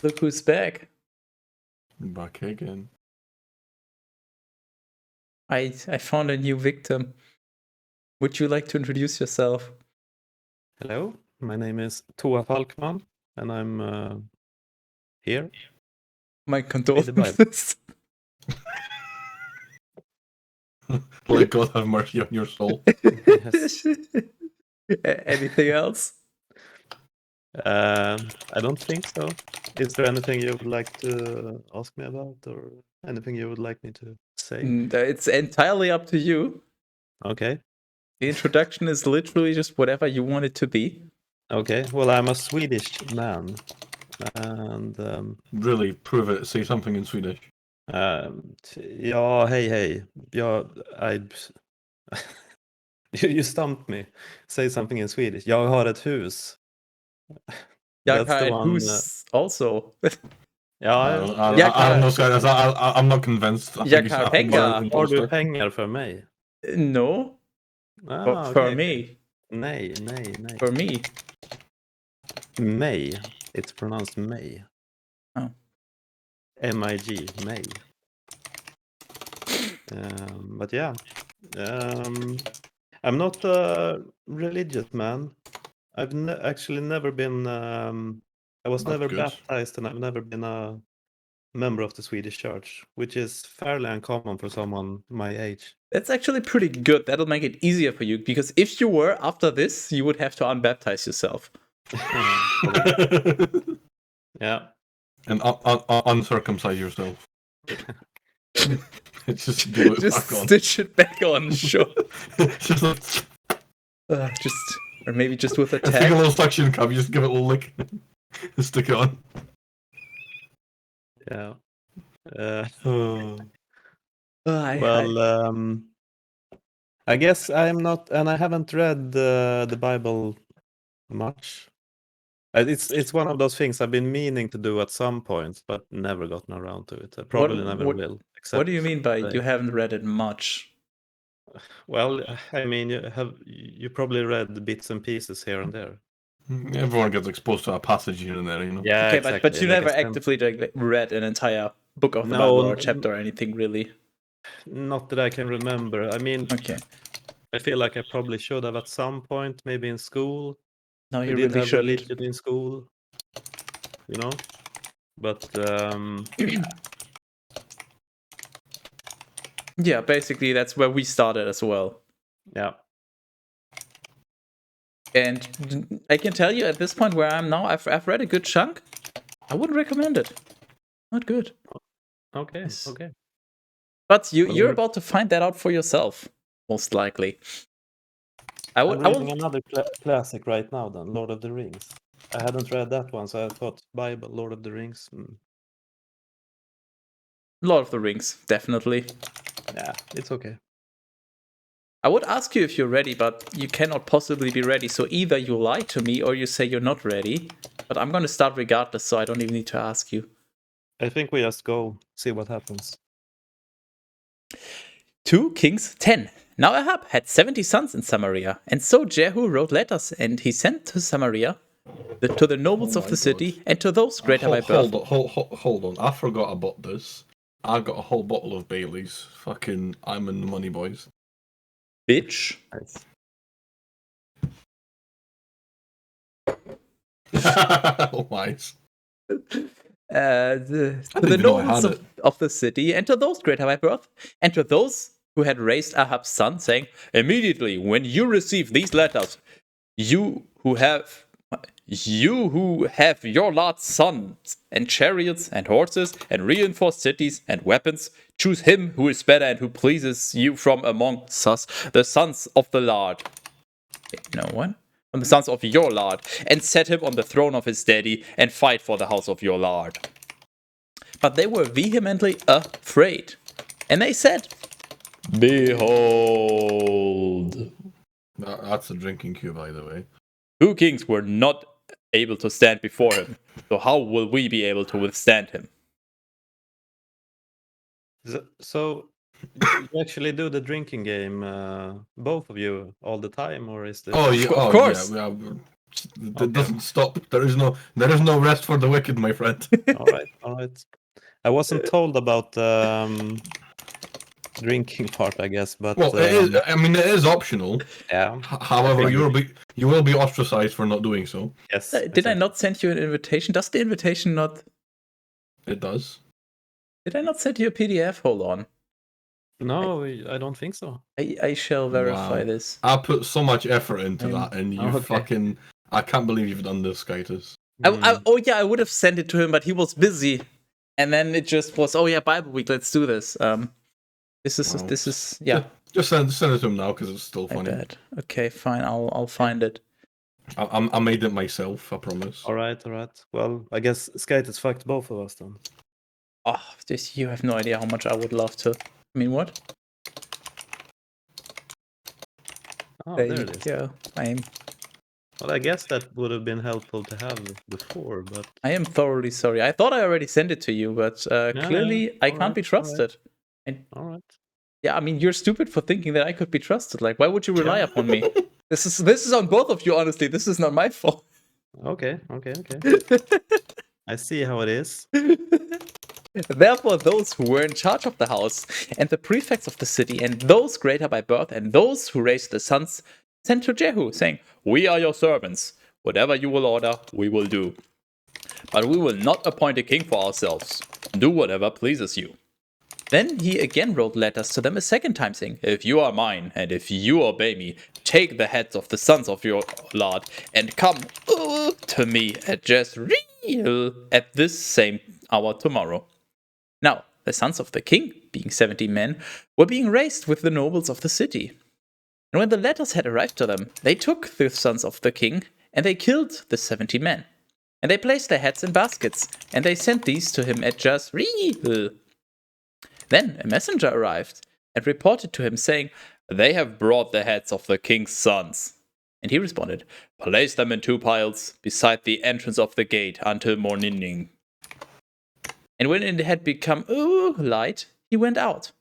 Look who's back. Back again. I found a new victim. Would you like to introduce yourself? Hello, my name is toafalkman, and I'm here. My Read the Bible. condolences. Let God have mercy on your soul. Yes. Anything else? I don't think so. Is there anything you would like to ask me about, or anything you would like me to say? It's entirely up to you. Okay. The introduction is literally just whatever you want it to be. Okay. Well, I'm a Swedish man, and Really, prove it. Say something in Swedish. ja, hej. You stumped me. Say something in Swedish. Jag har ett hus. That's the Jaka, one. who's also. Ja, I'm not convinced. I think Jaka I think you're an Pekah. har du imposter. pengar för mig? No, Ah, for okay. me. Nej. For me. May. It's pronounced May. Oh. M-I-G, May. But yeah. I'm not a religious man. I've actually never been... I was That's never good. baptized, and I've never been a member of the Swedish church, which is fairly uncommon for someone my age. That's actually pretty good. That'll make it easier for you, because if you were, after this, you would have to unbaptize yourself. Yeah. And uncircumcise yourself. Just do it Just back on. stitch it back on, sure. Just like, Or maybe just with a take a tag. little suction cup, you just give it a little lick and stick it on. Yeah. I guess I'm not, and I haven't read the Bible much. It's one of those things I've been meaning to do at some point, but never gotten around to it. I probably never will. What do you mean by someday. you haven't read it much? Well, I mean, you probably read bits and pieces here and there. Everyone gets exposed to a passage here and there, you know. Yeah, Okay, exactly. but you never actively read an entire book of the No, Bible or a chapter or anything, really? Not that I can remember. I mean, Okay. I feel like I probably should have at some point, maybe in school. No, We you did really have shouldn't. religion in school, you know. But yeah, basically that's where we started as well. yeah. And I can tell you at this point where I'm now, I've read a good chunk. I wouldn't recommend it. Not good. Okay. Yes. Okay. But you're about to find that out for yourself, most likely. I'm reading another classic right now, then, Lord of the Rings. I hadn't read that one, so I thought Bible, Lord of the Rings. Lord of the Rings, definitely. Yeah, it's okay. I would ask you if you're ready, but you cannot possibly be ready. So either you lie to me or you say you're not ready. But I'm going to start regardless, so I don't even need to ask you. I think we just go see what happens. 2 Kings 10. Now Ahab had 70 sons in Samaria, and so Jehu wrote letters, and he sent to Samaria, to the nobles of the city, and to those greater by birth. Hold on. I forgot about this. I got a whole bottle of Bailey's. Fucking, I'm in the money, boys. Bitch. Nice. Oh, nice. To the nobles of the city, and to those greater by birth, and to those who had raised Ahab's son, saying, immediately when you receive these letters, you who have your large sons and chariots and horses and reinforced cities and weapons, choose him who is better and who pleases you from amongst us, the sons of the Lord. No one? From the sons of your Lord, and set him on the throne of his daddy, and fight for the house of your Lord. But they were vehemently afraid, and they said, behold. That's a drinking cue, by the way. 2 kings were not able to stand before him, so how will we be able to withstand him? So you actually do the drinking game, both of you, all the time, or is this? Of course. Yeah, That doesn't stop. There is no rest for the wicked, my friend. All right. I wasn't told about drinking part, I guess, but Well, it is. I mean, it is optional. yeah. However, you will be ostracized for not doing so. Yes. Did I not send you an invitation? Does the invitation not? It does. Did I not send you a PDF? Hold on. No, I don't think so. I shall verify Wow. this. I put so much effort into that, and you okay. fucking. I can't believe you've done this, Skytus. Oh yeah, I would have sent it to him, but he was busy, and then it just was. Oh yeah, Bible week. Let's do this. This is yeah. Just send it to him now because it's still funny. Bad. Okay, fine. I'll find it. I made it myself. I promise. All right. Well, I guess Skytus fucked both of us then. Oh, you have no idea how much I would love to. I mean, what? Oh, There there you it is. go. Well, I guess that would have been helpful to have before, but I am thoroughly sorry. I thought I already sent it to you, but clearly I can't be trusted. All right. Yeah, I mean, you're stupid for thinking that I could be trusted. Like, why would you rely upon me? This is on both of you, honestly. This is not my fault. Okay. I see how it is. Therefore, those who were in charge of the house, and the prefects of the city, and those greater by birth, and those who raised the sons, sent to Jehu, saying, "We are your servants. Whatever you will order, we will do. But we will not appoint a king for ourselves. Do whatever pleases you." Then he again wrote letters to them a second time, saying, "If you are mine, and if you obey me, take the heads of the sons of your lord, and come to me at Jezreel at this same hour tomorrow." Now, the sons of the king, being 70 men, were being raised with the nobles of the city. And when the letters had arrived to them, they took the sons of the king, and they killed the 70 men. And they placed their heads in baskets, and they sent these to him at Jezreel. Then a messenger arrived, and reported to him, saying, "They have brought the heads of the king's sons." And he responded, "Place them in 2 piles beside the entrance of the gate until morning." And when it had become light, he went out.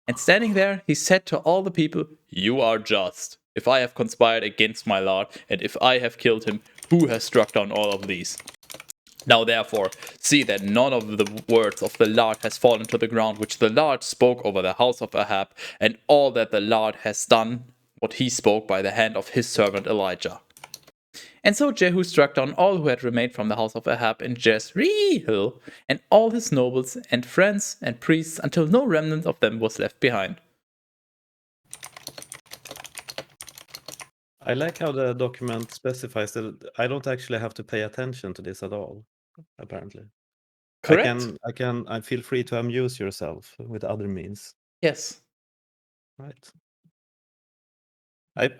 And standing there, he said to all the people, "You are just. If I have conspired against my lord, and if I have killed him, who has struck down all of these? Now therefore, see that none of the words of the Lord has fallen to the ground, which the Lord spoke over the house of Ahab, and all that the Lord has done, what he spoke by the hand of his servant Elijah." And so Jehu struck down all who had remained from the house of Ahab in Jezreel, and all his nobles and friends and priests, until no remnant of them was left behind. I like how the document specifies that I don't actually have to pay attention to this at all, apparently. Correct? I feel free to amuse yourself with other means. Yes. Right.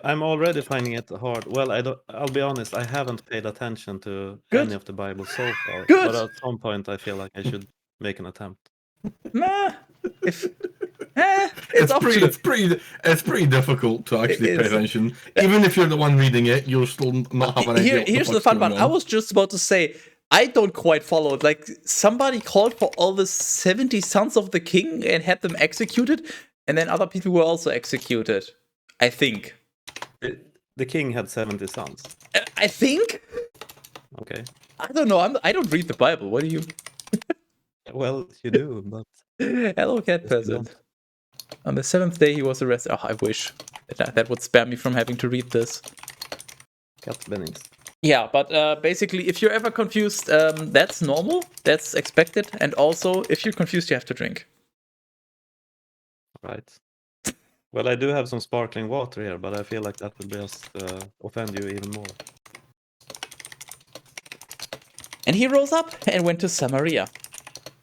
I'm already finding it hard. Well, I'll be honest, I haven't paid attention to Good. any of the Bible so far. Good. But at some point I feel like I should make an attempt. It's pretty difficult to actually It pay is. attention. Even if you're the one reading it, you'll still not have an idea. what Here's the fuck's fun going part. I on. was just about to say, I don't quite follow it. Like, somebody called for all the 70 sons of the king and had them executed, and then other people were also executed. I think. The king had 70 sons. I think? Okay. I don't know. I don't read the Bible. What do you? Well, you do, but Hello, cat peasant. On the 7th day, he was arrested. Oh, I wish that would spare me from having to read this. Cat Bennings. Yeah, but basically, if you're ever confused, that's normal. That's expected. And also, if you're confused, you have to drink. Right. Well, I do have some sparkling water here, but I feel like that would just offend you even more. And he rose up and went to Samaria.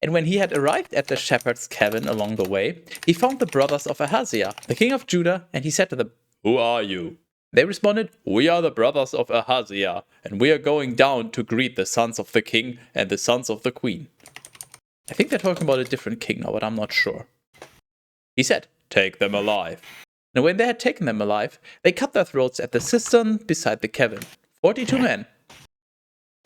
And when he had arrived at the shepherd's cabin along the way, he found the brothers of Ahaziah, the king of Judah, and he said to them, "Who are you?" They responded, "We are the brothers of Ahaziah, and we are going down to greet the sons of the king and the sons of the queen." I think they're talking about a different king now, but I'm not sure. He said, "Take them alive." And when they had taken them alive, they cut their throats at the cistern beside the cabin, 42 men.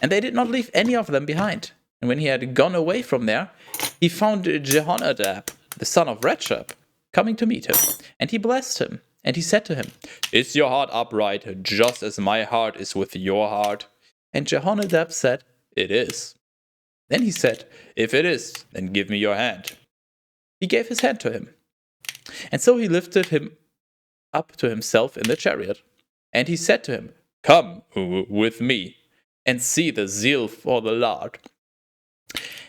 And they did not leave any of them behind. And when he had gone away from there, he found Jehonadab, the son of Rechab, coming to meet him. And he blessed him. And he said to him, Is your heart upright, just as my heart is with your heart? And Jehonadab said, It is. Then he said, If it is, then give me your hand. He gave his hand to him. And so he lifted him up to himself in the chariot. And he said to him, Come with me, and see the zeal for the Lord.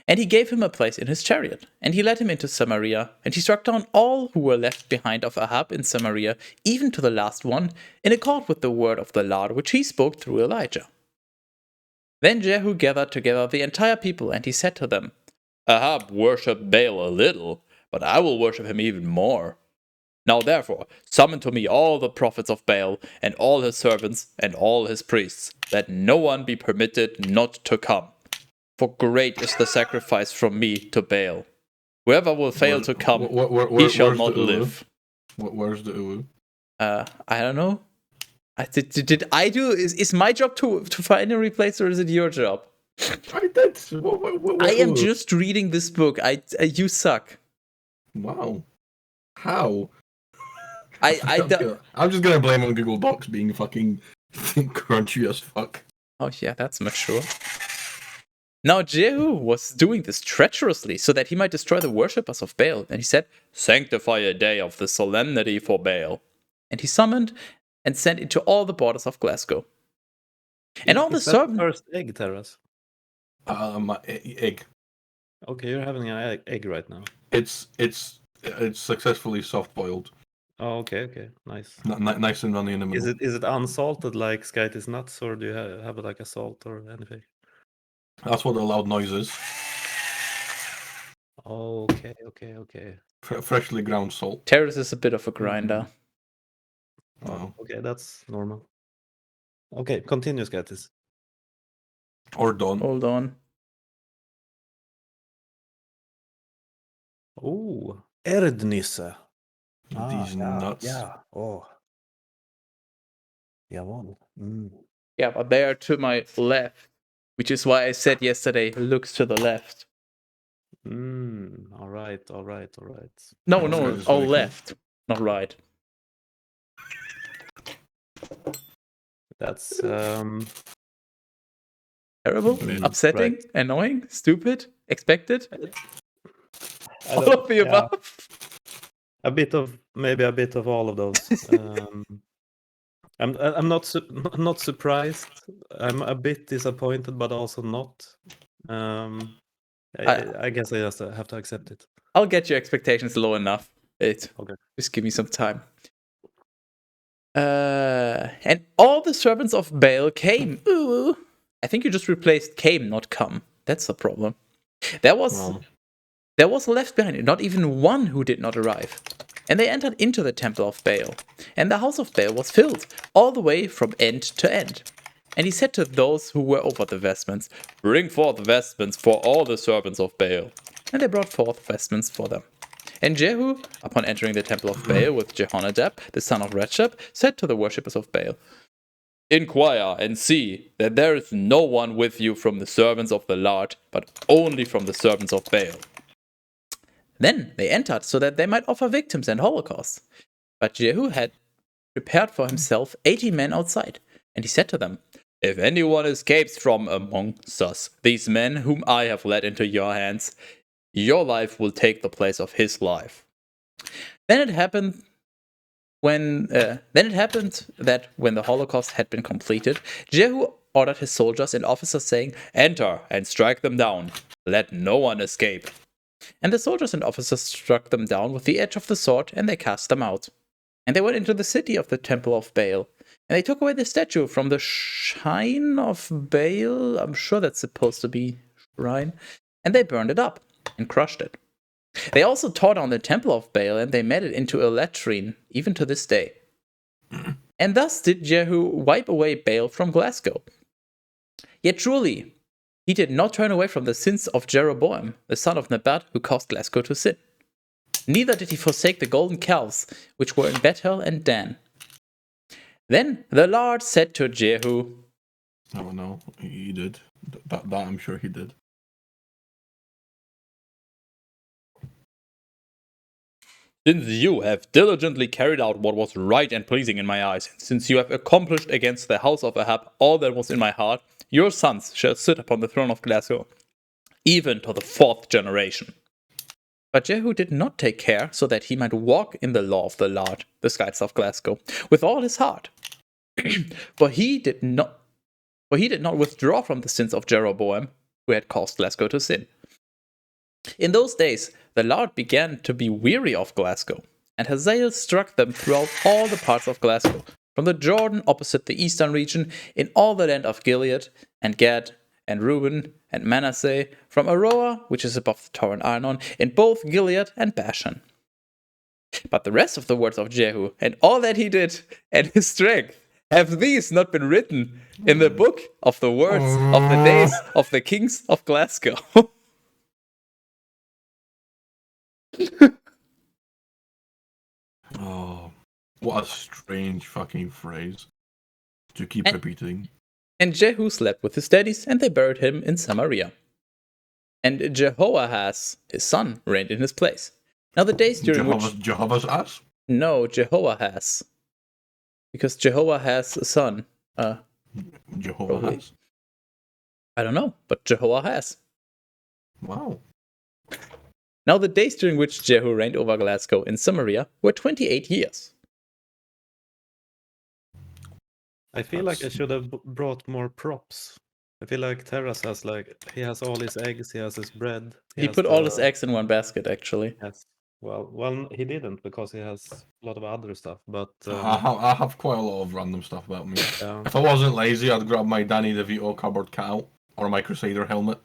And he gave him a place in his chariot, and he led him into Samaria, and he struck down all who were left behind of Ahab in Samaria, even to the last one, in accord with the word of the Lord which he spoke through Elijah. Then Jehu gathered together the entire people, and he said to them, Ahab worshipped Baal a little, but I will worship him even more. Now therefore, summon to me all the prophets of Baal, and all his servants, and all his priests, that no one be permitted not to come. For great is the sacrifice from me to Baal. Whoever will fail to come, he shall not live. Where's the Ulu? I don't know. Did I do? Is my job to find a replace, or is it your job? I did. I am just reading this book. You suck. Wow. How? I'm I'm just gonna blame on Google Docs being fucking crunchy as fuck. Oh yeah, that's mature. Now Jehu was doing this treacherously so that he might destroy the worshippers of Baal. And he said, Sanctify a day of the solemnity for Baal. And he summoned and sent into all the borders of Glasgow. And all the servants... first egg, TERAS? My egg. Okay, you're having an egg right now. It's successfully soft boiled. Oh, okay, nice. Nice and runny in the middle. Is it unsalted like Skytis nuts, or do you have it like a salt or anything? That's what the loud noise is. Oh, okay. Freshly ground salt. TERAS is a bit of a grinder. Wow. Okay, that's normal. Okay, continue, Skytis. Or done. Hold on. Oh, Erdnisse. These nuts. Yeah. Oh. Jawohl. Yeah, but they are to my left, which is why I said yesterday, looks to the left. All right. No, all left, not right. That's Terrible, upsetting, right. Annoying, stupid, expected. I All don't- of the yeah, above. maybe a bit of all of those. I'm not surprised. I'm a bit disappointed, but also not. I guess I just have to accept it. I'll get your expectations low enough. Okay. Just give me some time. And all the servants of Baal came. Ooh. I think you just replaced came, not come. That's the problem. There was left behind, not even one who did not arrive. And they entered into the temple of Baal. And the house of Baal was filled, all the way from end to end. And he said to those who were over the vestments, Bring forth vestments for all the servants of Baal. And they brought forth vestments for them. And Jehu, upon entering the temple of Baal with Jehonadab, the son of Rechab, said to the worshippers of Baal, Inquire and see that there is no one with you from the servants of the Lord, but only from the servants of Baal. Then they entered so that they might offer victims and holocausts. But Jehu had prepared for himself 80 men outside, and he said to them, If anyone escapes from amongst us, these men whom I have led into your hands, your life will take the place of his life. Then it happened that when the Holocaust had been completed, Jehu ordered his soldiers and officers, saying, Enter and strike them down. Let no one escape. And the soldiers and officers struck them down with the edge of the sword, and they cast them out. And they went into the city of the temple of Baal. And they took away the statue from the shrine of Baal. I'm sure that's supposed to be shrine. And they burned it up and crushed it. They also tore down the temple of Baal, and they made it into a latrine, even to this day. And thus did Jehu wipe away Baal from Glasgow. Yet truly, he did not turn away from the sins of Jeroboam, the son of Nebat, who caused Glasgow to sin. Neither did he forsake the golden calves, which were in Bethel and Dan. Then the Lord said to Jehu, Oh no, he did. That I'm sure he did. Since you have diligently carried out what was right and pleasing in my eyes, since you have accomplished against the house of Ahab all that was in my heart, your sons shall sit upon the throne of Glasgow, even to the 4th generation. But Jehu did not take care so that he might walk in the law of the Lord, the skies of Glasgow, with all his heart. For he did not withdraw from the sins of Jeroboam, who had caused Glasgow to sin. In those days, the Lord began to be weary of Glasgow, and Hazael struck them throughout all the parts of Glasgow, from the Jordan opposite the eastern region, in all the land of Gilead, and Gad, and Reuben, and Manasseh, from Aroah, which is above the torrent Arnon, in both Gilead and Bashan. But the rest of the words of Jehu, and all that he did, and his strength, have these not been written in the book of the words of the days of the kings of Glasgow? Oh, what a strange fucking phrase to keep repeating. And Jehu slept with his daddies, and they buried him in Samaria. And Jehoahaz, his son, reigned in his place. Now the days during Jehovah's ass? No, Jehoahaz. Because Jehovah has a son. Jehovah has? I don't know, but Jehovah has. Wow. Now the days during which Jehu reigned over Glasgow in Samaria were 28 years. I feel like I should have brought more props. I feel like TERAS has he has all his eggs, he has his bread. He put all his eggs in one basket, actually. Yes. Well, he didn't because he has a lot of other stuff. But I have quite a lot of random stuff about me. Yeah. If I wasn't lazy, I'd grab my Danny DeVito cardboard cutout or my Crusader helmet.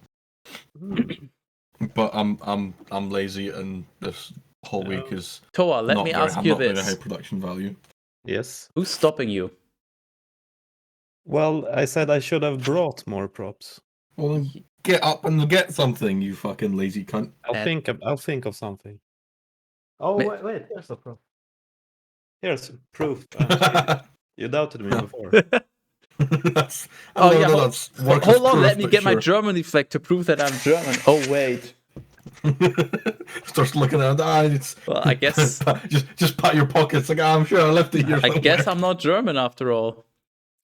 But I'm lazy, and this whole week is Toa, let me ask you very this. high production value. Yes. Who's stopping you? Well, I said I should have brought more props. Well, then get up and get something, you fucking lazy cunt. I'll think of something. Oh wait, here's a prop. Here's proof. You doubted me before. That's, hold on, let me get my Germany flag to prove that I'm German. Oh wait. Starts looking at it. Well, I guess just pat your pockets like I'm sure I left it here. I guess I'm not German after all.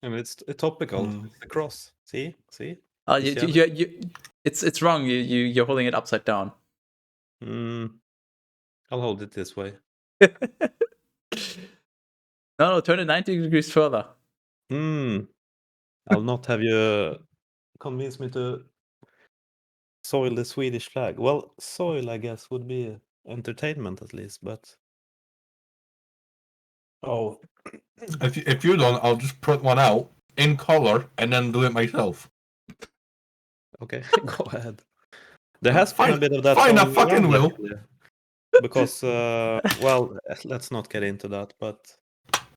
I mean, it's topical. It's a cross. See. It's wrong. You're holding it upside down. I'll hold it this way. No, turn it 90 degrees further. I'll not have you convince me to soil the Swedish flag. Well, soil, I guess, would be entertainment at least, but... Oh. If you don't, I'll just print one out in color and then do it myself. Okay, go ahead. There has been a bit of that. Fine, I fucking will. Because, well, let's not get into that, but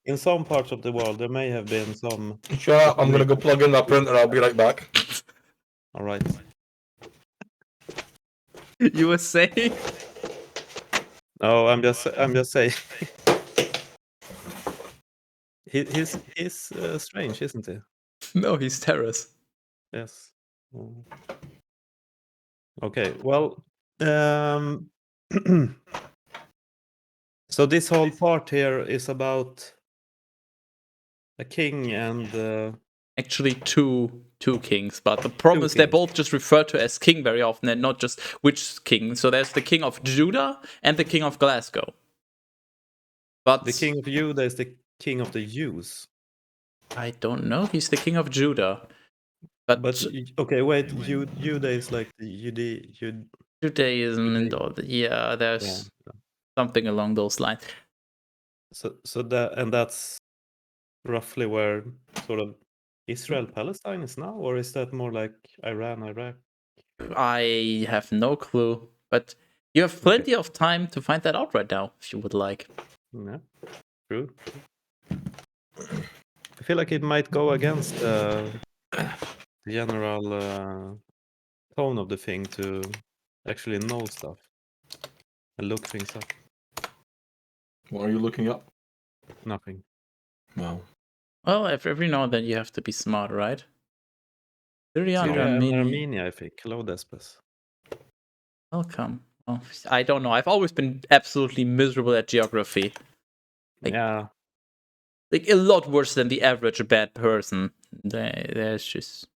in some parts of the world, there may have been some... Shut up, I'm gonna go plug in that printer, I'll be right back. All right. You were saying? No, I'm just saying. He's strange, isn't he? No, he's TERAS. Yes. Okay, well, so this whole part here is about a king and actually two kings, but the problem is they're both just referred to as king very often and not just which king. So there's the king of Judah and the king of Glasgow. But the king of Judah is the king of the Jews. I don't know. He's the king of Judah. But okay, wait. Judah is like the Judaism and all that. Yeah, there's something along those lines. So that's roughly where sort of Israel Palestine is now, or is that more like Iran, Iraq? I have no clue, but you have plenty of time to find that out right now if you would like. Yeah, true. I feel like it might go against the general tone of the thing to actually know stuff and look things up. What are you looking up? Nothing. No. Well, every now and then you have to be smart, right? Syria and Armenia, I think. Hello, Despes. Welcome. Oh, I don't know. I've always been absolutely miserable at geography. Like- yeah. Like a lot worse than the average bad person. There's just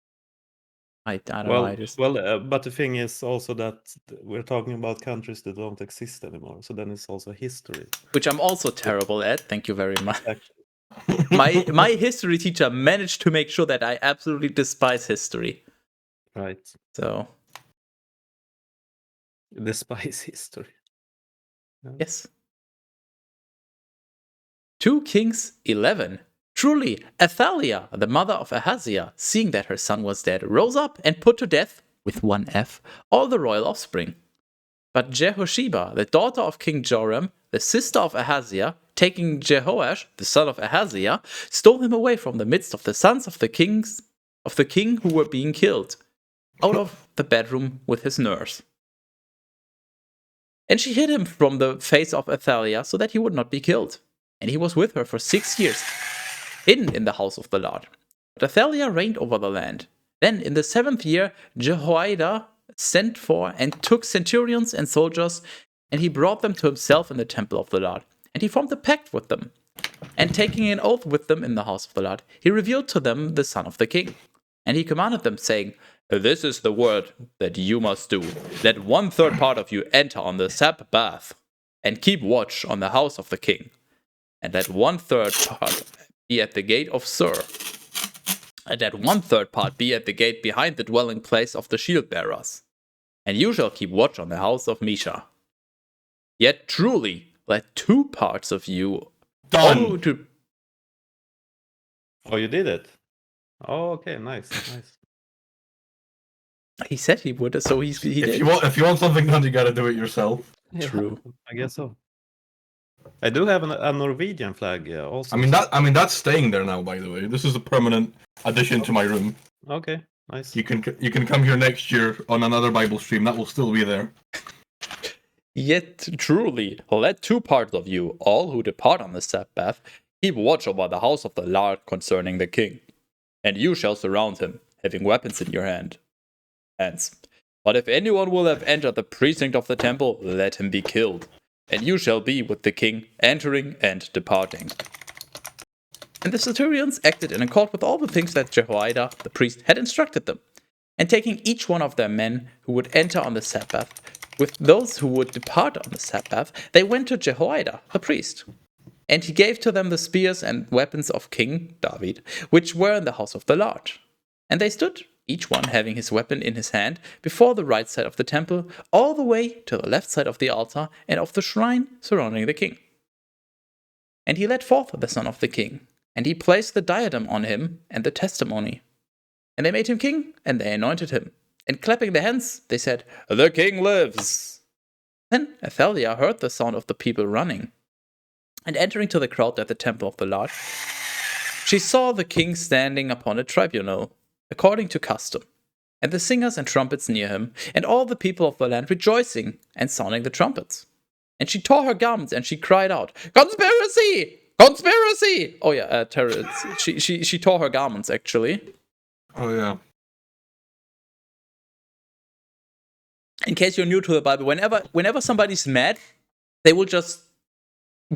I don't know. I just But the thing is also that we're talking about countries that don't exist anymore. So then it's also history. which I'm also terrible at. Thank you very much. Actually, My history teacher managed to make sure that I absolutely despise history. right. So Despise history. yes. 2 Kings 11. Truly, Athaliah, the mother of Ahaziah, seeing that her son was dead, rose up and put to death, with one F, all the royal offspring. But Jehosheba, the daughter of King Joram, the sister of Ahaziah, taking Jehoash, the son of Ahaziah, stole him away from the midst of the sons of the king who were being killed, out of the bedroom with his nurse. And she hid him from the face of Athaliah so that he would not be killed. And he was with her for 6 years, hidden in the house of the Lord. But Athaliah reigned over the land. Then in the 7th year, Jehoiada sent for and took centurions and soldiers, and he brought them to himself in the temple of the Lord. And he formed a pact with them. And taking an oath with them in the house of the Lord, he revealed to them the son of the king. And he commanded them, saying, "This is the word that you must do. Let 1/3 part of you enter on the Sabbath, and keep watch on the house of the king. And let 1/3 part be at the gate of Sur, and let 1/3 part be at the gate behind the dwelling place of the shield bearers. And you shall keep watch on the house of Misha. Yet truly, let 2 parts of you Done. Oh, you did it. Oh, okay, nice. He said he would, so he If did. you want something done, you gotta do it yourself. True. I guess so. I do have a Norwegian flag also. I mean that's staying there now. By the way, this is a permanent addition to my room. Okay, nice. You can come here next year on another Bible stream. That will still be there. Yet truly, let 2 parts of you, all who depart on the Sabbath, keep watch over the house of the Lord concerning the king. And you shall surround him, having weapons in your hands. But if anyone will have entered the precinct of the temple, let him be killed. And you shall be with the king, entering and departing." And the centurions acted in accord with all the things that Jehoiada, the priest, had instructed them. And taking each one of their men who would enter on the Sabbath, with those who would depart on the Sabbath, they went to Jehoiada, the priest. And he gave to them the spears and weapons of King David, which were in the house of the Lord. And they stood, each one having his weapon in his hand, before the right side of the temple, all the way to the left side of the altar and of the shrine surrounding the king. And he led forth the son of the king, and he placed the diadem on him and the testimony. And they made him king, and they anointed him. And clapping their hands, they said, "The king lives!" Then Athaliah heard the sound of the people running. And entering to the crowd at the temple of the Lord, she saw the king standing upon a tribunal, according to custom, and the singers and trumpets near him, and all the people of the land rejoicing and sounding the trumpets. And she tore her garments, and she cried out, "Conspiracy! Conspiracy!" Oh yeah, she tore her garments, actually. Oh yeah. In case you're new to the Bible, whenever somebody's mad, they will just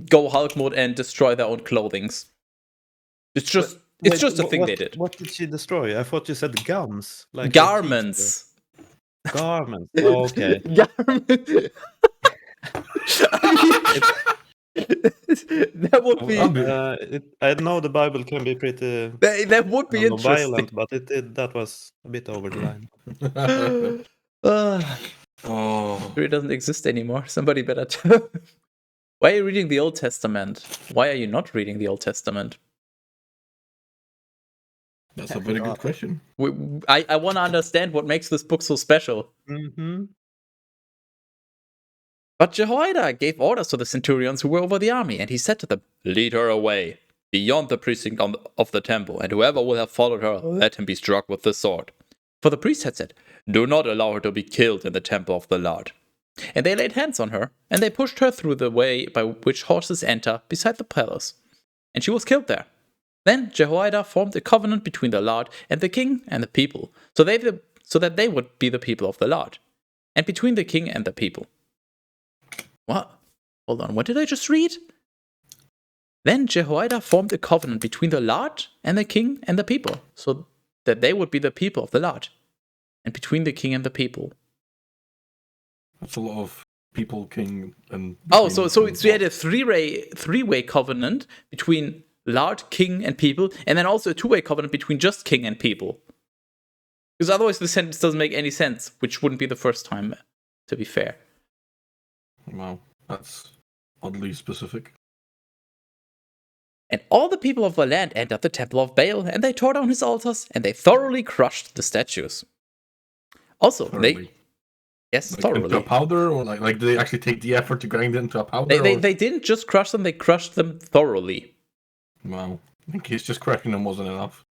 go Hulk mode and destroy their own clothings. It's just a thing they did. What did she destroy? I thought you said gums. Like Garments. Garments. Oh, okay. Garments. That would be. I know the Bible can be pretty. That would be interesting. Violent, but that was a bit over the line. It doesn't exist anymore. Somebody better tell. Why are you reading the Old Testament? Why are you not reading the Old Testament? That's a very good question. I want to understand what makes this book so special. Mm-hmm. But Jehoiada gave orders to the centurions who were over the army, and he said to them, "Lead her away, beyond the precinct of the temple, and whoever will have followed her, let him be struck with the sword." For the priest had said, "Do not allow her to be killed in the temple of the Lord." And they laid hands on her, and they pushed her through the way by which horses enter beside the palace. And she was killed there. Then Jehoiada formed a covenant between the Lord and the king and the people, so that they would be the people of the Lord, and between the king and the people. What? Hold on, what did I just read? Then Jehoiada formed a covenant between the Lord and the king and the people, so that they would be the people of the Lord, and between the king and the people. That's a lot of people, king, and... Oh, so we had a three-way covenant between Lord, king, and people, and then also a two-way covenant between just king and people. Because otherwise the sentence doesn't make any sense, which wouldn't be the first time, to be fair. Wow, that's oddly specific. And all the people of the land entered the temple of Baal, and they tore down his altars, and they thoroughly crushed the statues. Also, Thoroughly. Yes, Like thoroughly. into a powder, or like did they actually take the effort to grind it into a powder? They didn't just crush them, they crushed them thoroughly. Wow. In case just crushing them wasn't enough.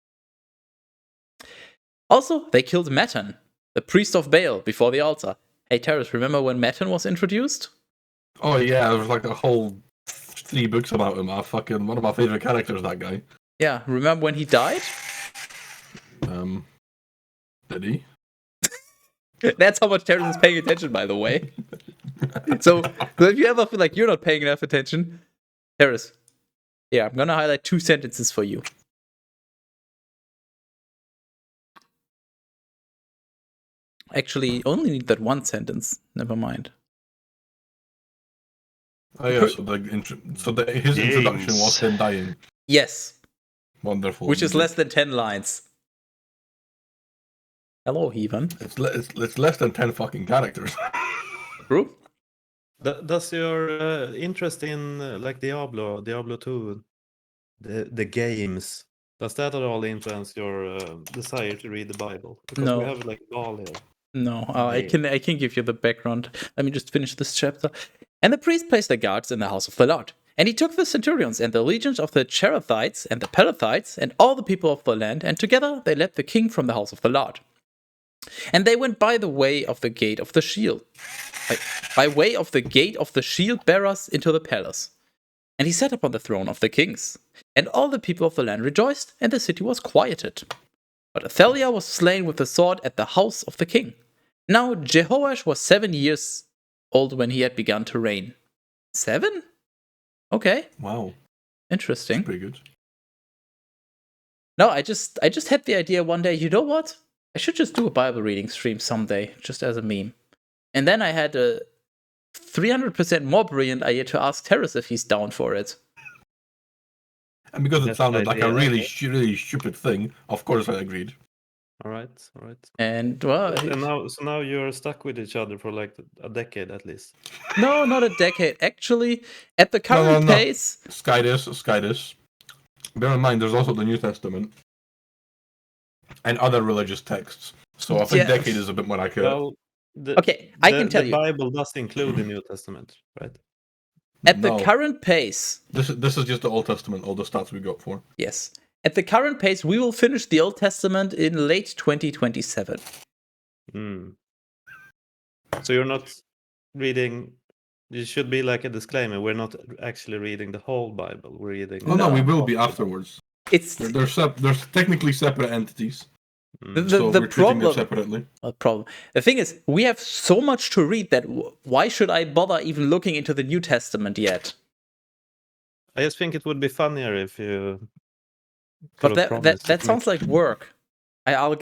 Also, they killed Matan, the priest of Baal, before the altar. Hey, TERAS, remember when Matan was introduced? Oh yeah, there was like a whole 3 books about him. Fucking one of my favorite characters, that guy. Yeah, remember when he died? Did he? That's how much TERAS is paying attention, by the way. So if you ever feel like you're not paying enough attention, TERAS, yeah, I'm gonna highlight 2 sentences for you. Actually, only need that 1 sentence. Never mind. Oh yeah, so his introduction was him dying. Yes. Wonderful. Which is less than 10 lines. Hello, Heathen. It's less than 10 fucking characters. True. Does your interest in like Diablo 2, the games, does that at all influence your desire to read the Bible? Because No. we have like a ball here. No, I can give you the background. Let me just finish this chapter. And the priest placed the guards in the house of the Lord. And he took the centurions and the legions of the Cherethites and the Pelethites and all the people of the land, and together they led the king from the house of the Lord. And they went by the way of the gate of the shield, by way of the gate of the shield bearers into the palace. And he sat upon the throne of the kings. And all the people of the land rejoiced, and the city was quieted. But Athaliah was slain with the sword at the house of the king. Now Jehoash was 7 years old when he had begun to reign. 7? Okay. Wow. Interesting. That's pretty good. No, I just had the idea one day, you know what? I should just do a Bible reading stream someday, just as a meme. And then I had a 300% more brilliant idea to ask TERAS if he's down for it. And because it That's sounded the like a idea, really, okay. really stupid thing, of course I agreed. All right. And well, And now you're stuck with each other for like a decade at least. no, not a decade. Actually, at the current pace, Sky this. Bear in mind, there's also the New Testament and other religious texts. So I think decade is a bit more accurate. Well, I can tell the you. Bible does include the New Testament, right? At the current pace, this is just the Old Testament, all the stats we got for. Yes. At the current pace, we will finish the Old Testament in late 2027. So you're not reading. It should be like a disclaimer. We're not actually reading the whole Bible. We're reading. No, we will be afterwards. There's technically separate entities. So we're treating them separately. The thing is, we have so much to read that why should I bother even looking into the New Testament yet? I just think it would be funnier if you. But that sounds like work. I'll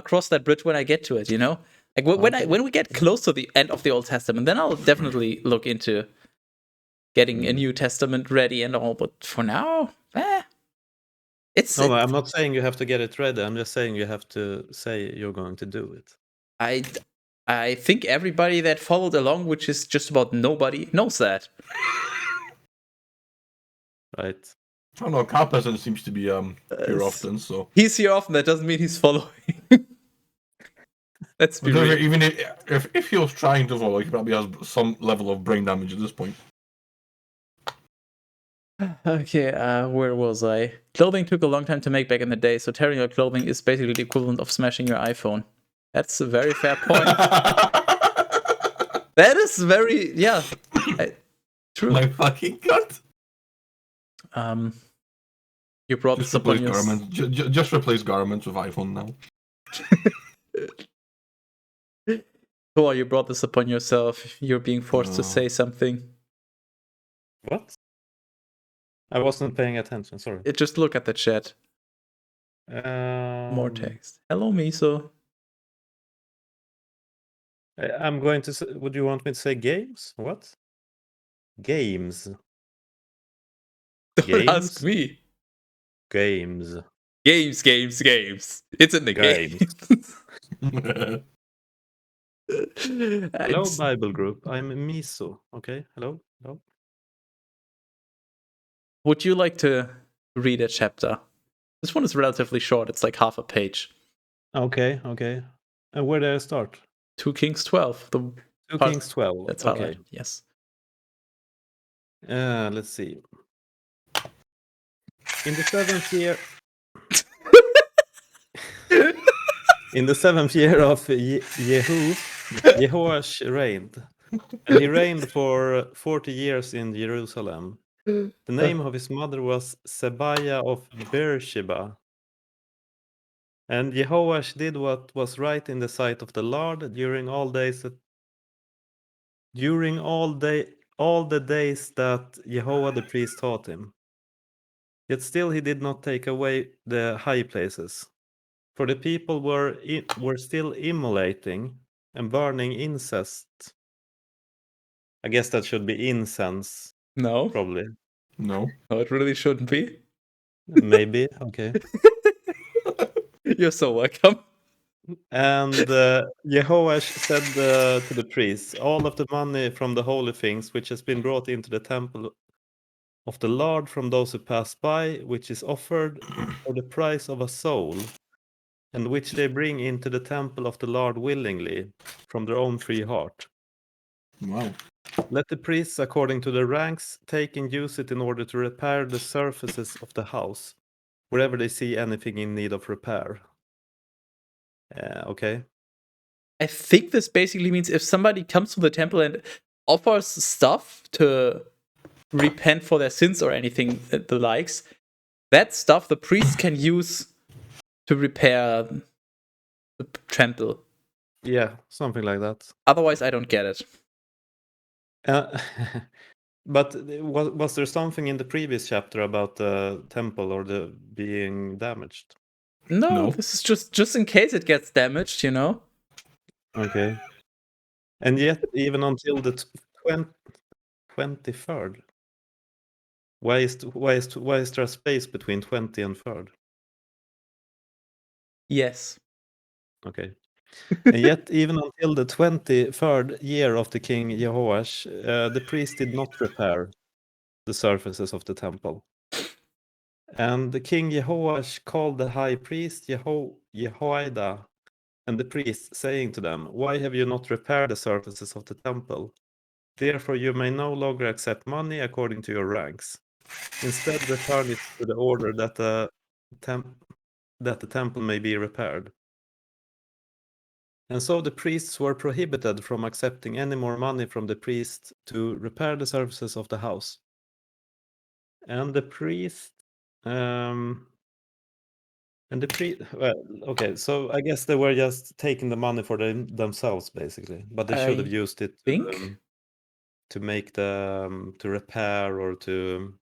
cross that bridge when I get to it. You know, like when we get close to the end of the Old Testament, then I'll definitely look into getting a New Testament ready and all. But for now, No, I'm not saying you have to get it ready. I'm just saying you have to say you're going to do it. I think everybody that followed along, which is just about nobody, knows that. Right. I don't know, Car Peasant seems to be here often, so... He's here often, that doesn't mean he's following. Let's be real. Even if he was trying to follow, he probably has some level of brain damage at this point. Okay, where was I? Clothing took a long time to make back in the day, so tearing your clothing is basically the equivalent of smashing your iPhone. That's a very fair point. That is very, true. My fucking god. You brought just this upon garments. Just replace garments with iPhone now. Thor, you brought this upon yourself. You're being forced to say something. What? I wasn't paying attention. Sorry. Just look at the chat. More text. Hello, Miso. I'm going to. Would you want me to say games? What? Games. Don't ask Games. me. Games. Games. It's in the game. Hello, Bible group. I'm Miso. Okay. Hello. Would you like to read a chapter? This one is relatively short. It's like half a page. Okay. And where do I start? 2 Kings 12. 2 Kings 12. That's okay. highlighted. Yes. Let's see. In the 7th year. In the 7th year of Jehoash reigned, and he reigned for 40 years in Jerusalem. The name of his mother was Sebiah of Beersheba. And Jehoash did what was right in the sight of the Lord during all the days that Jehovah the priest taught him. Yet still he did not take away the high places. For the people were still immolating and burning incest. I guess that should be incense. No. Probably. No, it really shouldn't be. Maybe. Okay. You're so welcome. And Jehoash said to the priests, all of the money from the holy things which has been brought into the temple of the Lord from those who pass by, which is offered for the price of a soul, and which they bring into the temple of the Lord willingly, from their own free heart. Wow. Let the priests, according to their ranks, take and use it in order to repair the surfaces of the house, wherever they see anything in need of repair. Okay. I think this basically means if somebody comes to the temple and offers stuff to repent for their sins or anything the likes, that stuff the priest can use to repair the temple. Yeah, something like that. Otherwise, I don't get it. But was there something in the previous chapter about the temple or the being damaged? No, this is just in case it gets damaged, you know? Okay. And yet, even until the 23rd, why is there a space between 20 and 3rd? Yes. Okay. And yet, even until the 23rd year of the king Jehoash, the priest did not repair the surfaces of the temple. And the king Jehoash called the high priest Jehoiada and the priests, saying to them, why have you not repaired the surfaces of the temple? Therefore you may no longer accept money according to your ranks. Instead return it to the order that the temple may be repaired. And so the priests were prohibited from accepting any more money from the priest to repair the surfaces of the house. And the priest okay, so I guess they were just taking the money for themselves, basically. But they should have used it to make to repair or to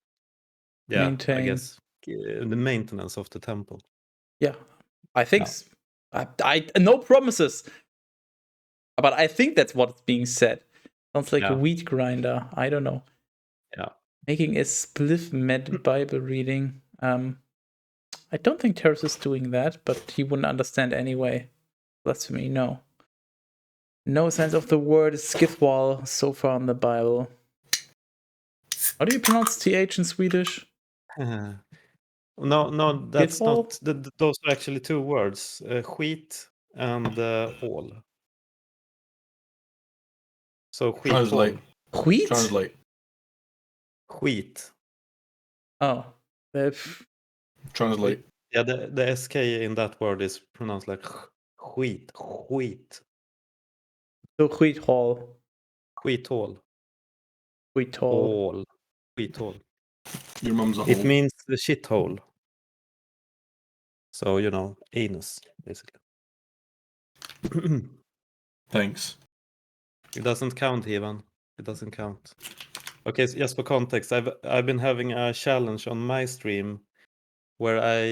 maintain. I guess the maintenance of the temple. Yeah, I think. I no promises, but I think that's what's being said. Sounds like a wheat grinder. I don't know. Yeah. Making a spliff med Bible reading. I don't think TERAS is doing that, but he wouldn't understand anyway. Blasphemy, no. No sense of the word skithwal so far in the Bible. How do you pronounce TH in Swedish? No, that's Skithwal? not. Those are actually two words: wheat and all. So wheat. Translate. Wheat? Translate. Wheat. Oh. Translate. Yeah, the SK in that word is pronounced like wheat. Wheat. So wheat hall. Wheat hall. Wheat hall. Wheat hall. Your mum's a hole. It means the shithole. So, anus, basically. Thanks. It doesn't count, Ivan. It doesn't count. Okay, so just for context, I've been having a challenge on my stream where I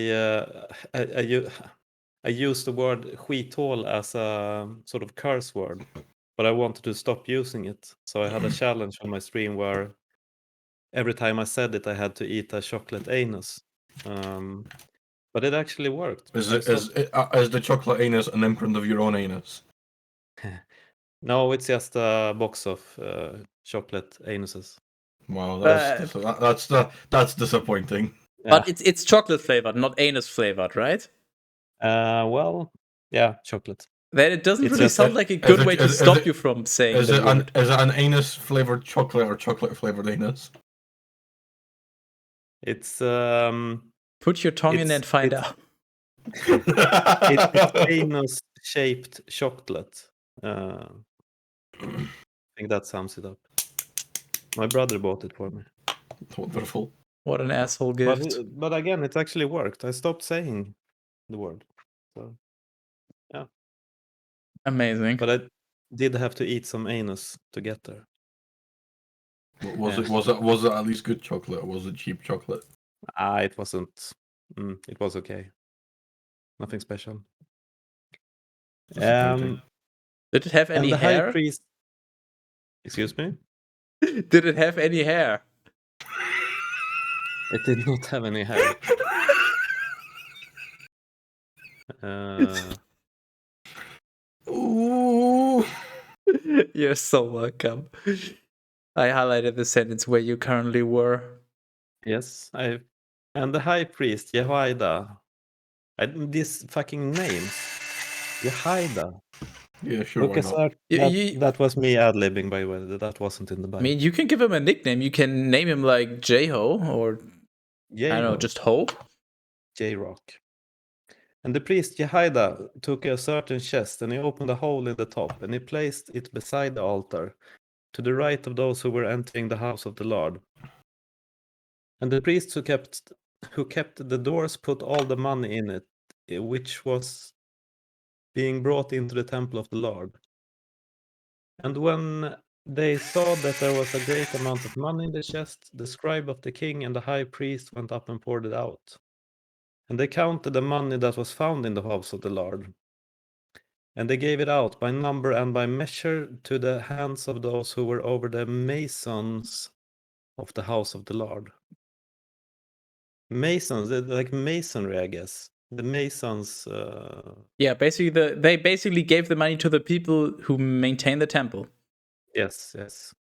use the word skithål as a sort of curse word, but I wanted to stop using it. So I had a challenge on my stream where every time I said it, I had to eat a chocolate anus. But it actually worked. Is the chocolate anus an imprint of your own anus? No, it's just a box of chocolate anuses. Wow, that's disappointing. Yeah. But it's chocolate flavored, not anus flavored, right? Well, yeah, chocolate. Then it doesn't It's really just- sound like a good way to stop you from saying Is the it word. an anus flavored chocolate or chocolate flavored anus? It's Put your tongue in and find out. it's anus-shaped chocolate. I think that sums it up. My brother bought it for me. Wonderful. What an asshole gift. But again, it actually worked. I stopped saying the word. So, yeah. Amazing. But I did have to eat some anus to get there. Was it at least good chocolate, or was it cheap chocolate? It wasn't. It was okay. Nothing special. Disappointing. Did it have any and the hair? high priest. Excuse me? Did it have any hair? It did not have any hair. Ooh. You're so welcome. I highlighted the sentence where you currently were. Yes, and the high priest Jehoiada. These fucking names. Jehoiada. Yeah, sure. Why Lucas not? Art. That was me ad-libbing, by the way. That wasn't in the I Bible. mean, you can give him a nickname. You can name him like J-Ho or I don't know, just Ho. J-Rock. And the priest Jehoiada took a certain chest and he opened a hole in the top and he placed it beside the altar to the right of those who were entering the house of the Lord. And the priests who kept the doors put all the money in it, which was being brought into the temple of the Lord. And when they saw that there was a great amount of money in the chest, the scribe of the king and the high priest went up and poured it out. And they counted the money that was found in the house of the Lord. And they gave it out by number and by measure to the hands of those who were over the masons of the house of the Lord. Masons, like masonry, I guess. The masons. Yeah, basically, they basically gave the money to the people who maintain the temple. Yes.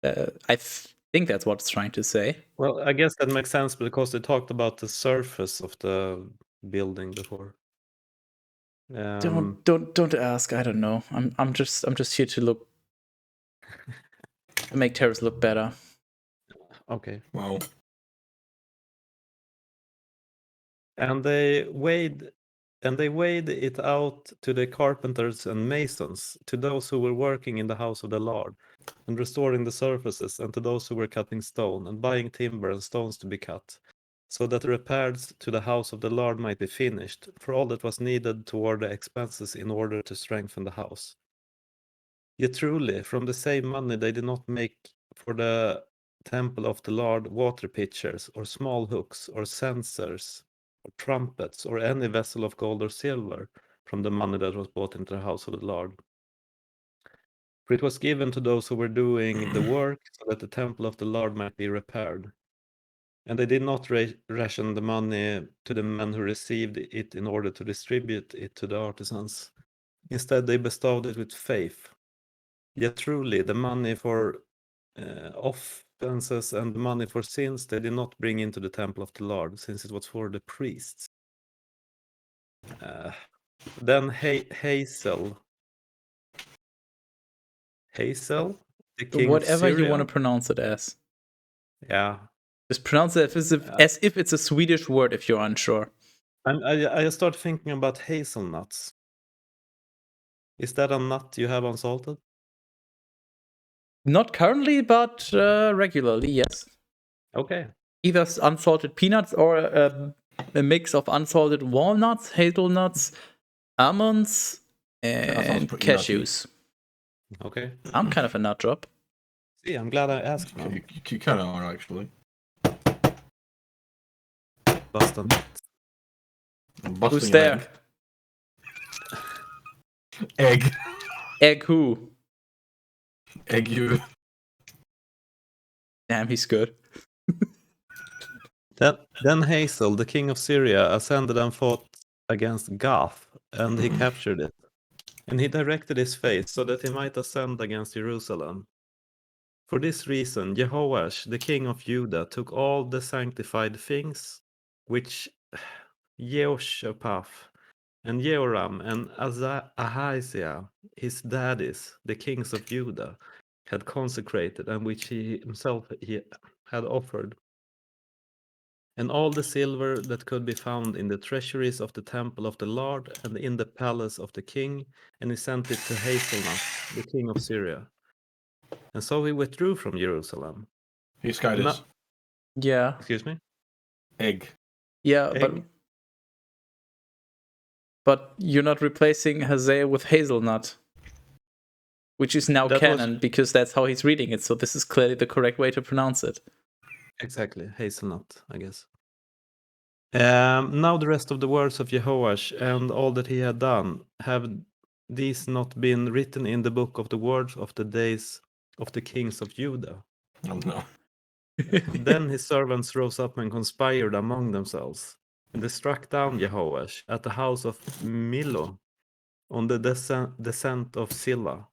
I think that's what it's trying to say. Well, I guess that makes sense because they talked about the surface of the building before. Don't ask. I don't know. I'm just here to make TERAS look better. Okay. Wow. And they weighed it out to the carpenters and masons, to those who were working in the house of the Lord, and restoring the surfaces, and to those who were cutting stone, and buying timber and stones to be cut, so that the repairs to the house of the Lord might be finished, for all that was needed toward the expenses in order to strengthen the house. Yet truly, from the same money they did not make for the temple of the Lord water pitchers, or small hooks, or censers, or trumpets, or any vessel of gold or silver from the money that was bought into the house of the Lord. For it was given to those who were doing the work, so that the temple of the Lord might be repaired. And they did not ration the money to the men who received it in order to distribute it to the artisans. Instead, they bestowed it with faith. Yet truly, the money for offenses and the money for sins they did not bring into the temple of the Lord, since it was for the priests. Then Hazel, the king Whatever of Syria. you want to pronounce it as. Yeah. Just pronounce it as if it's a Swedish word if you're unsure. I start thinking about hazelnuts. Is that a nut you have unsalted? Not currently, but regularly, yes. Okay. Either unsalted peanuts or a mix of unsalted walnuts, hazelnuts, almonds, and cashews. Okay. I'm kind of a nut drop. See, I'm glad I asked now. You kind of are, actually. Boston. Busting Who's an there? Egg. Egg who? Egg you. Damn, he's good. Then Hazel, the king of Syria, ascended and fought against Gath, and he captured it. And he directed his face so that he might ascend against Jerusalem. For this reason, Jehoash, the king of Judah, took all the sanctified things which Jehoshaphat and Jehoram and Ahaziah, his daddies, the kings of Judah, had consecrated and which he himself had offered, and all the silver that could be found in the treasuries of the temple of the Lord and in the palace of the king, and he sent it to Hazelnut, the king of Syria. And so he withdrew from Jerusalem. He's got And his Yeah. Excuse me? egg. Yeah, Egg? but you're not replacing Hazael with hazelnut, which is now That was- canon because that's how he's reading it. So this is clearly the correct way to pronounce it. Exactly, hazelnut, I guess. Now the rest of the words of Jehoash and all that he had done, have these not been written in the book of the words of the days of the kings of Judah? Oh no. Then his servants rose up and conspired among themselves, and they struck down Jehoash at the house of Milo on the descent of Silla.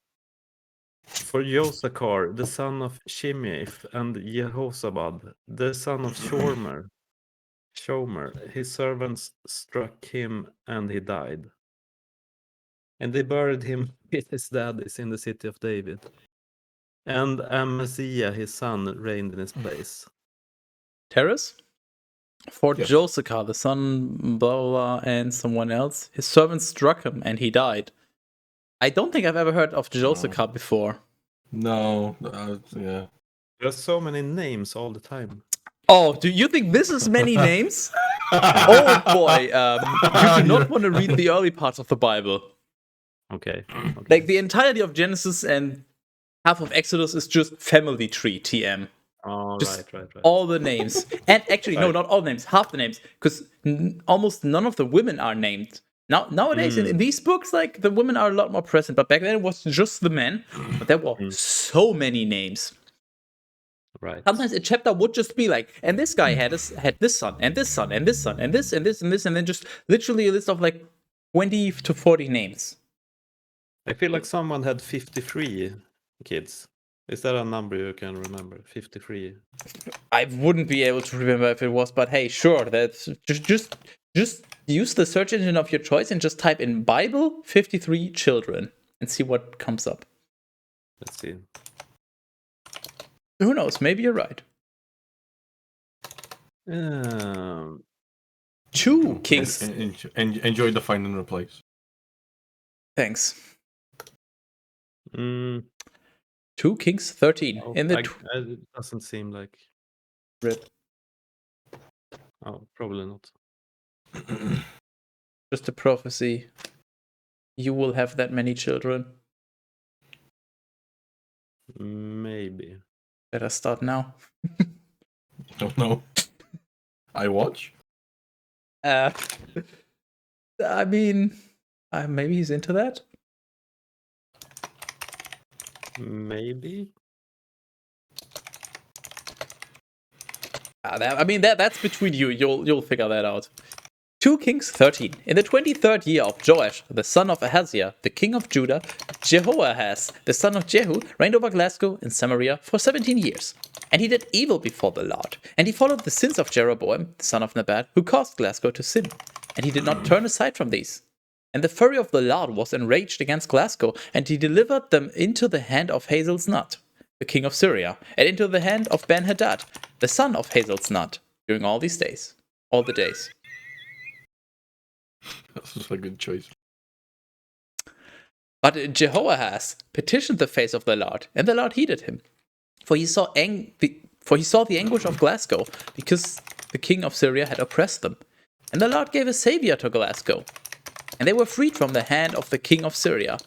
For Josachar, the son of Shimeith, and Jehozabad, the son of Shomer, his servants struck him, and he died. And they buried him with his daddies in the city of David. And Amaziah, his son, reigned in his place. TERAS? For Yes. Josachar, the son, blah, blah, blah, and someone else, his servants struck him and he died. I don't think I've ever heard of Josachar before. No. Yeah. There's so many names all the time. Oh, do you think this is many names? Oh boy, you do not want to read the early parts of the Bible. Okay. Like the entirety of Genesis and half of Exodus is just family tree TM. Oh, Just right. all the names. And actually, no, Right. not all names, half the names. Because almost none of the women are named. Nowadays, in these books, like the women are a lot more present. But back then it was just the men. But there were so many names. Right. Sometimes a chapter would just be like, and this guy had this son, and this son, and this son, and this, and this, and this, and then just literally a list of like 20 to 40 names. I feel like someone had 53 kids. Is that a number you can remember? 53. I wouldn't be able to remember if it was, but hey, sure, that's just use the search engine of your choice and just type in Bible 53 children and see what comes up. Let's see. Who knows? Maybe you're right. 2 kings. Enjoy the find and replace. Thanks. Mm, 2 Kings 13 oh, in the it doesn't seem like. rip. Oh, probably not. Just a prophecy. You will have that many children. Maybe. Better start now. Don't know. I watch. I mean, maybe he's into that. Maybe. That's between you. You'll figure that out. 2 Kings 13. In the 23rd year of Joash, the son of Ahaziah, the king of Judah, Jehoahaz, the son of Jehu, reigned over Glasgow and Samaria for 17 years. And he did evil before the Lord. And he followed the sins of Jeroboam, the son of Nebat, who caused Glasgow to sin. And he did not turn aside from these. And the fury of the Lord was enraged against Glasgow, and he delivered them into the hand of Hazelnut, the king of Syria, and into the hand of Ben-Hadad, the son of Hazelnut, during all these days. All the days. That's a good choice. But Jehoahaz petitioned the face of the Lord, and the Lord heeded him. For he saw the anguish of Glasgow, because the king of Syria had oppressed them. And the Lord gave a savior to Glasgow. And they were freed from the hand of the king of Syria.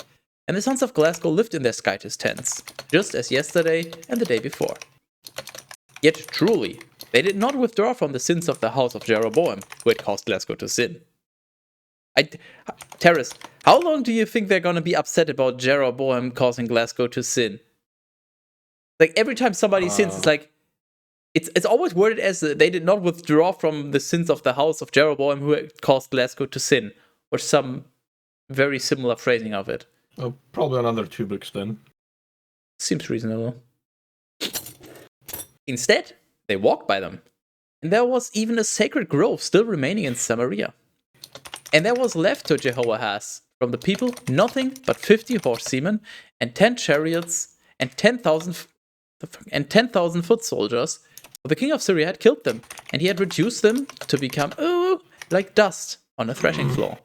and the sons of Glasgow lived in their Skytis tents, just as yesterday and the day before. Yet truly, they did not withdraw from the sins of the house of Jeroboam, who had caused Glasgow to sin. TERAS, how long do you think they're gonna be upset about Jeroboam causing Glasgow to sin? Like, every time somebody sins, it's like, it's always worded as they did not withdraw from the sins of the house of Jeroboam who had caused Glasgow to sin, or some very similar phrasing of it. Oh, probably another 2 books then. Seems reasonable. Instead, they walked by them, and there was even a sacred grove still remaining in Samaria. And there was left to Jehoahaz from the people nothing but 50 horsemen and 10 chariots and 10,000 foot soldiers. For the king of Syria had killed them, and he had reduced them to become like dust on a threshing floor.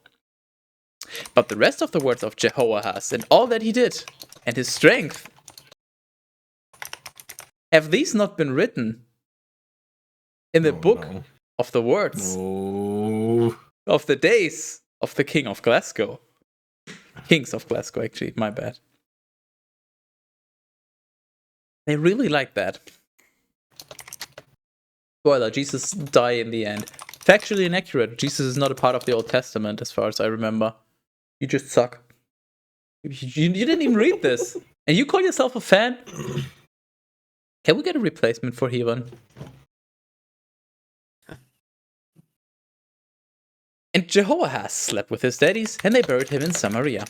But the rest of the words of Jehoahaz and all that he did, and his strength, have these not been written in the book of the words of the days of the king of Glasgow? Kings of Glasgow, actually, my bad. They really like that. Spoiler, Jesus died in the end. Factually inaccurate. Jesus is not a part of the Old Testament, as far as I remember. You just suck. You didn't even read this. And you call yourself a fan? Can we get a replacement for Hewan? And Jehoahaz slept with his daddies, and they buried him in Samaria.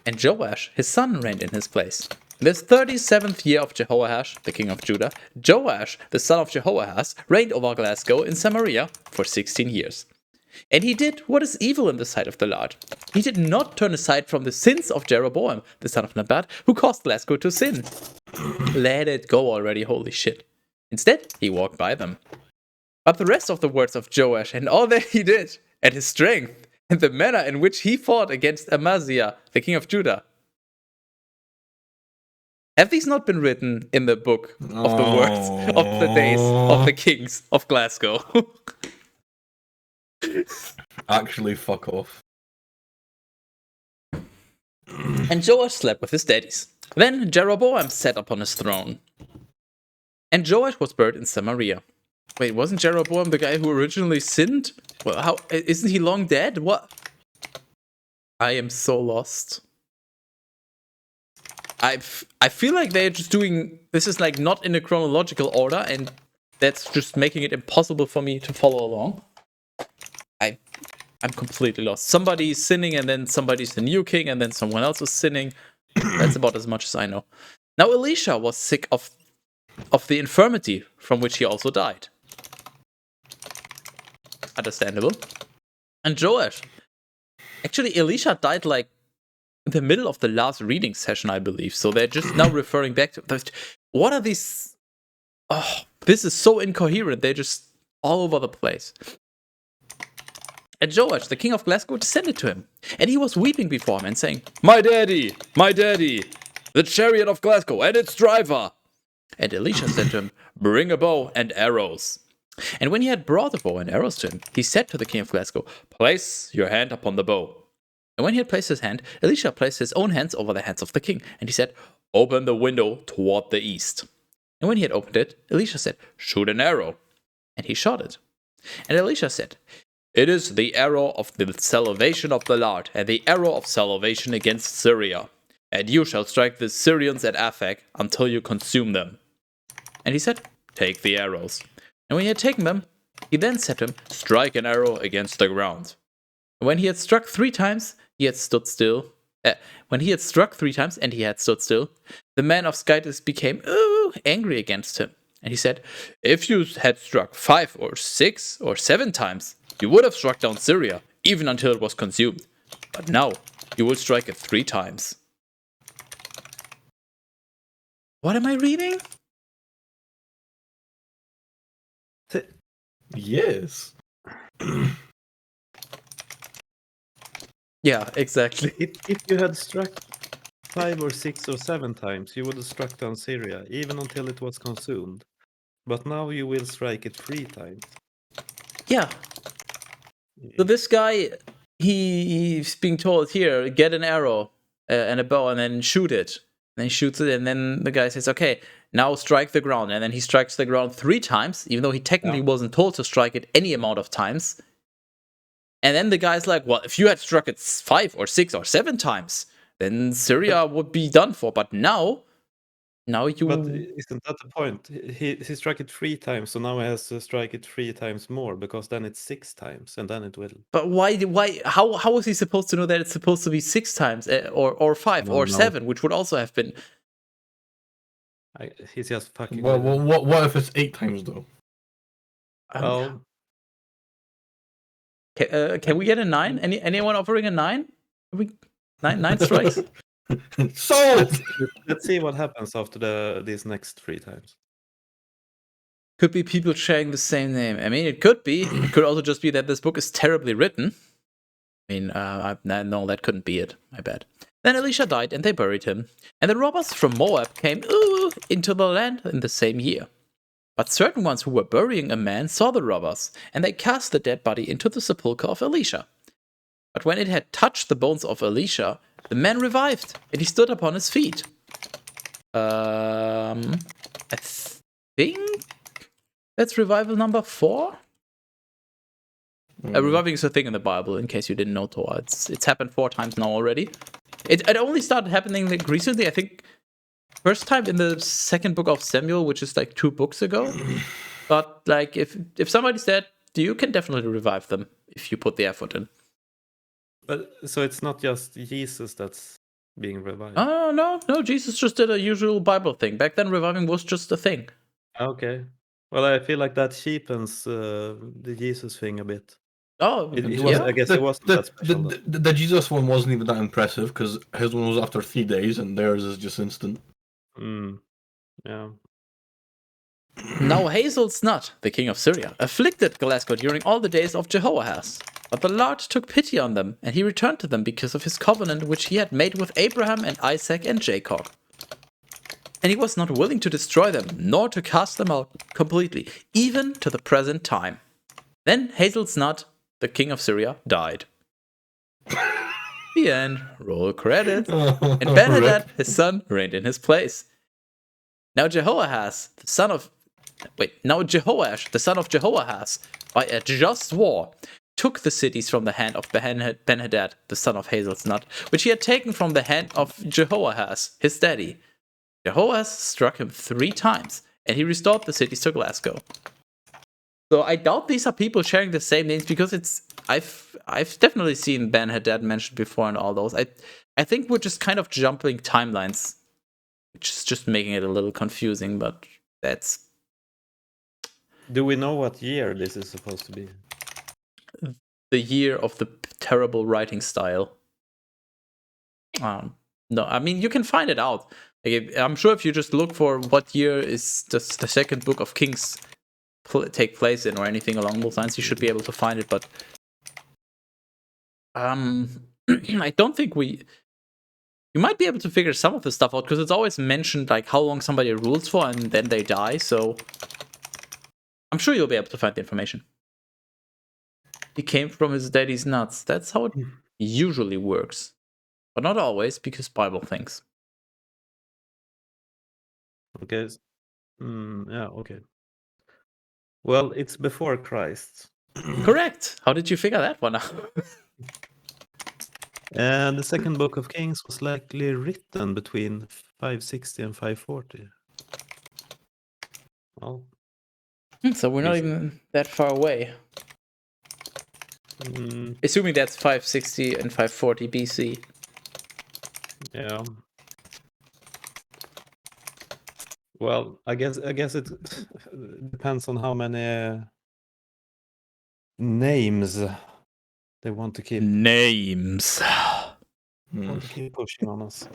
And Joash, his son, reigned in his place. In the 37th year of Jehoahaz, the king of Judah, Joash, the son of Jehoahaz, reigned over Glasgow in Samaria for 16 years. And he did what is evil in the sight of the Lord. He did not turn aside from the sins of Jeroboam, the son of Nebat, who caused Glasgow to sin. Let it go already, holy shit. Instead, he walked by them. But the rest of the words of Joash and all that he did, and his strength, and the manner in which he fought against Amaziah, the king of Judah, have these not been written in the book of the words of the days of the kings of Glasgow? Actually, fuck off. And Joash slept with his daddies. Then Jeroboam sat upon his throne. And Joash was buried in Samaria. Wait, wasn't Jeroboam the guy who originally sinned? Well, how isn't he long dead? What? I am so lost. I feel like they're just doing this is like not in a chronological order, and that's just making it impossible for me to follow along. I'm completely lost. Somebody's sinning, and then somebody's the new king, and then someone else is sinning. That's about as much as I know. Now Elisha was sick of the infirmity from which he also died. Understandable. And Joash. Actually, Elisha died like in the middle of the last reading session, I believe. So they're just now referring back to... What are these... Oh, this is so incoherent. They're just all over the place. And Joash, the king of Glasgow, descended to him. And he was weeping before him and saying, my daddy, the chariot of Glasgow and its driver. And Elisha said to him, bring a bow and arrows. And when he had brought a bow and arrows to him, he said to the king of Glasgow, place your hand upon the bow. And when he had placed his hand, Elisha placed his own hands over the hands of the king. And he said, open the window toward the east. And when he had opened it, Elisha said, shoot an arrow. And he shot it. And Elisha said, it is the arrow of the salvation of the Lord, and the arrow of salvation against Syria. And you shall strike the Syrians at Aphek until you consume them. And he said, take the arrows. And when he had taken them, he then said to him, strike an arrow against the ground. And when he had struck 3 times, he had stood still. When he had struck 3 times and he had stood still, the man of Skytis became angry against him. And he said, if you had struck 5 or 6 or 7 times, you would have struck down Syria, even until it was consumed. But now, you will strike it 3 times. What am I reading? Yes. Yeah, exactly. If you had struck 5 or 6 or 7 times, you would have struck down Syria, even until it was consumed. But now you will strike it 3 times. Yeah. So this guy, he's being told, here, get an arrow. and a bow and then shoot it. And then he shoots it, and then the guy says, okay, now strike the ground. And then he strikes the ground 3 times, even though he technically wasn't told to strike it any amount of times. And then the guy's like, well, if you had struck it 5 or 6 or 7 times, then Syria would be done for. But now you... But isn't that the point? He struck it 3 times, so now he has to strike it 3 times more, because then it's 6 times, and then it will. But why? How is he supposed to know that it's supposed to be 6 times, or 5 or 7, which would also have been... He's just fucking... Well, what if it's 8 times, though? Well... Can we get a 9? Anyone offering a 9? 9 strikes? So let's see what happens after these next 3 times. Could be people sharing the same name. I mean, it could be. It could also just be that this book is terribly written. I mean, no, that couldn't be it. I bet. Then Elisha died, and they buried him. And the robbers from Moab came into the land in the same year. But certain ones who were burying a man saw the robbers, and they cast the dead body into the sepulchre of Elisha. But when it had touched the bones of Elisha, the man revived, and he stood upon his feet. I think that's revival number 4. Reviving is a thing in the Bible, in case you didn't know, Thor. It's happened 4 times now already. It only started happening like recently, I think. First time in the 2nd book of Samuel, which is like 2 books ago. But like, if somebody's dead, you can definitely revive them if you put the effort in. But so it's not just Jesus that's being revived. Oh no, Jesus just did a usual Bible thing. Back then, reviving was just a thing. Okay. Well, I feel like that cheapens the Jesus thing a bit. Oh, I guess it wasn't that special. The Jesus one wasn't even that impressive, because his one was after 3 days, and theirs is just instant. Yeah. Now Hazel's-Nut, the king of Syria, afflicted Glasgow during all the days of Jehoahaz. But the Lord took pity on them, and he returned to them because of his covenant which he had made with Abraham and Isaac and Jacob. And he was not willing to destroy them, nor to cast them out completely, even to the present time. Then Hazel's-Nut, the king of Syria, died. The end. Roll credits. And Ben-Hadad, his son, reigned in his place. Now Jehoash, the son of Jehoahaz, by a just war, took the cities from the hand of Ben-Hadad, the son of Hazel's-Nut, which he had taken from the hand of Jehoahaz, his daddy. Jehoahaz struck him 3 times, and he restored the cities to Glasgow. So I doubt these are people sharing the same names, because I've definitely seen Ben-Hadad mentioned before in all those. I think we're just kind of jumping timelines, which is just making it a little confusing, but that's... Do we know what year this is supposed to be? The year of the terrible writing style. No, I mean, you can find it out. Like, I'm sure if you just look for what year is the 2nd book of Kings take place in, or anything along those lines, you should be able to find it. But I don't think you might be able to figure some of the stuff out, because it's always mentioned like how long somebody rules for, and then they die. So I'm sure you'll be able to find the information. He came from his daddy's nuts. That's how it usually works, but not always, because Bible things. Okay. Yeah. Okay. Well, it's before Christ. Correct. How did you figure that one out? And the 2nd book of Kings was likely written between 560 and 540. Well, so we're not even that far away. Assuming that's 560 and 540 BC. Yeah. Well, I guess it depends on how many names they want to keep. Names. Want to keep pushing on us.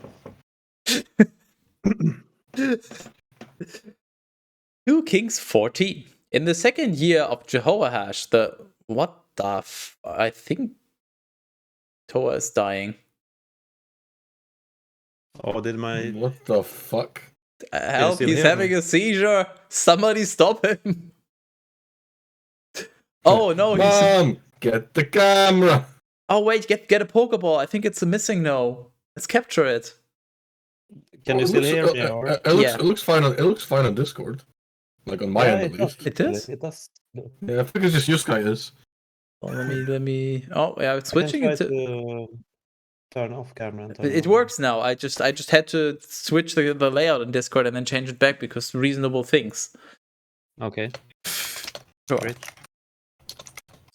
2 Kings 14. In the 2nd year of Jehoahaz, I think Toa is dying. Oh, did my... What the fuck? Help, he's having a seizure. Somebody stop him. Oh no, Mom, get the camera. Oh wait, get a Pokeball. I think it's a missing no. Let's capture it. Can you still hear me? Or? It looks fine on Discord. Like on my end at least. It does? It does. Yeah, I think it's just you guys. Well, let me. Oh yeah, it's switching I can try into. to turn off camera. And turn It on. works now. I just had to switch the layout in Discord and then change it back because reasonable things. Okay. Sure. Great.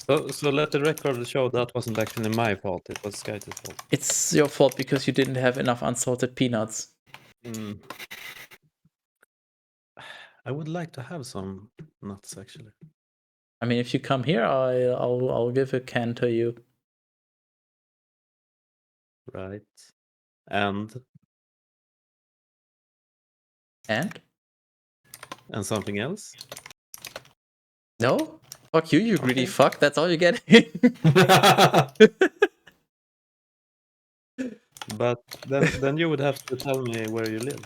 So let the record show that wasn't actually my fault. It was Sky's fault. It's your fault because you didn't have enough unsalted peanuts. I would like to have some nuts actually. I mean, if you come here, I'll give a can to you. Right. And something else? No? Fuck you, you greedy Okay. fuck. That's all you get. But then you would have to tell me where you live.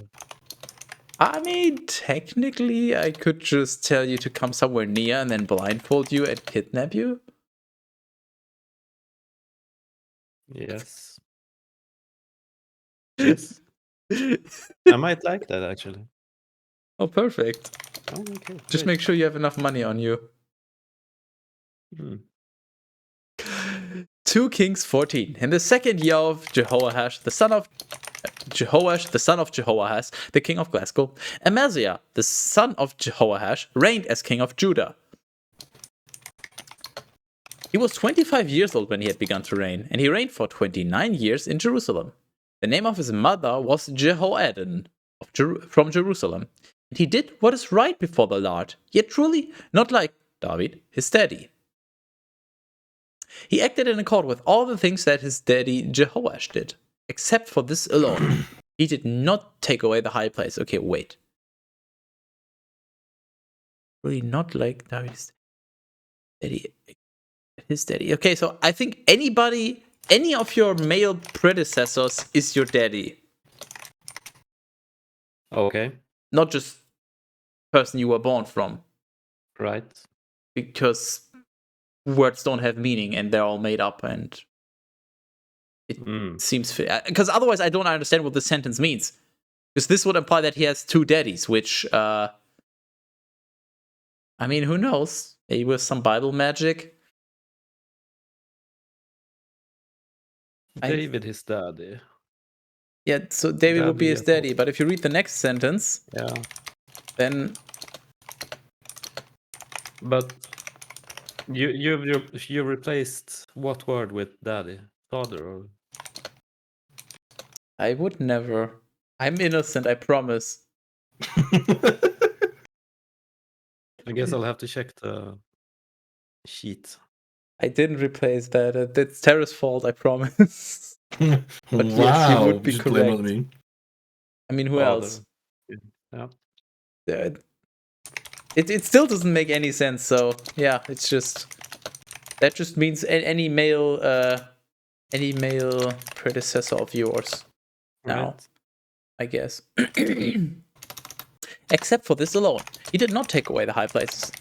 I mean, technically, I could just tell you to come somewhere near and then blindfold you and kidnap you. Yes. Yes. I might like that actually. Oh, perfect. Oh, okay. Just great. make sure you have enough money on you. 2 Kings 14. In the second year of Jehoash, the son of Jehoahaz, the king of Glasgow, Amaziah, the son of Jehoash, reigned as king of Judah. He was 25 years old when he had begun to reign, and he reigned for 29 years in Jerusalem. The name of his mother was Jehoaddan from Jerusalem, and he did what is right before the Lord, yet truly not like David, his daddy. He acted in accord with all the things that his daddy Jehoash did, except for this alone. He did not take away the high place. Okay, wait. Really not like David's daddy. His daddy. Okay, so I think any of your male predecessors is your daddy. Okay. Not just person you were born from. Right. Because words don't have meaning and they're all made up and it seems fair. Because otherwise I don't understand what this sentence means. Because this would imply that he has 2 daddies, which, I mean, who knows? Maybe with some Bible magic. David, his daddy. Yeah, so David would be his daddy. But if you read the next sentence, then. But you replaced what word with daddy? Father or? I would never. I'm innocent, I promise. I guess I'll have to check the sheet. I didn't replace that. It's TERAS' fault, I promise. But wow, yes, you would be just correct. blame it on me. I mean, who else? Yeah. It still doesn't make any sense. So yeah, it's just that just means any male predecessor of yours. Now, Right. I guess. Except for this alone, he did not take away the high places.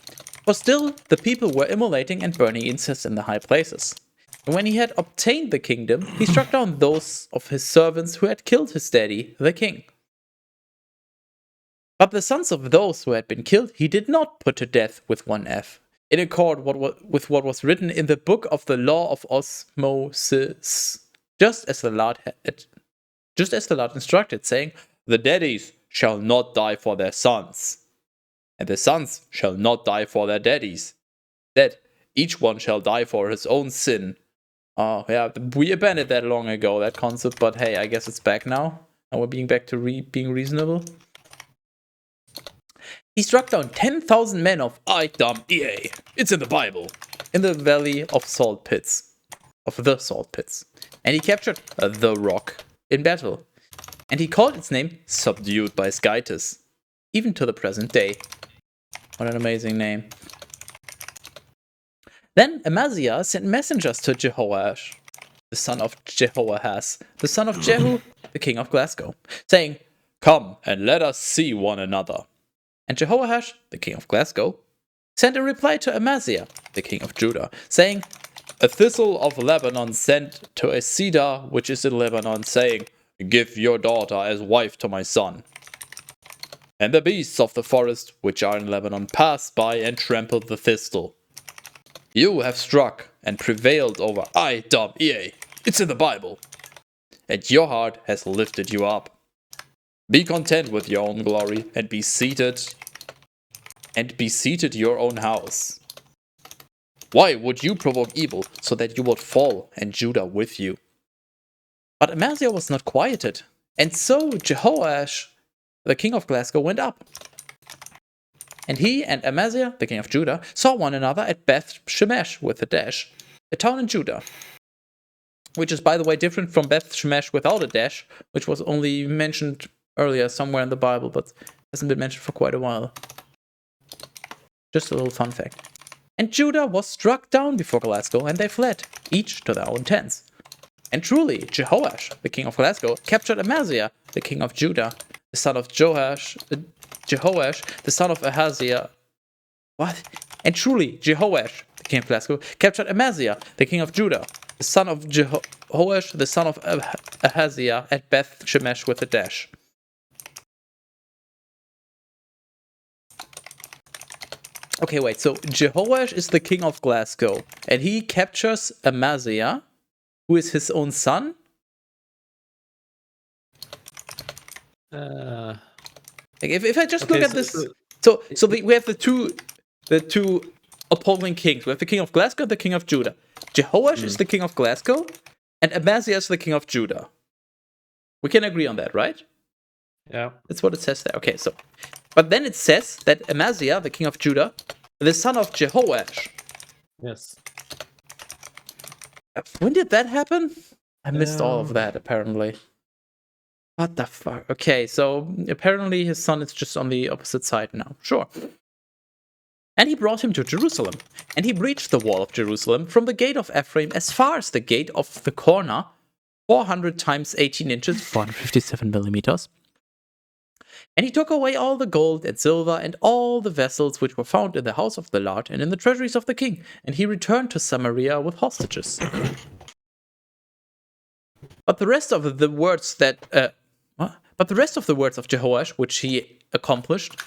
For still, the people were immolating and burning incense in the high places. And when he had obtained the kingdom, he struck down those of his servants who had killed his daddy, the king. But the sons of those who had been killed, he did not put to death with one F, in accord with what was written in the book of the law of osmosis, just as the Lord instructed, saying, "The daddies shall not die for their sons, and the sons shall not die for their daddies. That each one shall die for his own sin." Oh yeah, we abandoned that long ago, that concept, but hey, I guess it's back now. And we're being back to being reasonable. He struck down 10,000 men of Idam EA. It's in the Bible. In the valley of the salt pits. And he captured the rock in battle. And he called its name Subdued by Skytis. Even to the present day. What an amazing name. Then Amaziah sent messengers to Jehoash, the son of Jehoahaz, the son of Jehu, the king of Glasgow, saying, "Come and let us see one another." And Jehoash, the king of Glasgow, sent a reply to Amaziah, the king of Judah, saying, "A thistle of Lebanon sent to a cedar which is in Lebanon, saying, Give your daughter as wife to my son. And the beasts of the forest, which are in Lebanon, passed by and trampled the thistle. You have struck and prevailed over I, dumb EA. It's in the Bible. And your heart has lifted you up. Be content with your own glory and be seated your own house. Why would you provoke evil so that you would fall and Judah with you? But Amaziah was not quieted, and so Jehoash, the king of Glasgow, went up. And he and Amaziah, the king of Judah, saw one another at Beth Shemesh with a dash, a town in Judah. Which is, by the way, different from Beth Shemesh without a dash, which was only mentioned earlier somewhere in the Bible, but hasn't been mentioned for quite a while. Just a little fun fact. And Judah was struck down before Glasgow, and they fled, each to their own tents. And truly, Jehoash, the king of Glasgow, captured Amaziah, the king of Judah, the son of Jehoash, the son of Ahaziah. What? And truly, Jehoash, the king of Glasgow, captured Amaziah, the king of Judah, the son of Jehoash, the son of Ahaziah, at Beth Shemesh with a dash. Okay, wait, so Jehoash is the king of Glasgow, and he captures Amaziah, who is his own son? Like if I just look at this, we have the two opposing kings. We have the king of Glasgow, the king of Judah. Jehoash is the king of Glasgow, and Amaziah is the king of Judah. We can agree on that, right? Yeah. That's what it says there. Okay, so. But then it says that Amaziah, the king of Judah, the son of Jehoash. Yes. When did that happen? I missed all of that, apparently. What the fuck? Okay, so apparently his son is just on the opposite side now. Sure. And he brought him to Jerusalem. And he breached the wall of Jerusalem from the gate of Ephraim as far as the gate of the corner, 400 times 18 inches, 457 millimeters. And he took away all the gold and silver and all the vessels which were found in the house of the Lord and in the treasuries of the king. And he returned to Samaria with hostages. But the rest of the words of Jehoash, which he accomplished,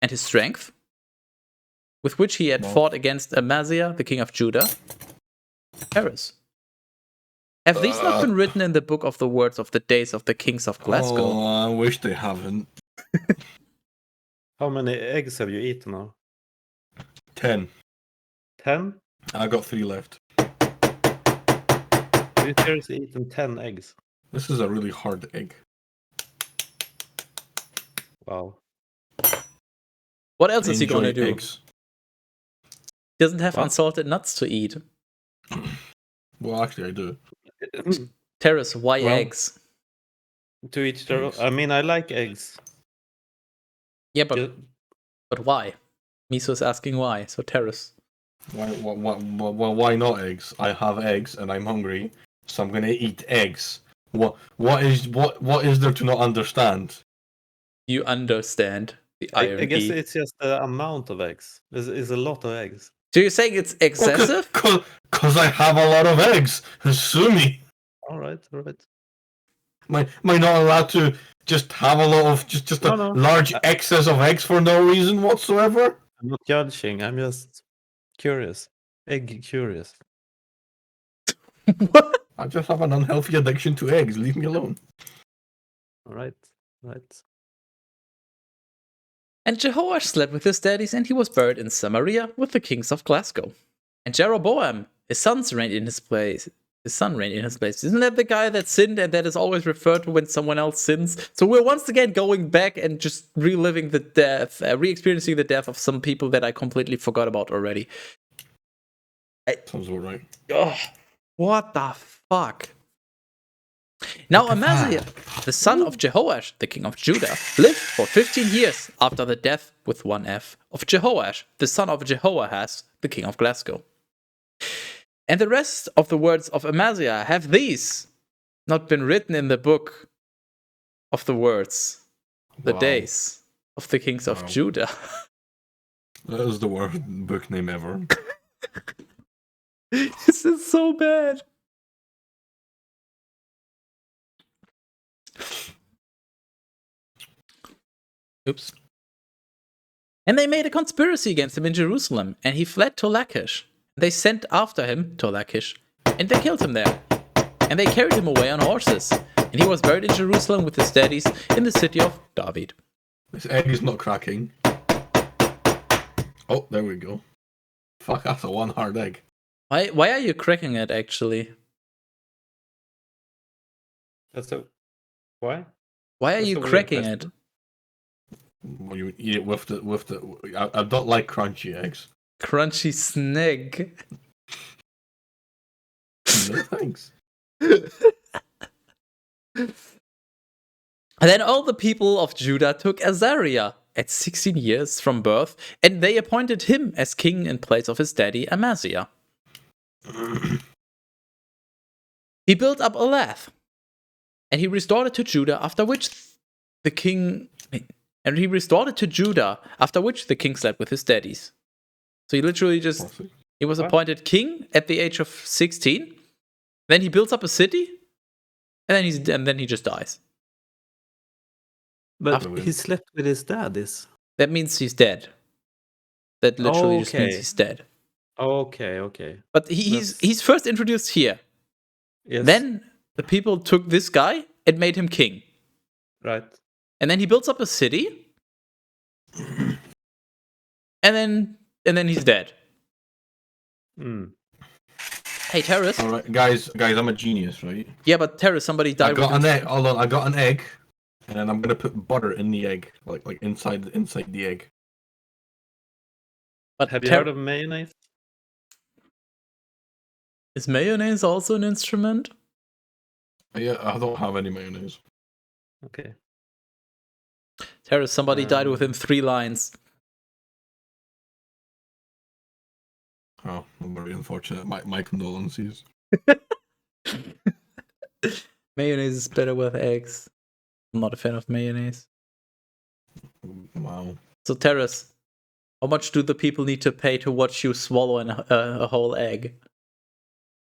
and his strength, with which he had fought against Amaziah, the king of Judah, TERAS. Have these not been written in the book of the words of the days of the kings of Glasgow? Oh, I wish they haven't. How many eggs have you eaten now? 10. 10? I got 3 left. You seriously eaten 10 eggs? This is a really hard egg. Wow. What else is he going to do? Eggs. He doesn't have unsalted nuts to eat. Well, actually, I do. TERAS, why eggs? To each their own. I mean, I like eggs. Yeah, but why? Miso is asking why, so TERAS. Why not eggs? I have eggs and I'm hungry, so I'm gonna eat eggs. What is there to not understand? You understand the irony. I guess it's just the amount of eggs. It's a lot of eggs. So you're saying it's excessive? Cause I have a lot of eggs. Sue me. All right. Am I not allowed to just have a lot of just a large excess of eggs for no reason whatsoever? I'm not judging. I'm just curious. Egg curious. What? I just have an unhealthy addiction to eggs. Leave me alone. All right. And Jehoash slept with his daddies, and he was buried in Samaria with the kings of Glasgow. And Jeroboam, his son reigned in his place. Isn't that the guy that sinned and that is always referred to when someone else sins? So we're once again going back and just reliving the death, re-experiencing the death of some people that I completely forgot about already. Sounds about right. Oh, what the fuck? Now Amaziah, the son of Jehoash, the king of Judah, lived for 15 years after the death with one F of Jehoash, the son of Jehoahaz, the king of Glasgow. And the rest of the words of Amaziah have these not been written in the book of the words, the days of the kings of Judah. That is the worst book name ever. This is so bad. Oops. And they made a conspiracy against him in Jerusalem, and he fled to Lachish. They sent after him to Lachish, and they killed him there. And they carried him away on horses, and he was buried in Jerusalem with his daddies in the city of David. This egg is not cracking. Oh, there we go. Fuck, that's a one hard egg. Why are you cracking it, actually? That's a why? Why are That's you a weird cracking question. it? Well, you eat it with the. I don't like crunchy eggs. Crunchy snag. No thanks. And then all the people of Judah took Azariah at 16 years from birth, and they appointed him as king in place of his daddy Amaziah. He built up Elath, and he restored it to Judah, after which the king slept with his daddies. So he literally he was appointed king at the age of 16. Then he builds up a city, and then he just dies. But he slept with his daddies. That means he's dead. That literally just means he's dead. Okay. But he's first introduced here. Yes. Then the people took this guy and made him king. Right. And then he builds up a city. and then he's dead. Hey, TERAS. All right, guys, I'm a genius, right? Yeah, but TERAS, somebody died. I got an egg. Hold on, I got an egg, and then I'm gonna put butter in the egg, like inside the egg. But have you heard of mayonnaise? Is mayonnaise also an instrument? Yeah, I don't have any mayonnaise. Okay. TERAS, somebody died within 3 lines. Oh, very unfortunate. My condolences. Mayonnaise is better with eggs. I'm not a fan of mayonnaise. Wow. So, TERAS, how much do the people need to pay to watch you swallow a whole egg?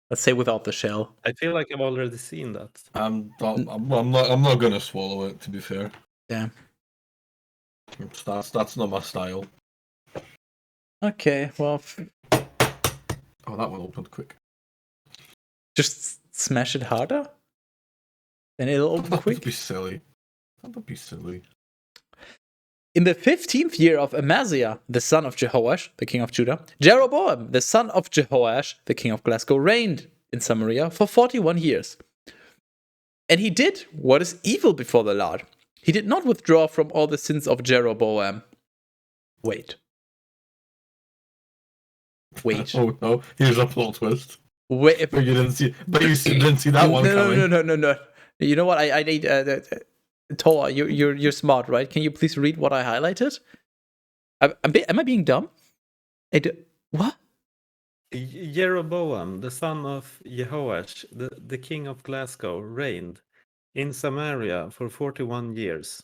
Let's say without the shell. I feel like I've already seen that. I'm not gonna swallow it. To be fair. Yeah. That's not my style. Okay, well. Oh, that one opened quick. Just smash it harder? Then it'll open quick? That'd be silly. That would be silly. In the 15th year of Amaziah, the son of Jehoash, the king of Judah, Jeroboam, the son of Jehoash, the king of Glasgow, reigned in Samaria for 41 years. And he did what is evil before the Lord. He did not withdraw from all the sins of Jeroboam. Wait. Oh no! Here's a plot twist. Wait. But you didn't see that one coming. No. You know what? I need. Toa, you're smart, right? Can you please read what I highlighted? Am I being dumb? What? Jeroboam, the son of Jehoash, the king of Glasgow, reigned in Samaria for 41 years.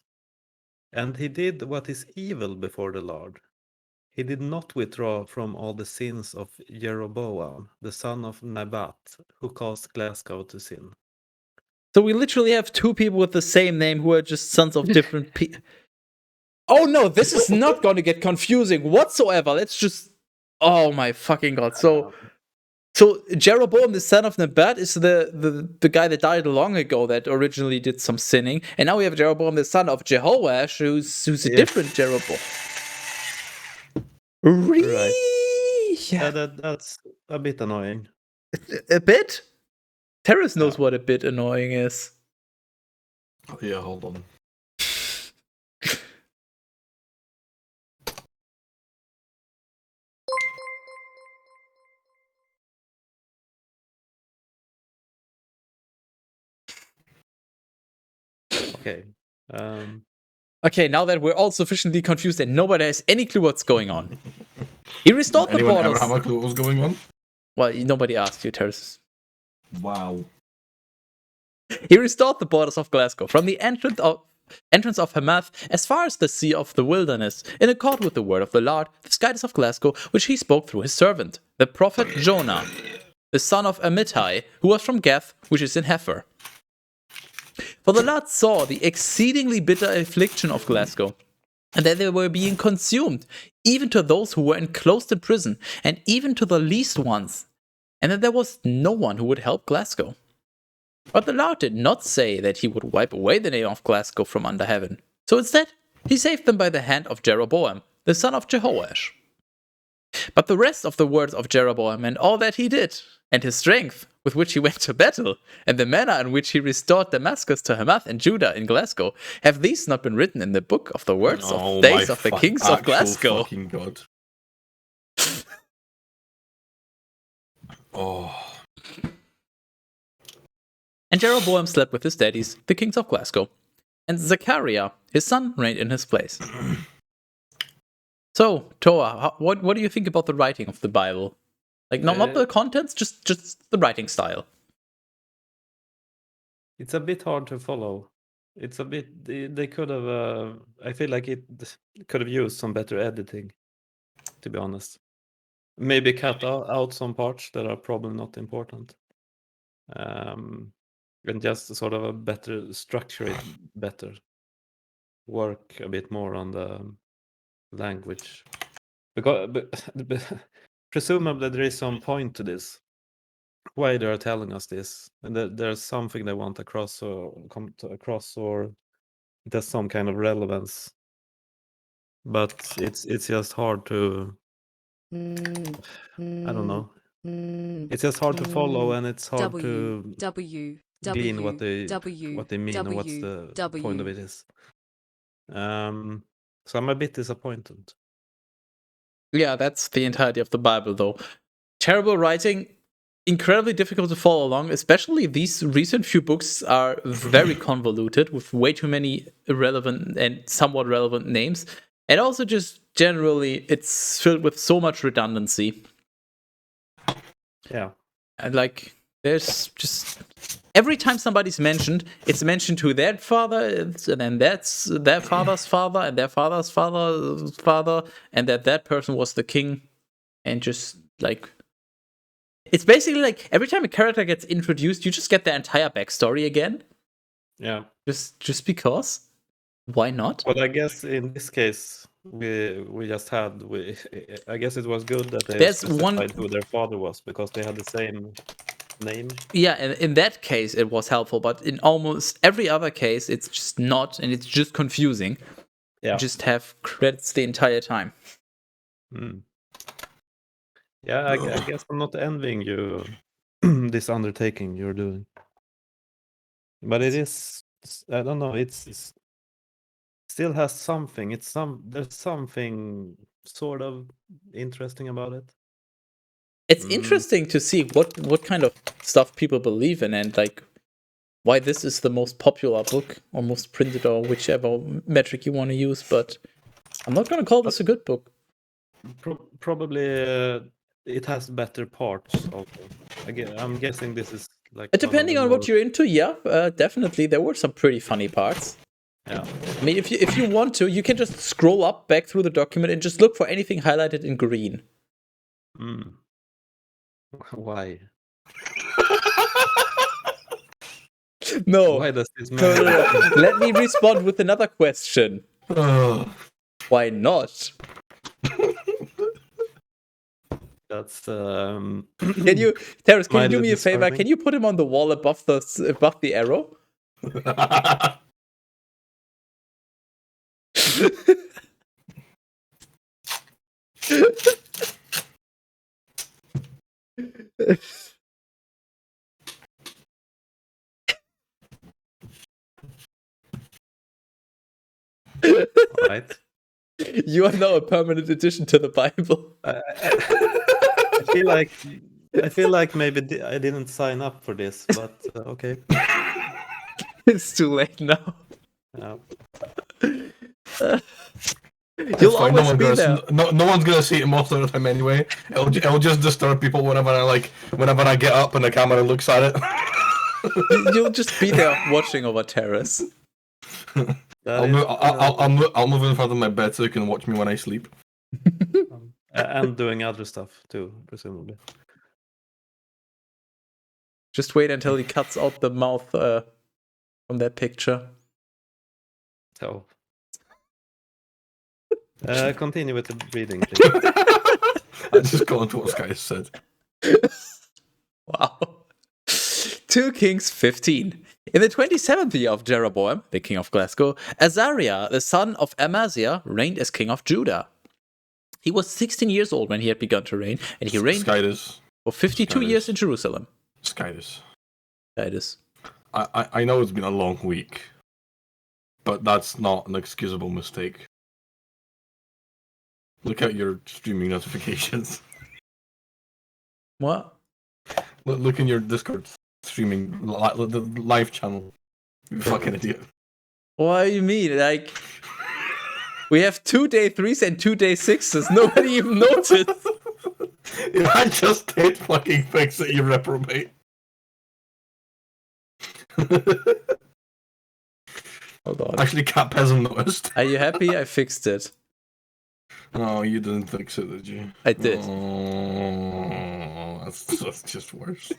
And he did what is evil before the Lord. He did not withdraw from all the sins of Jeroboam, the son of Nebat, who caused Glasgow to sin. So we literally have 2 people with the same name who are just sons of different people. Oh no, this is not going to get confusing whatsoever. Let's just... Oh my fucking god. So Jeroboam, the son of Nebat, is the guy that died long ago that originally did some sinning. And now we have Jeroboam, the son of Jehoash, who's a different Jeroboam. Really? Right. Yeah. That's a bit annoying. A bit? TERAS knows what a bit annoying is. Oh, yeah, hold on. Okay. Okay, now that we're all sufficiently confused and nobody has any clue what's going on. He restored the Anyone ever borders. have a clue what was going on? Well, nobody asked you, TERAS. Wow. He restored the borders of Glasgow from the entrance of Hamath as far as the sea of the wilderness, in accord with the word of the Lord, the skies of Glasgow, which he spoke through his servant, the prophet Jonah, the son of Amittai, who was from Gath, which is in Hefer. For the Lord saw the exceedingly bitter affliction of Glasgow, and that they were being consumed, even to those who were enclosed in prison, and even to the least ones, and that there was no one who would help Glasgow. But the Lord did not say that he would wipe away the name of Glasgow from under heaven. So instead, he saved them by the hand of Jeroboam, the son of Jehoash. But the rest of the words of Jeroboam and all that he did, and his strength with which he went to battle, and the manner in which he restored Damascus to Hamath and Judah in Glasgow, have these not been written in the book of the words of days of the kings of Glasgow? Fucking God. Oh. And Jeroboam slept with his daddies, the kings of Glasgow, and Zechariah, his son, reigned in his place. So, Toa, what do you think about the writing of the Bible? Like, not the contents, just the writing style. It's a bit hard to follow. It's a bit. They could have. I feel like it could have used some better editing, to be honest. Maybe cut out some parts that are probably not important. And just sort of a better structure it better. Work a bit more on the language. Because presumably there is some point to this. Why they are telling us this, and there's something they want across or come across, or it has some kind of relevance. But it's just hard to. I don't know. It's just hard to follow, and it's hard to glean what they mean and what's the point of it is. So I'm a bit disappointed. Yeah, that's the entirety of the Bible, though. Terrible writing, incredibly difficult to follow along, especially these recent few books are very convoluted with way too many irrelevant and somewhat relevant names. And also just generally, it's filled with so much redundancy. Yeah. And like, there's just... Every time somebody's mentioned, it's mentioned who their father is, and then that's their father's father, and their father's father's father, and that person was the king. And just, like... It's basically like, every time a character gets introduced, you just get their entire backstory again. Yeah. Just because. Why not? But I guess in this case, we just had... I guess it was good that they There's specified who their father was, because they had the same name. Yeah, in that case it was helpful, but in almost every other case it's just not, and it's just confusing. Yeah. You just have credits the entire time. Yeah, I guess I'm not envying you this undertaking you're doing. But it is, I don't know, it's still has something. There's something sort of interesting about it. It's interesting to see what kind of stuff people believe in, and like why this is the most popular book or most printed or whichever metric you want to use, but I'm not going to call this a good book. Probably it has better parts also. I'm guessing this is like Depending on what you're into, yeah, definitely there were some pretty funny parts. Yeah. I mean, if you want to, you can just scroll up back through the document and just look for anything highlighted in green. Why? No. Why does this matter? No. Let me respond with another question. Why not? That's Can you, TERAS, can you do me a favor? Can you put him on the wall above the arrow? Right. You are now a permanent addition to the Bible. I feel like maybe I didn't sign up for this, but okay. It's too late now. Yeah. You'll always be there. No one's gonna see it most of the time anyway. It'll just disturb people whenever I get up and the camera looks at it. You'll just be there watching over TERAS. I'll move in front of my bed so you can watch me when I sleep. And doing other stuff too, presumably. Just wait until he cuts out the mouth from that picture. So Continue with the reading, please. I just go on to what Sky said. Wow. 2 Kings 15. In the 27th year of Jeroboam, the king of Glasgow, Azariah, the son of Amaziah, reigned as king of Judah. He was 16 years old when he had begun to reign, and he reigned for 52 years in Jerusalem. Skydus. I I know it's been a long week, but that's not an excusable mistake. Look at your streaming notifications. What? Look in your Discord streaming the live channel. You fucking idiot. What do you mean? Like, we have 2 day 3s and 2 day 6s. Nobody even noticed. Yeah, I just did fucking fix it, you reprobate. Hold on. Actually, Cap hasn't noticed. Are you happy? I fixed it. No, you didn't fix it, did you? I did. Oh, that's just worse.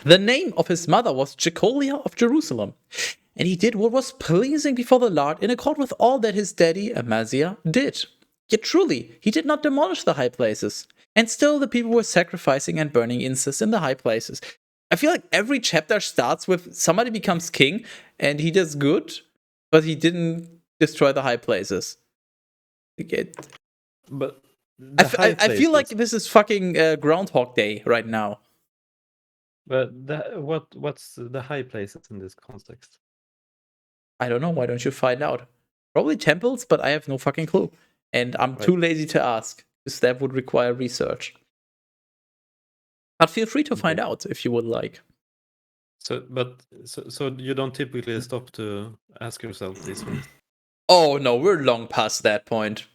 The name of his mother was Jecholiah of Jerusalem, and he did what was pleasing before the Lord in accord with all that his daddy Amaziah did. Yet truly, he did not demolish the high places, and still the people were sacrificing and burning incense in the high places. I feel like every chapter starts with somebody becomes king, and he does good, but he didn't destroy the high places. But I feel like this is fucking Groundhog Day right now. But what's the high places in this context? I don't know. Why don't you find out? Probably temples, but I have no fucking clue. And I'm too lazy to ask, because that would require research. But feel free to find out if you would like. So you don't typically stop to ask yourself these things? Oh no, we're long past that point.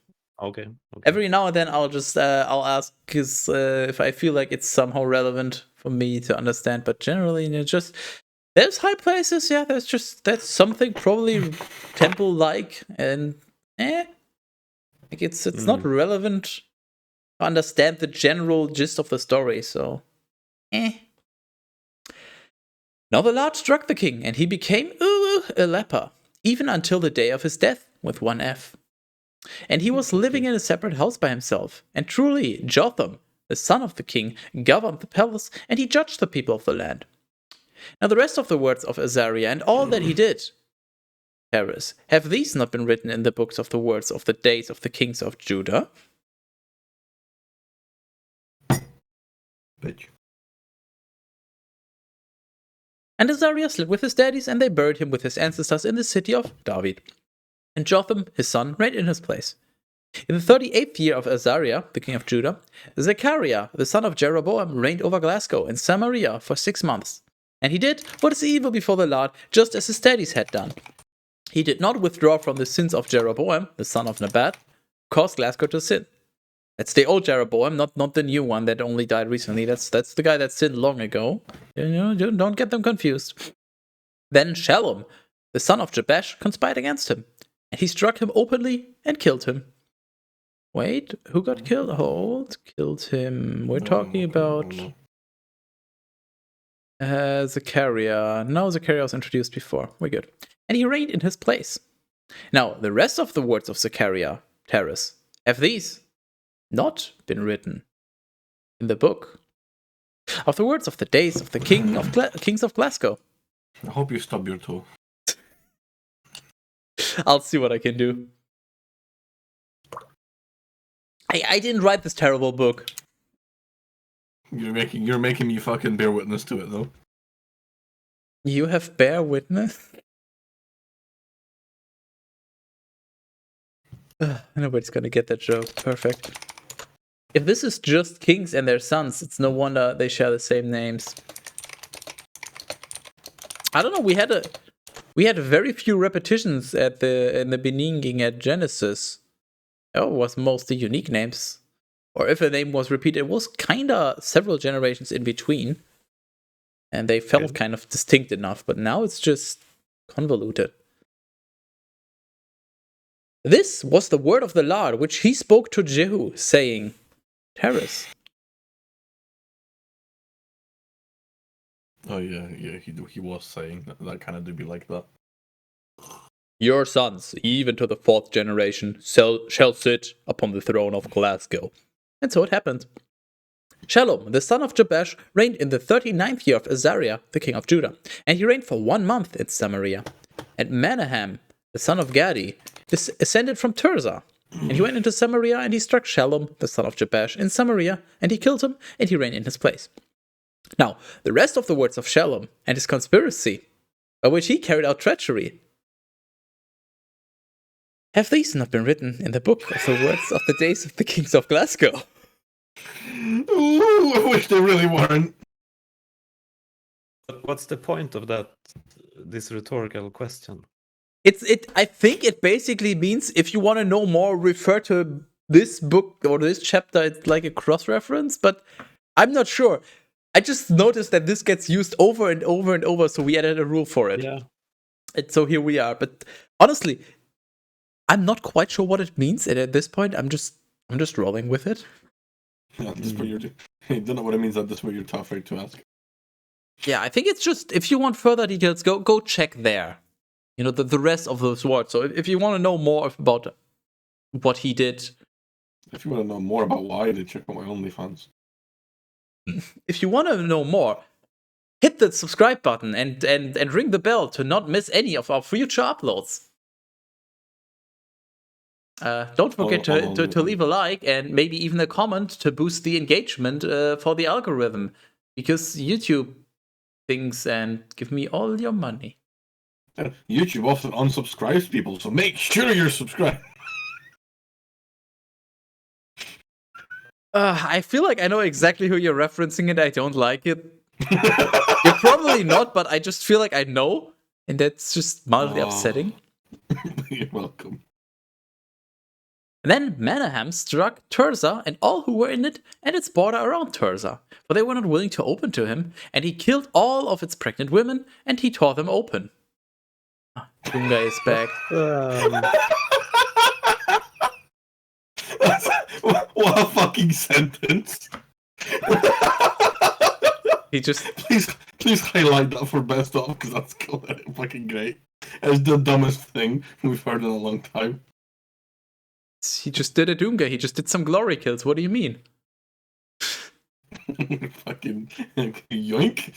Okay. Every now and then I'll just I'll ask because if I feel like it's somehow relevant for me to understand. But generally, just there's high places. Yeah, that's something probably temple like, and like it's not relevant to understand the general gist of the story. So Now the Lord struck the king, and he became a leper, even until the day of his death, with one F. And he was living in a separate house by himself. And truly, Jotham, the son of the king, governed the palace, and he judged the people of the land. Now the rest of the words of Azariah and all that he did, TERAS, have these not been written in the books of the words of the days of the kings of Judah? Bitch. And Azariah slept with his daddies, and they buried him with his ancestors in the city of David. And Jotham, his son, reigned in his place. In the 38th year of Azariah, the king of Judah, Zechariah, the son of Jeroboam, reigned over Glasgow and Samaria for 6 months. And he did what is evil before the Lord, just as his daddies had done. He did not withdraw from the sins of Jeroboam, the son of Nebat, who caused Glasgow to sin. That's the old Jeroboam, not the new one that only died recently. That's the guy that sinned long ago. Don't get them confused. Then Shalom, the son of Jabesh, conspired against him. And he struck him openly and killed him. Wait, who got killed? Hold, killed him. We're talking about Zechariah. No, Zechariah was introduced before. We're good. And he reigned in his place. Now, the rest of the words of Zechariah, TERAS, have these not been written in the book of the words of the days of the kings of Glasgow. I hope you stub your toe. I'll see what I can do. I didn't write this terrible book. You're making me fucking bear witness to it though. You have bear witness? Nobody's gonna get that joke. Perfect. If this is just kings and their sons, it's no wonder they share the same names. I don't know. We had very few repetitions in the beginning at Genesis. Oh, it was mostly unique names. Or if a name was repeated, it was kinda several generations in between. And they felt kind of distinct enough, but now it's just convoluted. This was the word of the Lord, which he spoke to Jehu, saying, TERAS. Oh yeah, he was saying that kind of do be like that. Your sons, even to the 4th generation, shall sit upon the throne of Glasgow. And so it happened. Shalom, the son of Jabesh, reigned in the 39th year of Azariah, the king of Judah, and he reigned for 1 month in Samaria. And Menahem, the son of Gadi, ascended from Tirzah, and he went into Samaria, and he struck Shalom, the son of Jabesh, in Samaria, and he killed him, and he reigned in his place. Now, the rest of the words of Shalom and his conspiracy, by which he carried out treachery, have these not been written in the book of the words of the days of the kings of Glasgow? Ooh, I wish they really weren't. But what's the point of that? This rhetorical question. I think it basically means if you want to know more, refer to this book or this chapter. It's like a cross-reference, but I'm not sure. I just noticed that this gets used over and over and over, so we added a rule for it. Yeah. And so here we are. But honestly, I'm not quite sure what it means, and at this point, I'm just rolling with it. Yeah, at this point you don't know what it means. At this point, you're too afraid to ask. Yeah, I think it's just if you want further details, go check there. You know, the rest of those words. So if you want to know more about what he did, If you want to know more about why, then check out my OnlyFans. if you want to know more, hit the subscribe button and ring the bell to not miss any of our future uploads. Don't forget to leave a like and maybe even a comment to boost the engagement for the algorithm, because YouTube thinks and give me all your money. YouTube often unsubscribes people, so make sure you're subscribed. I feel like I know exactly who you're referencing, and I don't like it. You're probably not, but I just feel like I know, and that's just mildly upsetting. You're welcome. And then Menahem struck Tirzah and all who were in it and its border around Tirzah, for they were not willing to open to him, and he killed all of its pregnant women, and he tore them open. Dunga is back. What a fucking sentence. He just... Please highlight that for best of, because that's fucking great. It's the dumbest thing we've heard in a long time. He just did a Dunga. He just did some glory kills. What do you mean? Fucking yoink.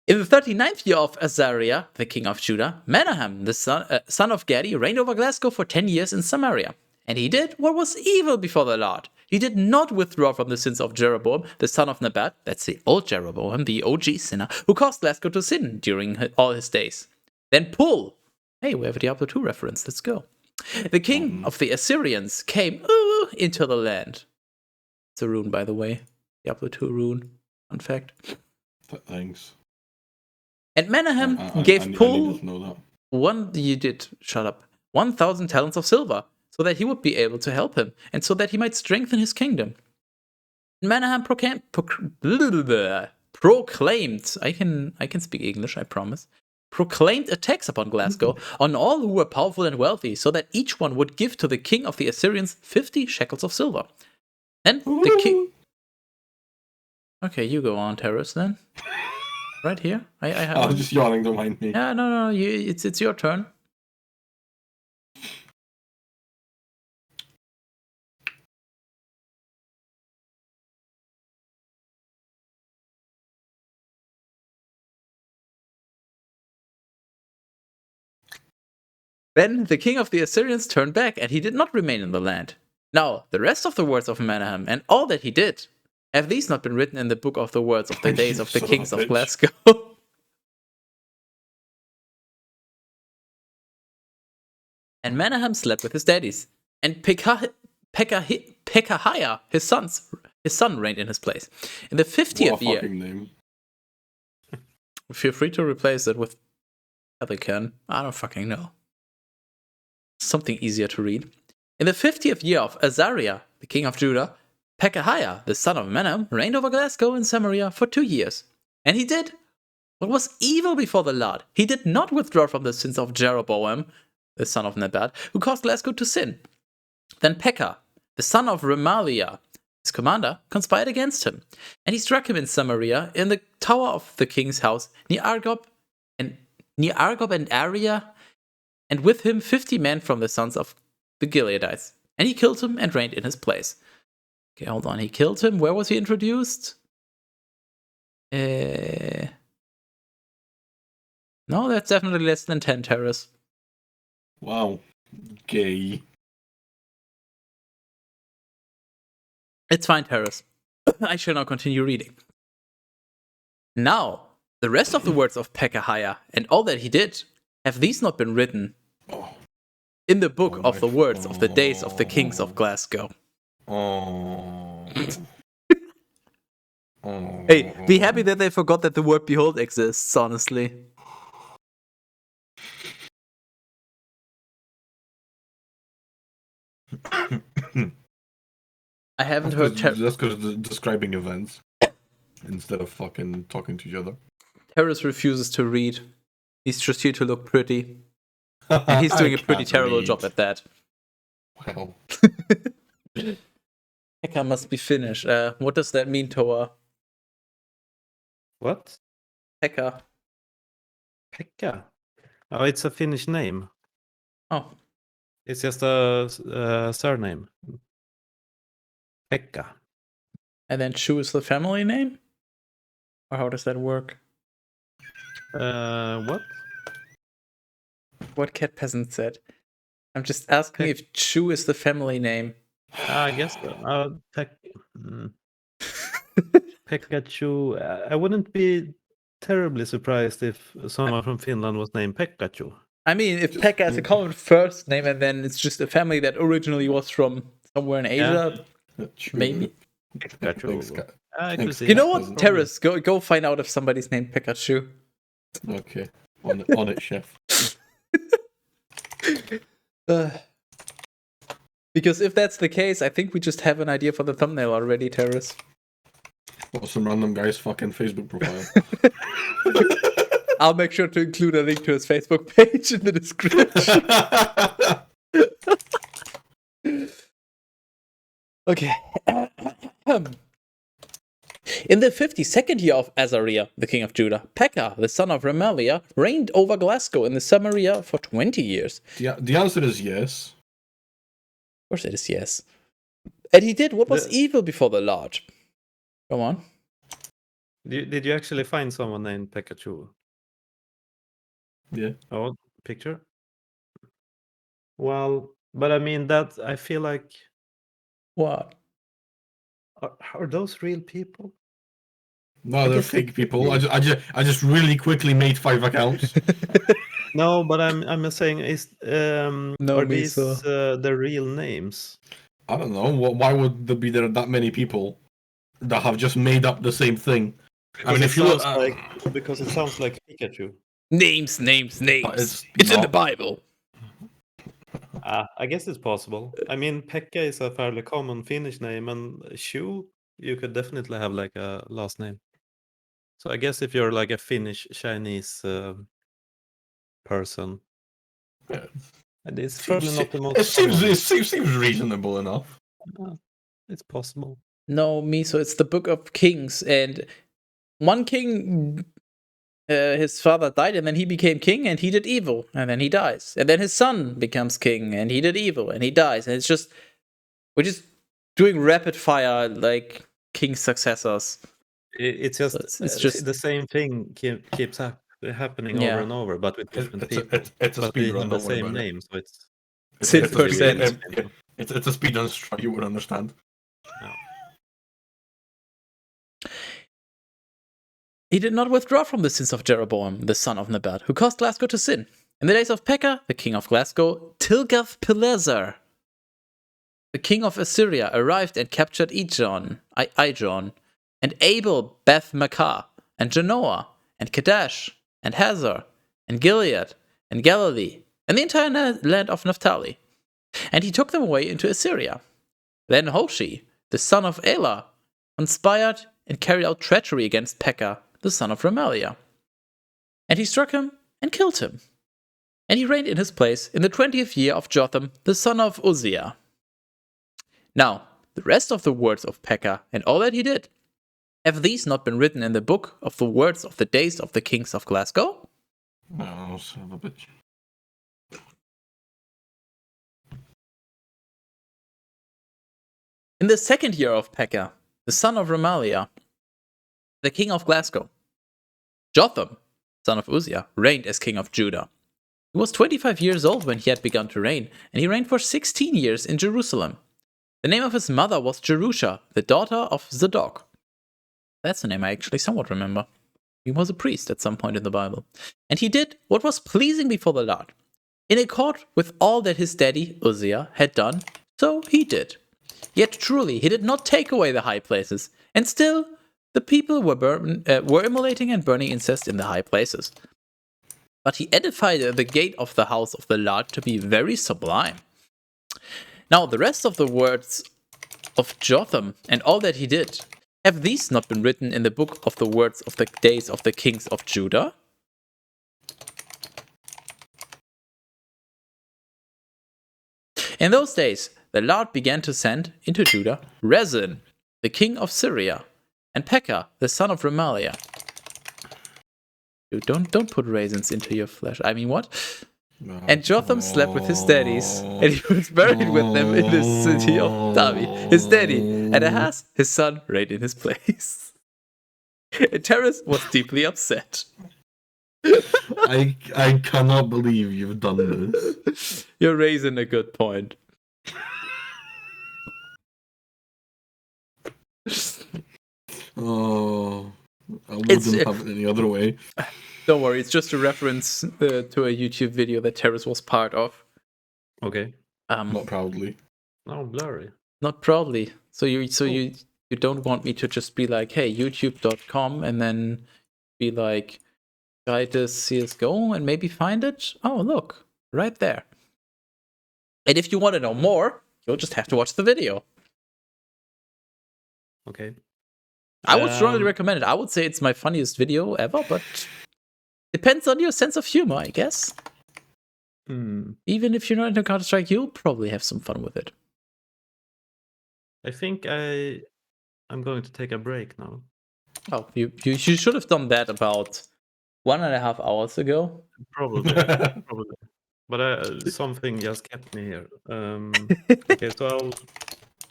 In the 39th year of Azariah, the king of Judah, Menahem, the son of Gadi, reigned over Glasgow for 10 years in Samaria. And he did what was evil before the Lord. He did not withdraw from the sins of Jeroboam, the son of Nebat, that's the old Jeroboam, the OG sinner, who caused Glasgow to sin during all his days. Then Pul. Hey, we have a Diablo 2 reference. Let's go. The king of the Assyrians came into the land. It's a rune, by the way. Diablo 2 rune. Fun fact. Thanks. And Menahem gave Pul You did. Shut up. 1,000 talents of silver, so that he would be able to help him, and so that he might strengthen his kingdom. And Menahem proclaimed. I can speak English, I promise. Proclaimed a tax upon Glasgow on all who were powerful and wealthy, so that each one would give to the king of the Assyrians 50 shekels of silver. And the king... Okay, you go on, TERAS, then. Right here. I was just yawning, don't mind me. Yeah, no, it's your turn. Then the king of the Assyrians turned back, and he did not remain in the land. Now, the rest of the words of Menahem and all that he did, have these not been written in the book of the words of the days of the kings of Glasgow? And Menahem slept with his daddies, and Pekahiah, his son reigned in his place. In the 50th year... Name. Feel free to replace it with Pelican. I don't fucking know. Something easier to read. In the 50th year of Azariah, the king of Judah, Pekahiah, the son of Menahem, reigned over Glasgow and Samaria for 2 years. And he did what was evil before the Lord. He did not withdraw from the sins of Jeroboam, the son of Nebat, who caused Glasgow to sin. Then Pekah, the son of Remaliah, his commander, conspired against him, and he struck him in Samaria in the tower of the king's house near Argob and Aria, and with him 50 men from the sons of the Gileadites. And he killed him and reigned in his place. Okay, hold on. He killed him. Where was he introduced? No, that's definitely less than 10, TERAS. Wow. Gay. It's fine, TERAS. I shall now continue reading. Now, the rest of the words of Pekah and all that he did, have these not been written in the book of the words of the days of the kings of Glasgow? Hey, be happy that they forgot that the word behold exists, honestly. I haven't heard... That's because describing events instead of fucking talking to each other. TERAS refuses to read. He's just here to look pretty. And he's doing a pretty terrible job at that. Wow. Pekah must be Finnish. What does that mean, Toa? What? Pekah. Pekka. Oh, it's a Finnish name. Oh. It's just a surname. Pekka. And then Chu is the family name? Or how does that work? What? What cat peasant said? I'm just asking if Chu is the family name. I guess so. Pekachu. I wouldn't be terribly surprised if someone from Finland was named Pekachu. I mean, if Pekka is a common first name and then it's just a family that originally was from somewhere in Asia, maybe. Pekachu. You know what, TERAS? Go find out if somebody's named Pikachu. Okay, on it, chef. Because if that's the case, I think we just have an idea for the thumbnail already, TERAS. Or some random guy's fucking Facebook profile. I'll make sure to include a link to his Facebook page in the description. Okay. In the 52nd year of Azariah, the king of Judah, Pekah, the son of Remaliah, reigned over Glasgow in the Samaria for 20 years. The answer is yes. Of course it is yes. And he did what was evil before the Lord. Go on. Did you actually find someone named Pekachu? Yeah. Oh, picture? Well, but I mean that I feel like... What? Are those real people? No, they're fake people. I just really quickly made 5 accounts. No, but I'm saying are these the real names? I don't know. Why would there be that many people that have just made up the same thing? I mean, if you look, because it sounds like Pikachu. Names. It's in the Bible. I guess it's possible. I mean, Pekka is a fairly common Finnish name, and Shu, you could definitely have like a last name. So I guess if you're like a Finnish Chinese person, and it's probably not the most. It seems reasonable enough. It's possible. No, Miso, it's the Book of Kings, and one king, his father died, and then he became king, and he did evil, and then he dies, and then his son becomes king, and he did evil, and he dies, and we're just doing rapid fire like king successors. It's just it's just the same thing keeps happening over and over, but with different people. It's a speedrun. The same name, so it's 6%. It's a speedrun. You would understand. No. He did not withdraw from the sins of Jeroboam, the son of Nebat, who caused Glasgow to sin. In the days of Pekah, the king of Glasgow, Tilgath-Pileser, the king of Assyria, arrived and captured Ijon, and Abel Beth-Makkah, and Genoa, and Kadesh, and Hazor, and Gilead, and Galilee, and the entire land of Naphtali. And he took them away into Assyria. Then Hoshi, the son of Elah, conspired and carried out treachery against Pekah, the son of Remaliah. And he struck him and killed him. And he reigned in his place in the 20th year of Jotham, the son of Uzziah. Now, the rest of the words of Pekah and all that he did, have these not been written in the book of the words of the days of the kings of Glasgow? Oh, son of a bitch. In the second year of Pekah, the son of Remaliah, the king of Glasgow, Jotham, son of Uzziah, reigned as king of Judah. He was 25 years old when he had begun to reign, and he reigned for 16 years in Jerusalem. The name of his mother was Jerusha, the daughter of Zadok. That's a name I actually somewhat remember. He was a priest at some point in the Bible. And he did what was pleasing before the Lord. In accord with all that his daddy, Uzziah, had done, so he did. Yet truly he did not take away the high places, and still the people were immolating and burning incest in the high places. But he edified the gate of the house of the Lord to be very sublime. Now the rest of the words of Jotham and all that he did, have these not been written in the book of the words of the days of the kings of Judah? In those days, the Lord began to send into Judah Rezin, the king of Syria, and Pekah, the son of Remaliah. Dude, don't put raisins into your flesh. I mean, what? No. And Jotham slept with his daddies, and he was buried with them in the city of David, his daddy, and Ahaz, his son, reigned in his place. And TERAS was deeply upset. I cannot believe you've done this. You're raising a good point. Oh, I wouldn't have it any other way. Don't worry, it's just a reference to a YouTube video that TERAS was part of. Okay. Not proudly. Oh, blurry. Not proudly. So you don't want me to just be like, hey, youtube.com, and then be like, try this CSGO and maybe find it? Oh, look, right there. And if you want to know more, you'll just have to watch the video. Okay. I would strongly recommend it. I would say it's my funniest video ever, but depends on your sense of humor, I guess. Even if you're not into Counter-Strike, you'll probably have some fun with it. I think I'm going to take a break now. Oh, you should have done that about 1.5 hours ago. Probably. But something just kept me here. Okay, so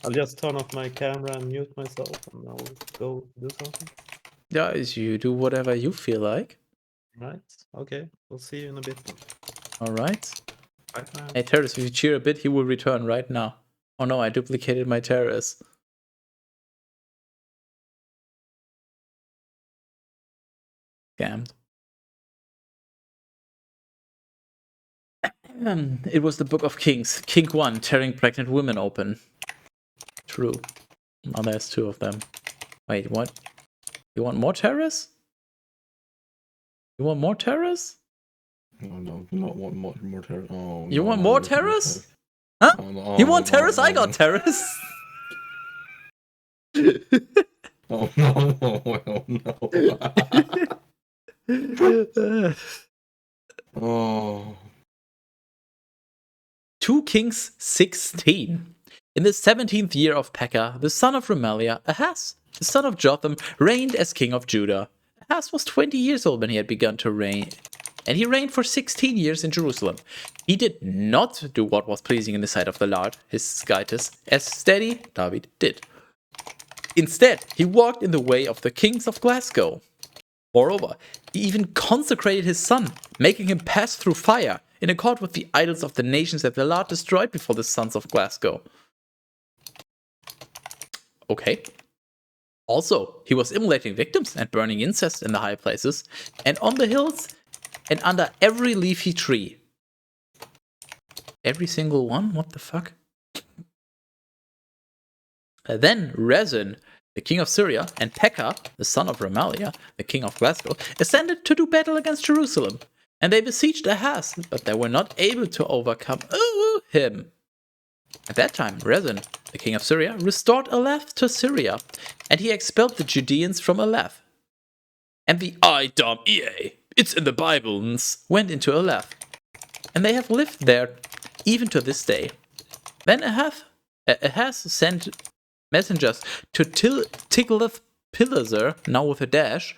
I'll just turn off my camera and mute myself, and I'll go do something. Yeah, you do whatever you feel like. Right. Okay. We'll see you in a bit. All right. Bye, man. Hey, TERAS, if you cheer a bit, he will return right now. Oh no, I duplicated my TERAS. Scammed. It was the Book of Kings. King 1, tearing pregnant women open. True. Now there's 2 of them. Wait, what? You want more TERAS? You want more TERAS? No, not want more TERAS. Oh, you want more TERAS? Huh? You want TERAS? I got TERAS. Oh no! Oh no! Oh. 2 Kings 16. In the 17th year of Pekah, the son of Remaliah, Ahaz, the son of Jotham, reigned as king of Judah. Ahaz was 20 years old when he had begun to reign, and he reigned for 16 years in Jerusalem. He did not do what was pleasing in the sight of the Lord, his skytus, as steady David did. Instead, he walked in the way of the kings of Glasgow. Moreover, he even consecrated his son, making him pass through fire, in accord with the idols of the nations that the Lord destroyed before the sons of Glasgow. Okay. Also, he was immolating victims and burning incest in the high places, and on the hills, and under every leafy tree. Every single one? What the fuck? Then Rezin, the king of Syria, and Pekah, the son of Remaliah, the king of Glasgow, ascended to do battle against Jerusalem. And they besieged Ahaz, but they were not able to overcome him. At that time, Rezin, the king of Syria, restored Elath to Syria, and he expelled the Judeans from Elath. And the IDOM-EA, it's in the Bible, went into Elath. And they have lived there even to this day. Then Ahaz sent messengers to Tiglath-Pileser, now with a dash,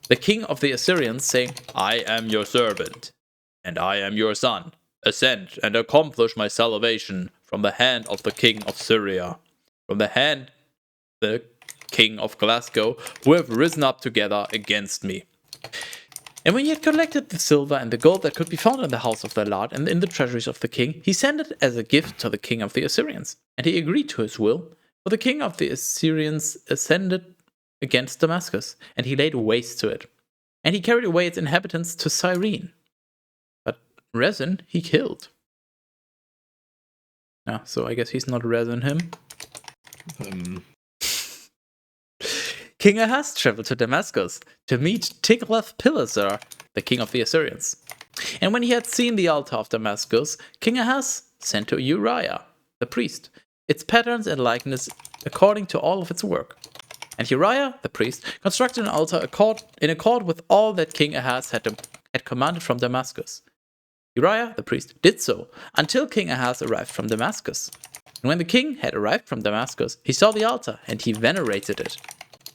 the king of the Assyrians, saying, I am your servant, and I am your son. Ascend and accomplish my salvation from the hand of the king of Syria, from the hand the king of Glasgow, who have risen up together against me. And when he had collected the silver and the gold that could be found in the house of the Lord and in the treasuries of the king, he sent it as a gift to the king of the Assyrians. And he agreed to his will, for the king of the Assyrians ascended against Damascus, and he laid waste to it. And he carried away its inhabitants to Cyrene. But Rezin he killed. So I guess he's not Rezin him. King Ahaz traveled to Damascus to meet Tiglath-Pileser, the king of the Assyrians. And when he had seen the altar of Damascus, King Ahaz sent to Uriah, the priest, its patterns and likeness according to all of its work. And Uriah, the priest, constructed an altar in accord with all that King Ahaz had commanded from Damascus. Uriah, the priest, did so until King Ahaz arrived from Damascus. And when the king had arrived from Damascus, he saw the altar and he venerated it.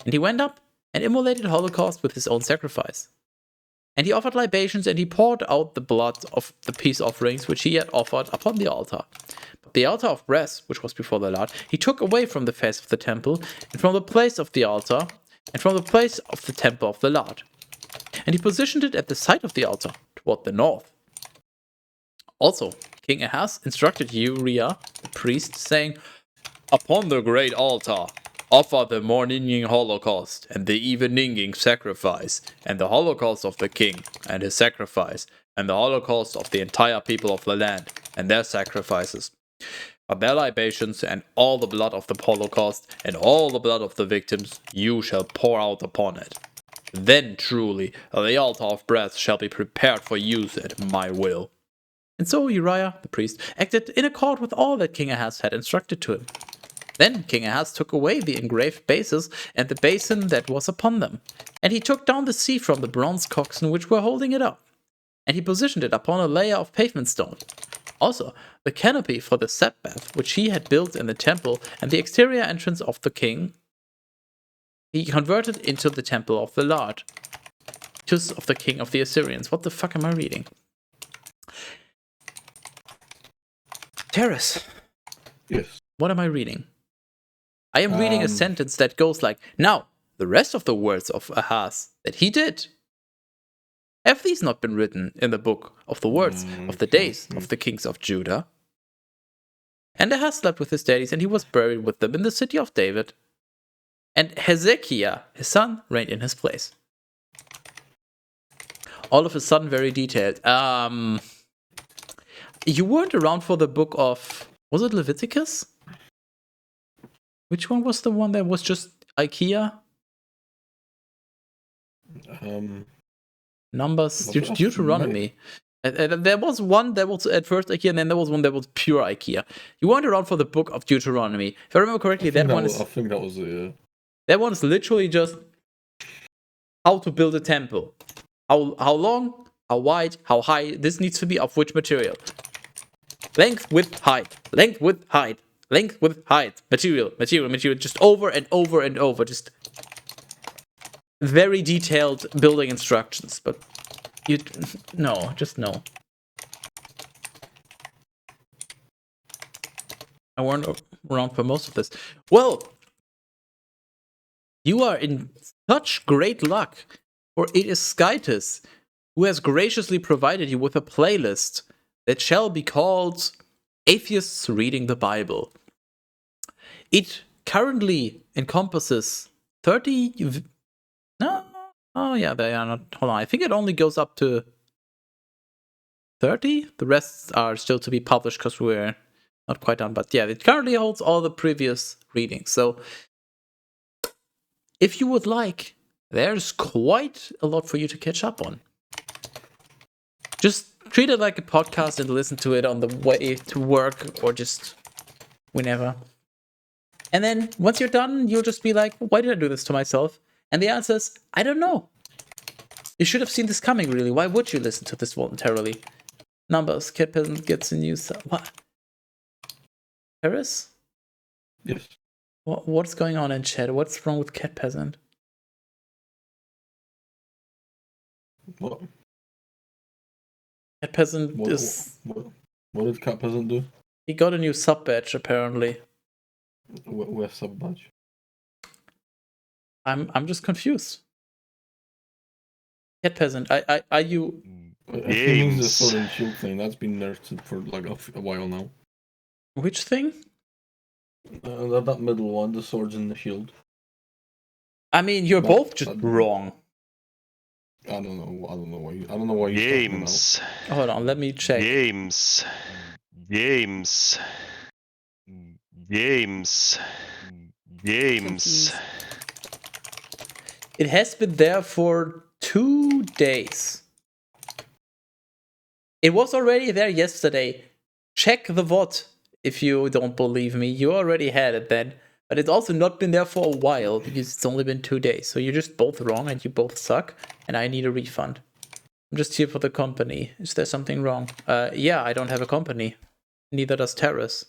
And he went up and immolated holocaust with his own sacrifice. And he offered libations, and he poured out the blood of the peace offerings which he had offered upon the altar. But the altar of brass, which was before the Lord, he took away from the face of the temple, and from the place of the altar, and from the place of the temple of the Lord. And he positioned it at the side of the altar, toward the north. Also, King Ahaz instructed Uriah, the priest, saying, Upon the great altar, offer the morning holocaust, and the evening sacrifice, and the holocaust of the king, and his sacrifice, and the holocaust of the entire people of the land, and their sacrifices. But their libations, and all the blood of the holocaust, and all the blood of the victims, you shall pour out upon it. Then truly the altar of brass shall be prepared for use at my will. And so Uriah, the priest, acted in accord with all that King Ahaz had instructed to him. Then King Ahaz took away the engraved bases and the basin that was upon them, and he took down the sea from the bronze coxswain which were holding it up, and he positioned it upon a layer of pavement stone. Also, the canopy for the Sabbath which he had built in the temple and the exterior entrance of the king, he converted into the temple of the Lord, of the king of the Assyrians. What the fuck am I reading? TERAS. Yes. What am I reading? I am reading a sentence that goes like, Now, the rest of the words of Ahaz that he did, have these not been written in the book of the words of the days of the kings of Judah? And Ahaz slept with his daddies, and he was buried with them in the city of David. And Hezekiah, his son, reigned in his place. All of a sudden, very detailed. You weren't around for the book of, was it Leviticus? Which one was the one that was just IKEA? Numbers, Deuteronomy. There was one that was at first IKEA, and then there was one that was pure IKEA. You weren't around for the book of Deuteronomy. If I remember correctly, I think that was it, yeah. That one is literally just how to build a temple. How long, how wide, how high, this needs to be of which material. Length, width, height. Length, width, height. Length, width, height. Material. Just over and over and over. Just very detailed building instructions. But just no. I weren't around for most of this. Well, you are in such great luck, for it is Skytus who has graciously provided you with a playlist that shall be called Atheists Reading the Bible. It currently encompasses 30... No? Oh yeah, they are not... Hold on, I think it only goes up to 30? The rest are still to be published because we're not quite done. But yeah, it currently holds all the previous readings. So if you would like, there's quite a lot for you to catch up on. Just treat it like a podcast and listen to it on the way to work or just whenever. And then once you're done, you'll just be like, why did I do this to myself? And the answer is, I don't know. You should have seen this coming, really. Why would you listen to this voluntarily? Numbers, Kid Peasant gets a new... What? Paris? Yes. What's going on in chat? What's wrong with Cat Peasant? What? Cat Peasant What, is... what did Cat Peasant do? He got a new sub badge, apparently. With sub badge? I'm just confused. Cat Peasant, are you... He means the sword and shield thing. That's been nerfed for like a while now. Which thing? That middle one, the swords and the shield. I mean, you're both just wrong. I don't know. I don't know why. Games. Hold on, let me check. Games. It has been there for 2 days. It was already there yesterday. Check the VOD if you don't believe me. You already had it then. But it's also not been there for a while because it's only been 2 days. So you're just both wrong and you both suck. And I need a refund. I'm just here for the company. Is there something wrong? Yeah, I don't have a company. Neither does TERAS.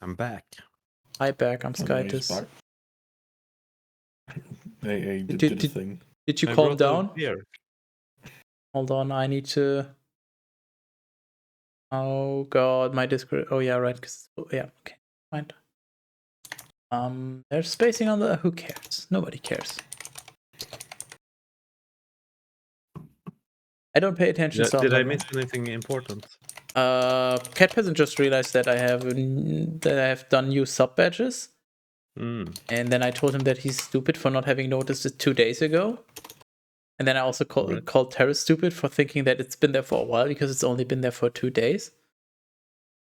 I'm back. Hi, back. I'm Skytus. Hey, did the thing. Did you calm down? Here. Hold on, I need to... Oh god, my Discord... Oh yeah, right. Yeah, okay. Fine. There's spacing on the... Who cares? Nobody cares. I don't pay attention. Did I miss anything important? Cat Peasant just realized that I have done new sub badges. And then I told him that he's stupid for not having noticed it 2 days ago. And then I also called TERAS stupid for thinking that it's been there for a while because it's only been there for 2 days.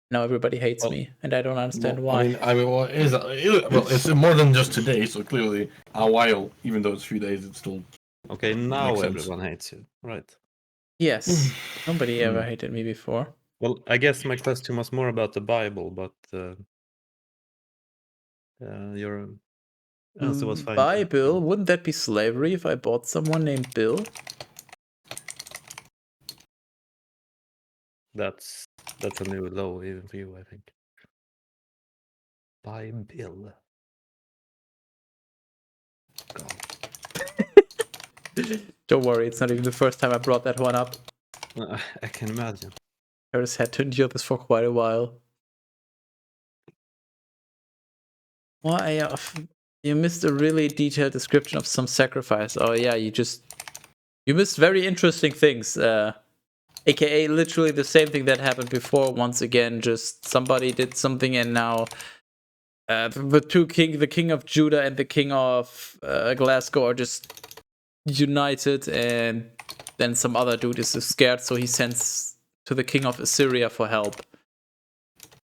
Now everybody hates me, and I don't understand why. I mean, well, it's more than just today, so clearly a while. Even though it's 3 days, it's still... Okay, now everyone hates you. Right. Yes. Nobody ever hated me before. Well, I guess my question was more about the Bible, but your answer was fine. Buy Bill? Wouldn't that be slavery if I bought someone named Bill? That's a new low even for you, I think. Buy Bill. God. Don't worry, it's not even the first time I brought that one up. I can imagine. TERAS had to endure this for quite a while. Why? You missed a really detailed description of some sacrifice. Oh yeah, you missed very interesting things. AKA literally the same thing that happened before. Once again, just somebody did something and now the king of Judah and the king of Glasgow are just united, and then some other dude is scared, so he sends to the king of Assyria for help.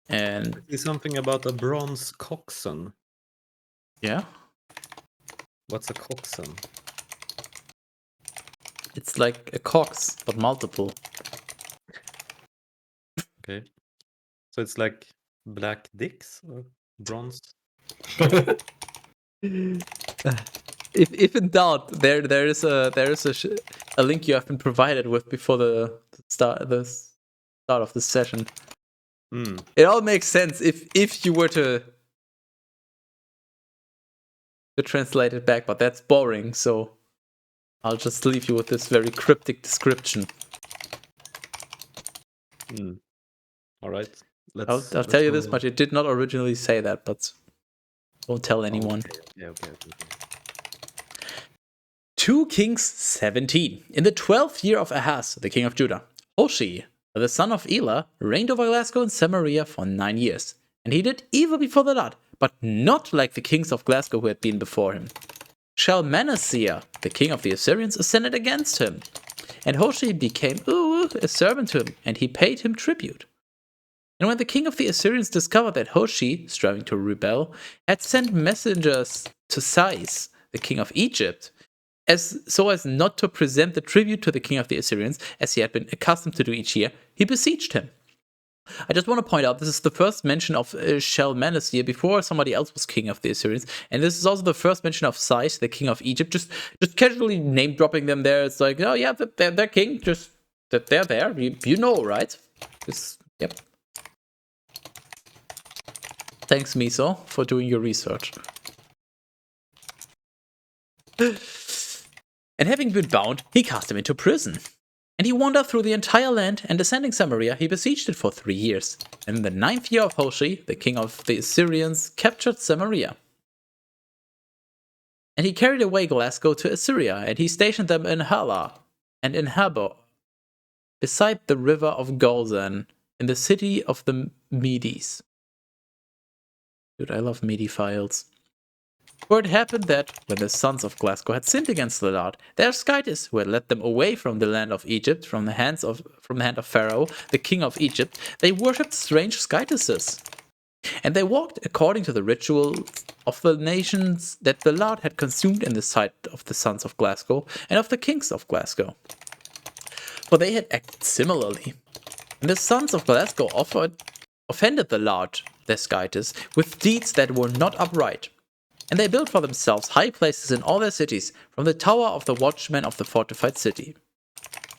And it's something about a bronze coxswain. Yeah? What's a coxswain? It's like a cox, but multiple. Okay. So it's like black dicks or bronze? If in doubt, there is a link you have been provided with before the start of the session. It all makes sense if you were to translate it back, but that's boring, so I'll just leave you with this very cryptic description. All right. I'll tell you this much: it did not originally say that, but don't tell anyone. Okay. 2 Kings 17. In the 12th year of Ahaz, the king of Judah, Hoshea, the son of Elah, reigned over Glasgow and Samaria for 9 years. And he did evil before the Lord, but not like the kings of Glasgow who had been before him. Shalmaneser, the king of the Assyrians, ascended against him. And Hoshea became a servant to him, and he paid him tribute. And when the king of the Assyrians discovered that Hoshea, striving to rebel, had sent messengers to Sais, the king of Egypt, so as not to present the tribute to the king of the Assyrians, as he had been accustomed to do each year, he besieged him. I just want to point out, this is the first mention of Shalmaneser before somebody else was king of the Assyrians, and this is also the first mention of Sais, the king of Egypt, just casually name-dropping them there. It's like, oh yeah, they're king, just that they're there, you know, right? Yep. Thanks, Miso, for doing your research. And having been bound, he cast him into prison. And he wandered through the entire land, and descending Samaria, he besieged it for 3 years. And in the 9th year of Hoshea, the king of the Assyrians captured Samaria. And he carried away Glasgow to Assyria, and he stationed them in Hala and in Habor, beside the river of Golzan, in the city of the Medes. Dude, I love Medi files. For it happened that, when the sons of Glasgow had sinned against the Lord, their skytes, who had led them away from the land of Egypt, from the hand of Pharaoh, the king of Egypt, they worshipped strange skytesses. And they walked according to the ritual of the nations that the Lord had consumed in the sight of the sons of Glasgow and of the kings of Glasgow. For they had acted similarly. And the sons of Glasgow offended the Lord, their skytes, with deeds that were not upright. And they built for themselves high places in all their cities, from the tower of the watchman of the fortified city.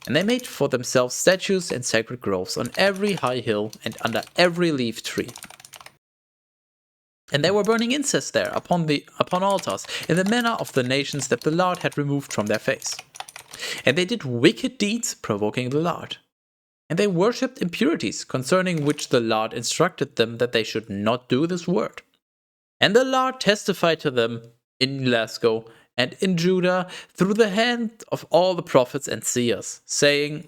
And they made for themselves statues and sacred groves on every high hill and under every leaf tree. And they were burning incense there upon altars, in the manner of the nations that the Lord had removed from their face. And they did wicked deeds, provoking the Lord. And they worshipped impurities, concerning which the Lord instructed them that they should not do this word. And the Lord testified to them in Glasgow and in Judah through the hand of all the prophets and seers, saying,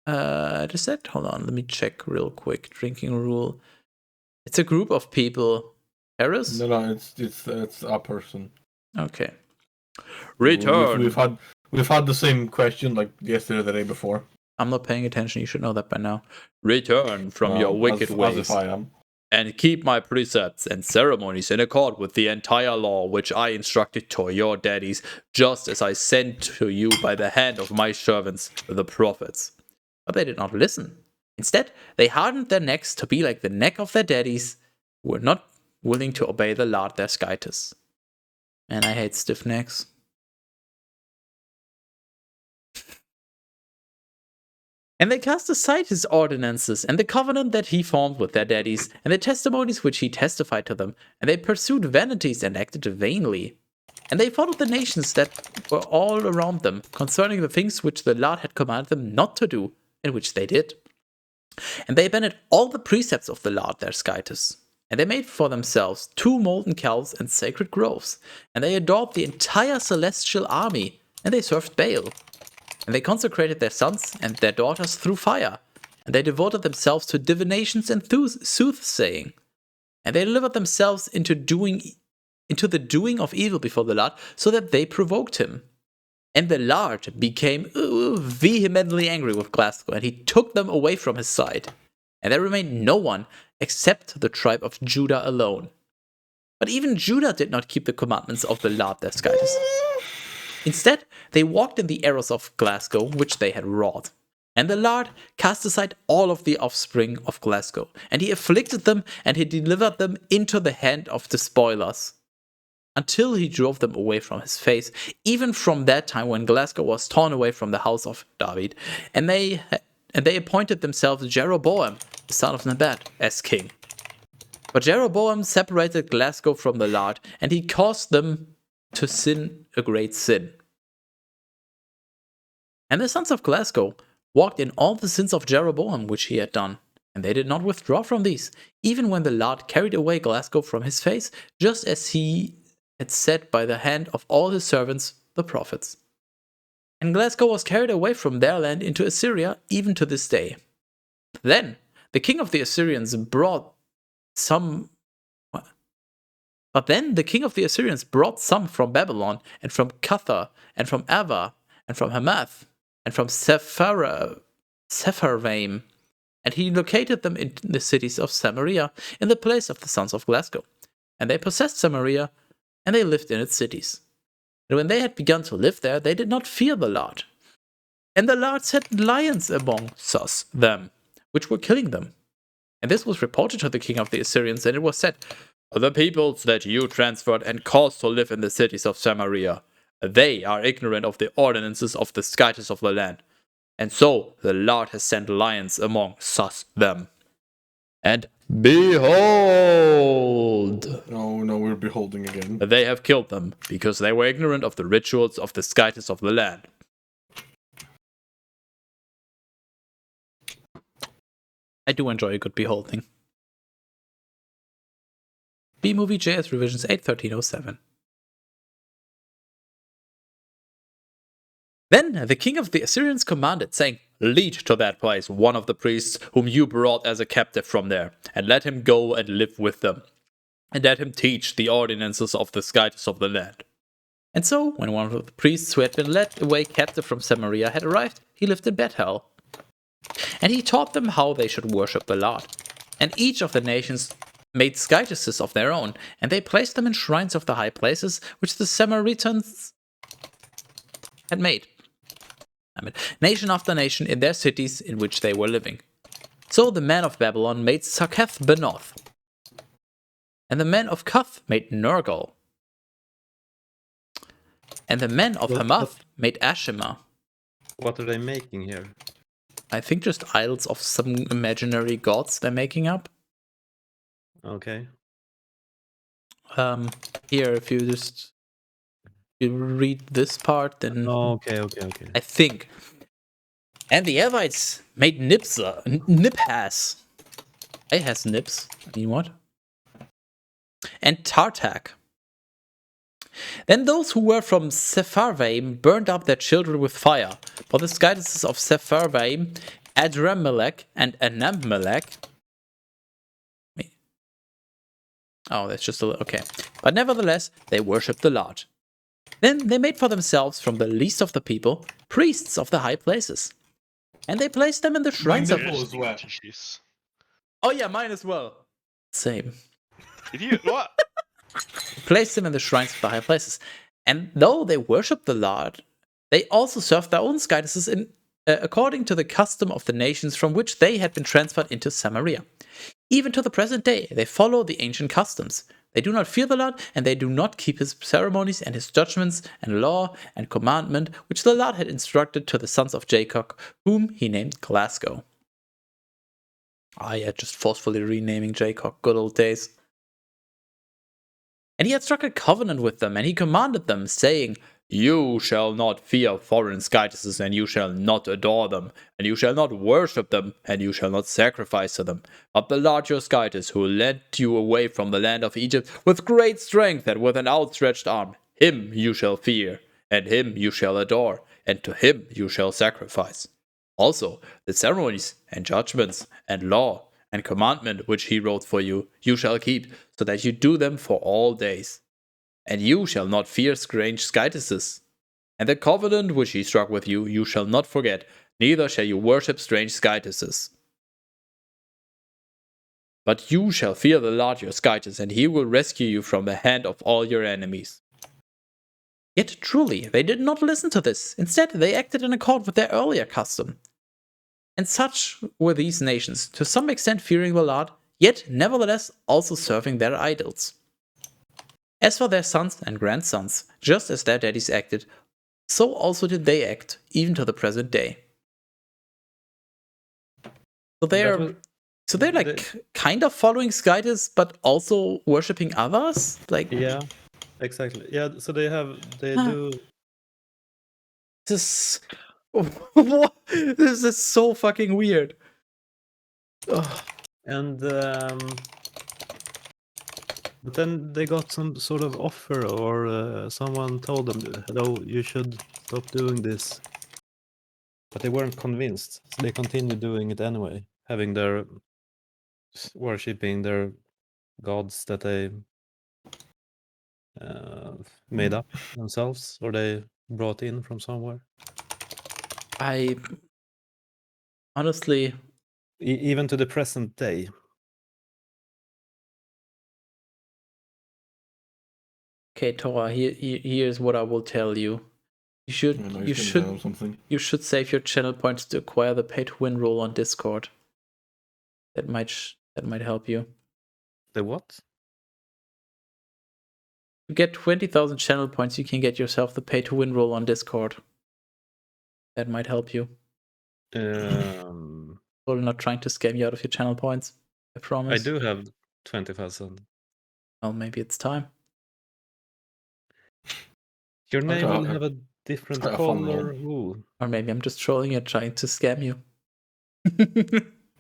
just that? Hold on, let me check real quick. Drinking rule. It's a group of people. TERAS? No, it's a person. Okay. Return. We've had the same question like yesterday or the day before. I'm not paying attention. You should know that by now. Return from your wicked ways. As if I am. And keep my precepts and ceremonies in accord with the entire law which I instructed to your daddies, just as I sent to you by the hand of my servants, the prophets. But they did not listen. Instead, they hardened their necks to be like the neck of their daddies, who were not willing to obey the Lord their skytes. Man, I hate stiff necks. And they cast aside his ordinances and the covenant that he formed with their daddies, and the testimonies which he testified to them, and they pursued vanities and acted vainly. And they followed the nations that were all around them, concerning the things which the Lord had commanded them not to do, and which they did. And they abandoned all the precepts of the Lord their skytes. And they made for themselves 2 molten calves and sacred groves, and they adored the entire celestial army, and they served Baal. And they consecrated their sons and their daughters through fire, and they devoted themselves to divinations and soothsaying. And they delivered themselves into the doing of evil before the Lord, so that they provoked him. And the Lord became vehemently angry with Glasgow, and he took them away from his side. And there remained no one except the tribe of Judah alone. But even Judah did not keep the commandments of the Lord their skytes. Instead, they walked in the errors of Glasgow, which they had wrought. And the Lord cast aside all of the offspring of Glasgow, and he afflicted them, and he delivered them into the hand of the spoilers, until he drove them away from his face, even from that time when Glasgow was torn away from the house of David. And they appointed themselves Jeroboam, the son of Nebat, as king. But Jeroboam separated Glasgow from the Lord, and he caused them to sin a great sin. And the sons of Glasgow walked in all the sins of Jeroboam which he had done, and they did not withdraw from these, even when the Lord carried away Glasgow from his face, just as he had said by the hand of all his servants, the prophets. And Glasgow was carried away from their land into Assyria, even to this day. Then the king of the Assyrians brought some from Babylon, and from Cutha, and from Ava, and from Hamath, and from Sepharvaim, and he located them in the cities of Samaria, in the place of the sons of Glasgow. And they possessed Samaria, and they lived in its cities. And when they had begun to live there, they did not fear the Lord. And the Lord set lions among them, which were killing them. And this was reported to the king of the Assyrians, and it was said, the peoples that you transferred and caused to live in the cities of Samaria, they are ignorant of the ordinances of the skytes of the land. And so the Lord has sent lions among them. And behold, No, we're beholding again. they have killed them, because they were ignorant of the rituals of the Skytis of the land. I do enjoy a good beholding. B-Movie JS Revisions 8.13.07. Then the king of the Assyrians commanded, saying, "Lead to that place one of the priests whom you brought as a captive from there, and let him go and live with them, and let him teach the ordinances of the Skytis of the land." And so, when one of the priests who had been led away captive from Samaria had arrived, he lived in Bethel. And he taught them how they should worship the Lord. And each of the nations made Skytises of their own, and they placed them in shrines of the high places which the Samaritans had made. Nation after nation in their cities in which they were living. So the men of Babylon made Saketh-Benoth, and the men of Cuth made Nergal, and the men of Hamath made Ashima. What are they making here? I think just idols of some imaginary gods they're making up. Okay. Here, if you read this part, then Okay. I think. And the Evites made Niphas. I has Nips. I mean, what? And Tartak. Then those who were from Sepharvaim burned up their children with fire. For the Skytises of Sepharvaim, Adrammelech and Anammelech. Oh, that's just a little. Okay. But nevertheless, they worshipped the Lord. Then they made for themselves, from the least of the people, priests of the high places. And they placed them in the shrines of... Oh yeah, mine as well. Same. Idiot, what? Placed them in the shrines of the high places. And though they worshipped the Lord, they also served their own Skytises according to the custom of the nations from which they had been transferred into Samaria. Even to the present day, they follow the ancient customs. They do not fear the Lord, and they do not keep his ceremonies and his judgments and law and commandment, which the Lord had instructed to the sons of Jacob, whom he named Glasgow. Ah, yeah, just forcefully renaming Jacob. Good old days. And he had struck a covenant with them, and he commanded them, saying, "You shall not fear foreign Skytises, and you shall not adore them, and you shall not worship them, and you shall not sacrifice to them. But the Lord your Skytis, who led you away from the land of Egypt with great strength and with an outstretched arm, him you shall fear, and him you shall adore, and to him you shall sacrifice. Also, the ceremonies and judgments and law and commandment which he wrote for you, you shall keep, so that you do them for all days. And you shall not fear strange Skytises. And the covenant which he struck with you, you shall not forget, neither shall you worship strange Skytises. But you shall fear the Lord your Skytis, and he will rescue you from the hand of all your enemies." Yet truly, they did not listen to this. Instead, they acted in accord with their earlier custom. And such were these nations, to some extent fearing the Lord, yet nevertheless also serving their idols. As for their sons and grandsons, just as their daddies acted, so also did they act, even to the present day. So they're like kind of following Skytis, but also worshipping others. Like, yeah, exactly. Yeah, so they do. This is so fucking weird. Ugh. And but then they got some sort of offer, or someone told them, "Hello, you should stop doing this." But they weren't convinced, so they continued doing it anyway, having their worshipping their gods that they made up themselves, or they brought in from somewhere. I honestly, Even to the present day. okay, Tora. Here's what I will tell you. You should save your channel points to acquire the pay-to-win role on Discord. That might help you. The what? To get 20,000 channel points, you can get yourself the pay-to-win role on Discord. That might help you. Um, We're not trying to scam you out of your channel points. I promise. I do have 20,000. Well, maybe it's time. Your name Okay, will have a different quite a fun color. Ooh. Or maybe I'm just trolling you, trying to scam you.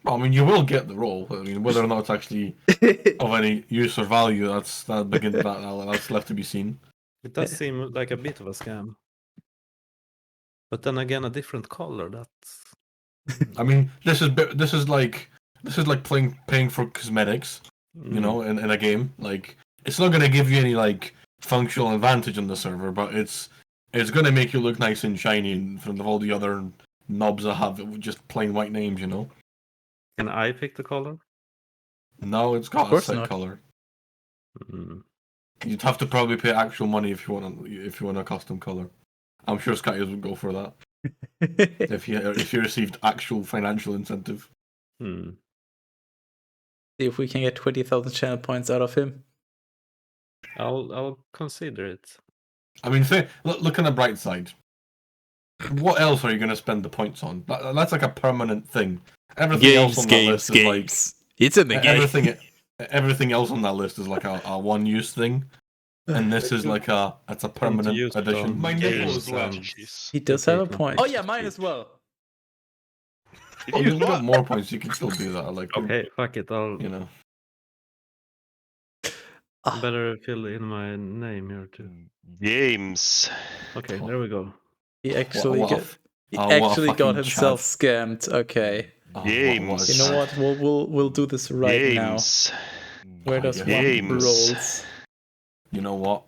I mean, you will get the role. I mean, whether or not it's actually of any use or value, that's left to be seen. It does seem like a bit of a scam. But then again, a different color. That's. I mean, this is like paying for cosmetics, you know, in a game. Like, it's not gonna give you any like functional advantage on the server, but it's gonna make you look nice and shiny in front of all the other knobs that have just plain white names, you know. Can I pick the color? No, it's got a course set not. color. Mm. You'd have to probably pay actual money if you want a custom color. I'm sure Skyers would go for that if you received actual financial incentive. Hmm. See if we can get 20,000 channel points out of him. I'll consider it. I mean, look on the bright side. What else are you going to spend the points on? That's like a permanent thing. Everything else on that list is like it's in the game. everything else on that list is like a one-use thing, and this is like it's a permanent use it addition. on My games nipple is wet. and- Jeez. He does have a Pekah. point. Oh yeah, mine as well. Did Oh, you you've use got what? more points. You can still do that. Like, Okay, fuck it. I'll you know. better fill in my name here too. Games. Okay, there we go. He actually what a got f- what a got fucking himself chat. scammed. Okay. Oh, Games. You know what? We'll do this right Games. now. Where does one Games. rolls? You know what?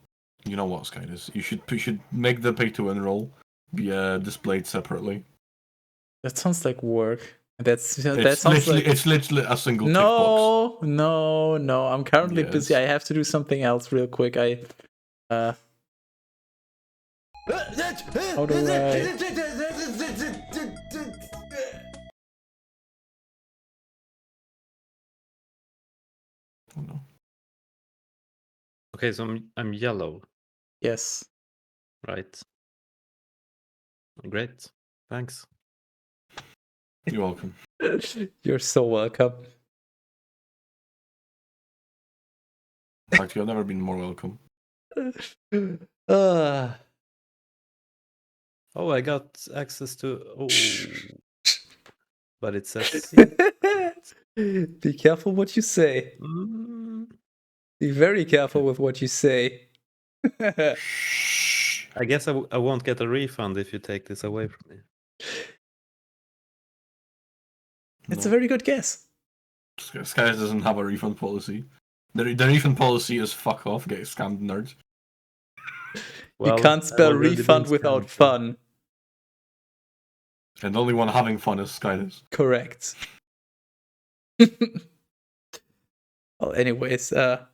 Skydus? You should make the pay to win roll be displayed separately. That sounds like work. That sounds It's literally a single tick box. No. I'm currently busy. Yes. I have to do something else real quick. How do I? Oh, no. Okay, so I'm yellow, Yes. right? Great. Thanks. You're welcome. You're so welcome. Actually, I've never been more welcome. Oh, I got access to. Oh, but it says. Be careful what you say. Mm, Be very careful with what you say. I guess I won't get a refund if you take this away from me. It's a very good guess. Skies doesn't have a refund policy. The refund policy is fuck off, get scammed, nerds. You can't I've spell already refund been without scammed, so- fun. And the only one having fun is Skydus. Correct. Well, anyways, now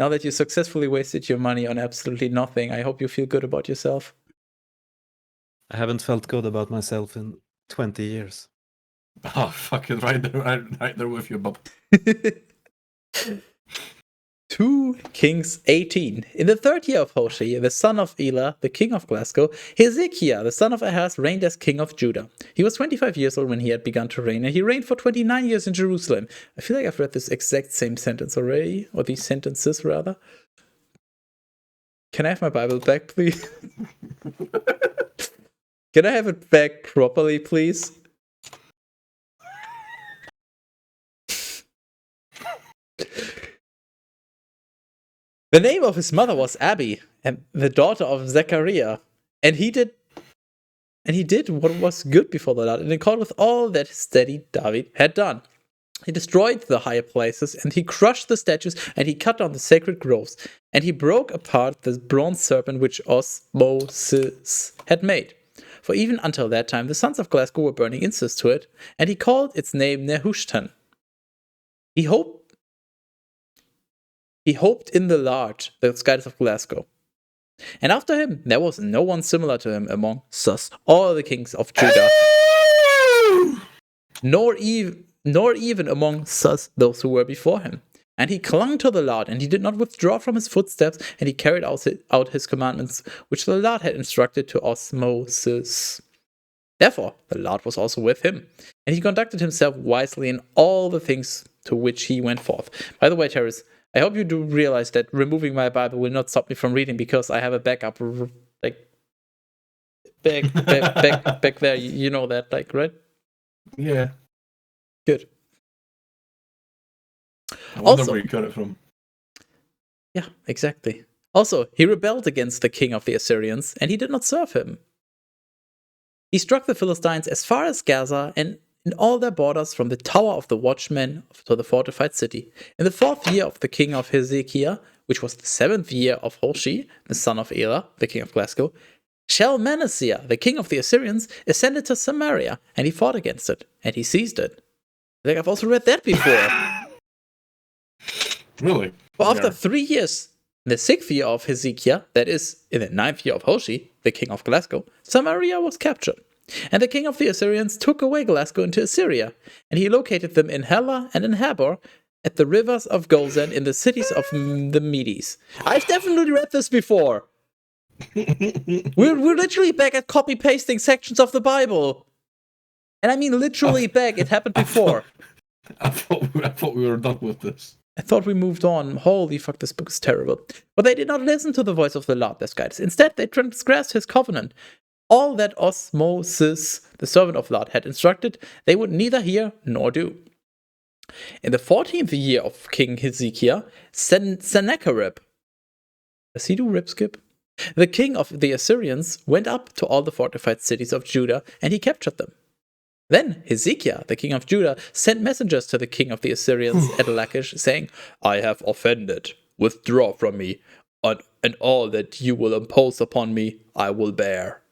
that you successfully wasted your money on absolutely nothing, I hope you feel good about yourself. I haven't felt good about myself in 20 years. Oh, fucking right there with you, bub. 2 Kings 18. In the 3rd year of Hoshea, the son of Elah, the king of Glasgow, Hezekiah, the son of Ahaz, reigned as king of Judah. He was 25 years old when he had begun to reign, and he reigned for 29 years in Jerusalem. I feel like I've read this exact same sentence already, or these sentences rather. Can I have my Bible back, please? Can I have it back properly, please? The name of his mother was Abi, and the daughter of Zechariah. And he did what was good before the Lord, in accord with all that his daddy David had done. He destroyed the high places, and he crushed the statues, and he cut down the sacred groves, and he broke apart the bronze serpent which Moses had made. For even until that time, the sons of Glasgow were burning incense to it, and he called its name Nehushtan. He hoped in the Lord, the Skydus of Glasgow. And after him, there was no one similar to him among all the kings of Judah, nor even among those who were before him. And he clung to the Lord, and he did not withdraw from his footsteps, and he carried out his commandments, which the Lord had instructed to Moses. Therefore, the Lord was also with him, and he conducted himself wisely in all the things to which he went forth. By the way, Terrace, I hope you do realize that removing my Bible will not stop me from reading because I have a backup, like back there. You know that, like, right? Yeah. Good. I wonder Also- where you got it from. Yeah, exactly. Also, he rebelled against the king of the Assyrians, and he did not serve him. He struck the Philistines as far as Gaza and in all their borders from the Tower of the Watchmen to the fortified city. In the 4th year of the king of Hezekiah, which was the 7th year of Hoshea, the son of Elah, the king of Glasgow, Shalmaneser, the king of the Assyrians, ascended to Samaria, and he fought against it, and he seized it. I think I've also read that before. Really? But after Yeah. 3 years, in the 6th year of Hezekiah, that is, in the 9th year of Hoshea, the king of Glasgow, Samaria was captured. And the king of the Assyrians took away Glasgow into Assyria, and he located them in Hela and in Habor, at the rivers of Gozan, in the cities of the Medes. I've definitely read this before. We're literally back at copy-pasting sections of the Bible. And I mean literally back, it happened before. I thought we were done with this. I thought we moved on. Holy fuck, this book is terrible. But they did not listen to the voice of the Lord, their guides. Instead, they transgressed his covenant. All that Moses, the servant of Lord, had instructed, they would neither hear nor do. In the 14th year of King Hezekiah, Sennacherib, does he do rib skip? The king of the Assyrians went up to all the fortified cities of Judah, and he captured them. Then Hezekiah, the king of Judah, sent messengers to the king of the Assyrians at Lachish, saying, I have offended. Withdraw from me, and all that you will impose upon me, I will bear.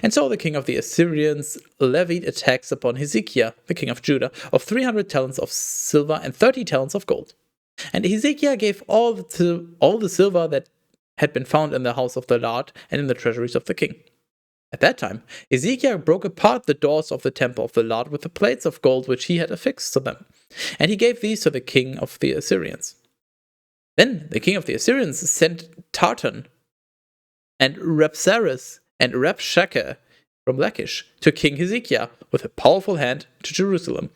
And so the king of the Assyrians levied a tax upon Hezekiah, the king of Judah, of 300 talents of silver and 30 talents of gold. And Hezekiah gave all the silver that had been found in the house of the Lord and in the treasuries of the king. At that time, Hezekiah broke apart the doors of the temple of the Lord with the plates of gold which he had affixed to them, and he gave these to the king of the Assyrians. Then the king of the Assyrians sent Tartan and Rabsaris and Rabshakeh from Lachish to King Hezekiah with a powerful hand to Jerusalem.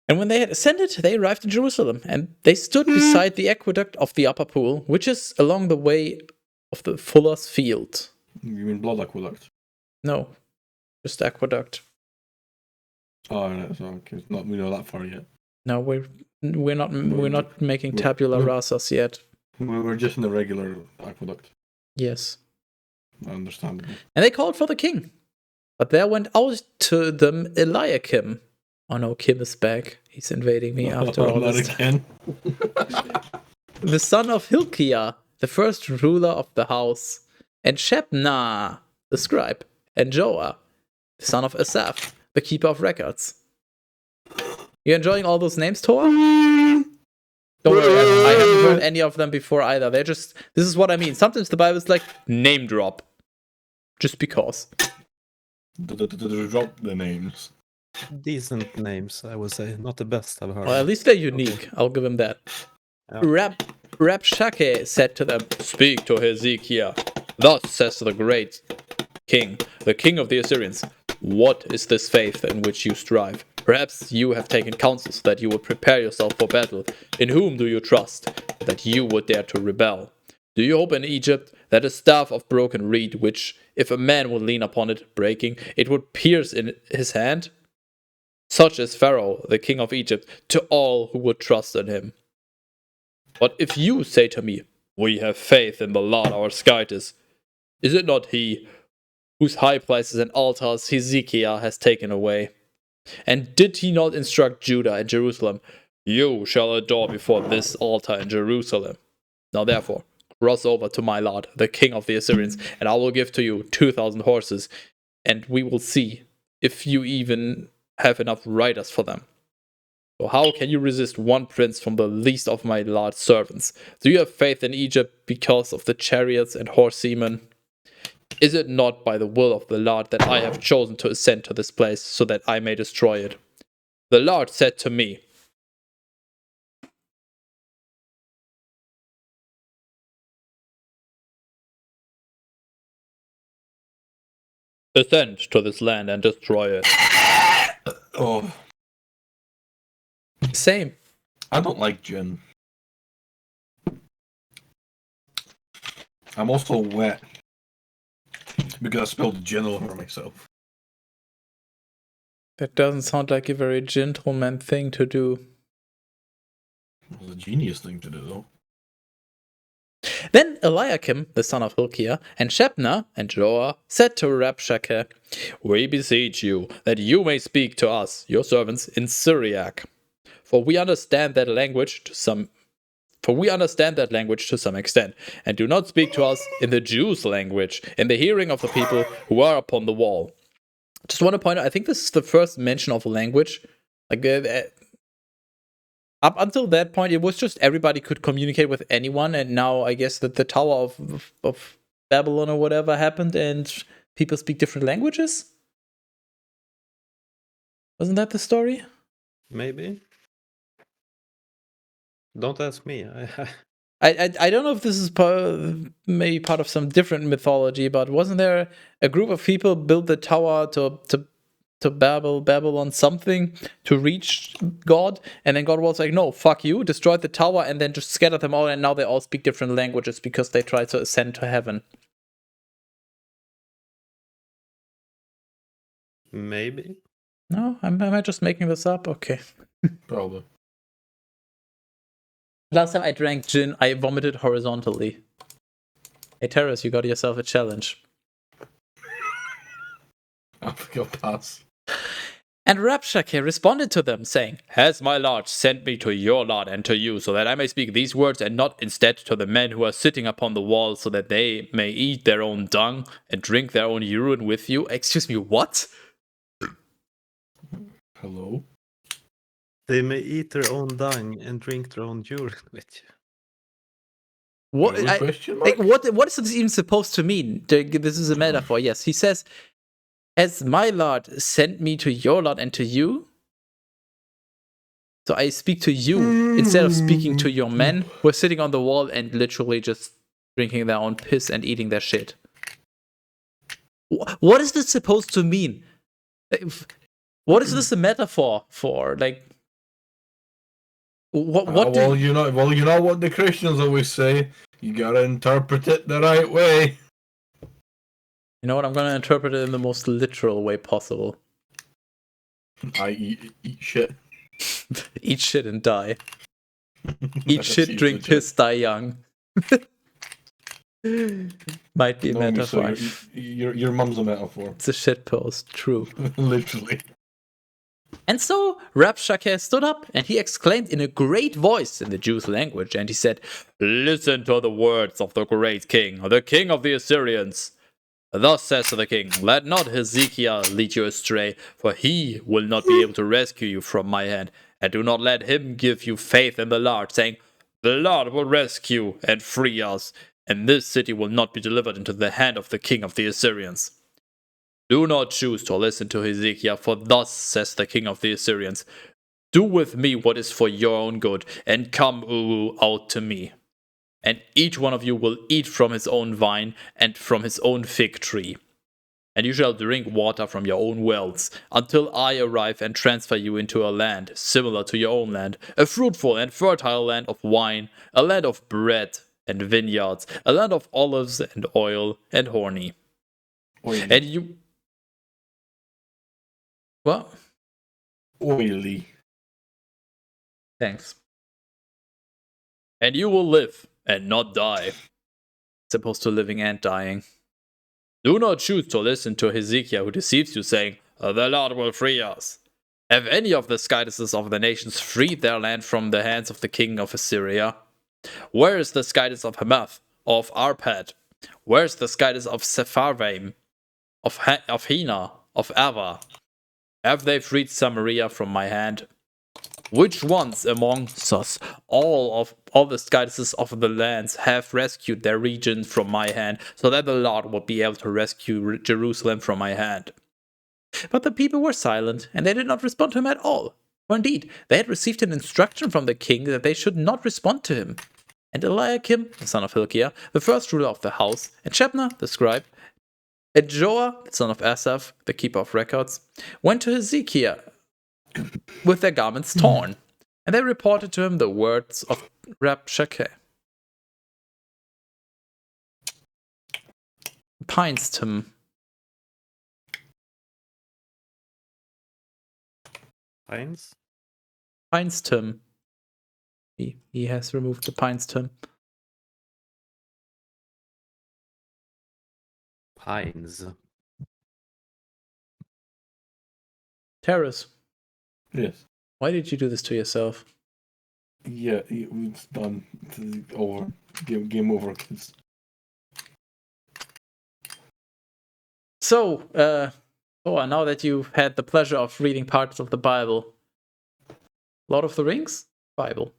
And when they had ascended, they arrived in Jerusalem, and they stood beside the aqueduct of the upper pool, which is along the way of the fuller's field. You mean blood aqueduct? No, just aqueduct. Oh, no, so okay. Not we know that far yet. No, we're not making tabula rasas yet. We're just in the regular aqueduct. Yes. Understandable. And they called for the king. But there went out to them Eliakim. Oh no, Kim is back. He's invading me after all Not this. again. The son of Hilkiah, the first ruler of the house, and Shebna, the scribe, and Joah, the son of Asaph, the keeper of records. You enjoying all those names, Toa? Don't worry, I haven't heard any of them before either. They're just, this is what I mean. Sometimes the Bible is like, name drop. Just because. Drop the names. Decent names, I would say. Not the best I've heard. Well, at least they're unique. I'll give him that. Yeah. Rabshakeh said to them, Speak to Hezekiah. Thus says the great king, the king of the Assyrians. What is this faith in which you strive? Perhaps you have taken counsels that you would prepare yourself for battle. In whom do you trust, that you would dare to rebel? Do you hope in Egypt that a staff of broken reed, which, if a man would lean upon it, breaking, it would pierce in his hand? Such is Pharaoh, the king of Egypt, to all who would trust in him. But if you say to me, We have faith in the Lord our skytis, is it not he whose high places and altars Hezekiah has taken away? And did he not instruct Judah and Jerusalem, You shall adore before this altar in Jerusalem? Now therefore, cross over to my lord, the king of the Assyrians, and I will give to you 2,000 horses, and we will see if you even have enough riders for them. So how can you resist one prince from the least of my lord's servants? Do you have faith in Egypt because of the chariots and horsemen? Is it not by the will of the Lord that I have chosen to ascend to this place, so that I may destroy it? The Lord said to me, Ascend to this land and destroy it. Oh. Same. I don't like gin. I'm also wet because I spilled gin all over myself. That doesn't sound like a very gentleman thing to do. It was a genius thing to do, though. Then Eliakim, the son of Hilkiah, and Shebna and Joah said to Rabshakeh, "We beseech you that you may speak to us, your servants, in Syriac, for we understand that language to some extent, and do not speak to us in the Jews' language, in the hearing of the people who are upon the wall." Just want to point out, I think this is the first mention of language. Like up until that point, it was just everybody could communicate with anyone, and now I guess that the Tower of Babylon or whatever happened, and people speak different languages. Wasn't that the story? Maybe. Don't ask me. I don't know if this is maybe part of some different mythology, but wasn't there a group of people built the tower to Babylon something to reach God, and then God was like, "No, fuck you," destroyed the tower, and then just scattered them all, and now they all speak different languages because they tried to ascend to heaven. Maybe. No, am I just making this up? Okay. Probably. Last time I drank gin, I vomited horizontally. Hey, TERAS, you got yourself a challenge. I think I'll pass. And Rabshakeh responded to them, saying, "Has my Lord sent me to your Lord and to you, so that I may speak these words, and not instead to the men who are sitting upon the wall, so that they may eat their own dung and drink their own urine with you?" Excuse me, what? Hello? They may eat their own dung and drink their own urine with you. What? Really? Question mark? Like, what is this even supposed to mean? This is a metaphor, yes. He says, "Has my Lord sent me to your Lord and to you?" So I speak to you instead of speaking to your men who are sitting on the wall and literally just drinking their own piss and eating their shit. What is this supposed to mean? What is this a metaphor for? Like, what? Well, you know what the Christians always say. You gotta interpret it the right way. You know what? I'm gonna interpret it in the most literal way possible. I eat shit. Eat shit and die. Eat shit, drink piss, die young. Might be a metaphor. Your mum's a metaphor. It's a shit post, true. Literally. And so Rabshakeh stood up, and he exclaimed in a great voice in the Jews' language, and he said, "Listen to the words of the great king, the king of the Assyrians. Thus says the king, let not Hezekiah lead you astray, for he will not be able to rescue you from my hand. And do not let him give you faith in the Lord, saying, the Lord will rescue and free us, and this city will not be delivered into the hand of the king of the Assyrians. Do not choose to listen to Hezekiah, for thus says the king of the Assyrians, do with me what is for your own good, and come out to me. And each one of you will eat from his own vine and from his own fig tree. And you shall drink water from your own wells, until I arrive and transfer you into a land similar to your own land, a fruitful and fertile land of wine, a land of bread and vineyards, a land of olives and oil and honey. Oily. And you... What? Oily. Thanks. And you will live and not die. As opposed to living and dying. Do not choose to listen to Hezekiah, who deceives you, saying, the Lord will free us. Have any of the skydices of the nations freed their land from the hands of the king of Assyria? Where is the skydis of Hamath, of Arpad? Where is the skydis of Sepharvaim, of Hena, of Ava? Have they freed Samaria from my hand? Which ones amongst us, all the skydices of the lands, have rescued their region from my hand, so that the Lord will be able to rescue Jerusalem from my hand? But the people were silent, and they did not respond to him at all. For indeed, they had received an instruction from the king that they should not respond to him. And Eliakim, the son of Hilkiah, the first ruler of the house, and Shebna, the scribe, and Joah, the son of Asaph, the keeper of records, went to Hezekiah with their garments torn. And they reported to him the words of Rabshakeh. Pinestum. Pines? Pinestum. He has removed the Pinestum. Pines. TERAS, Yes. why did you do this to yourself? Yeah, it's done. It's over. Game over, kids. So, now that you've had the pleasure of reading parts of the Bible, Lord of the Rings? Bible.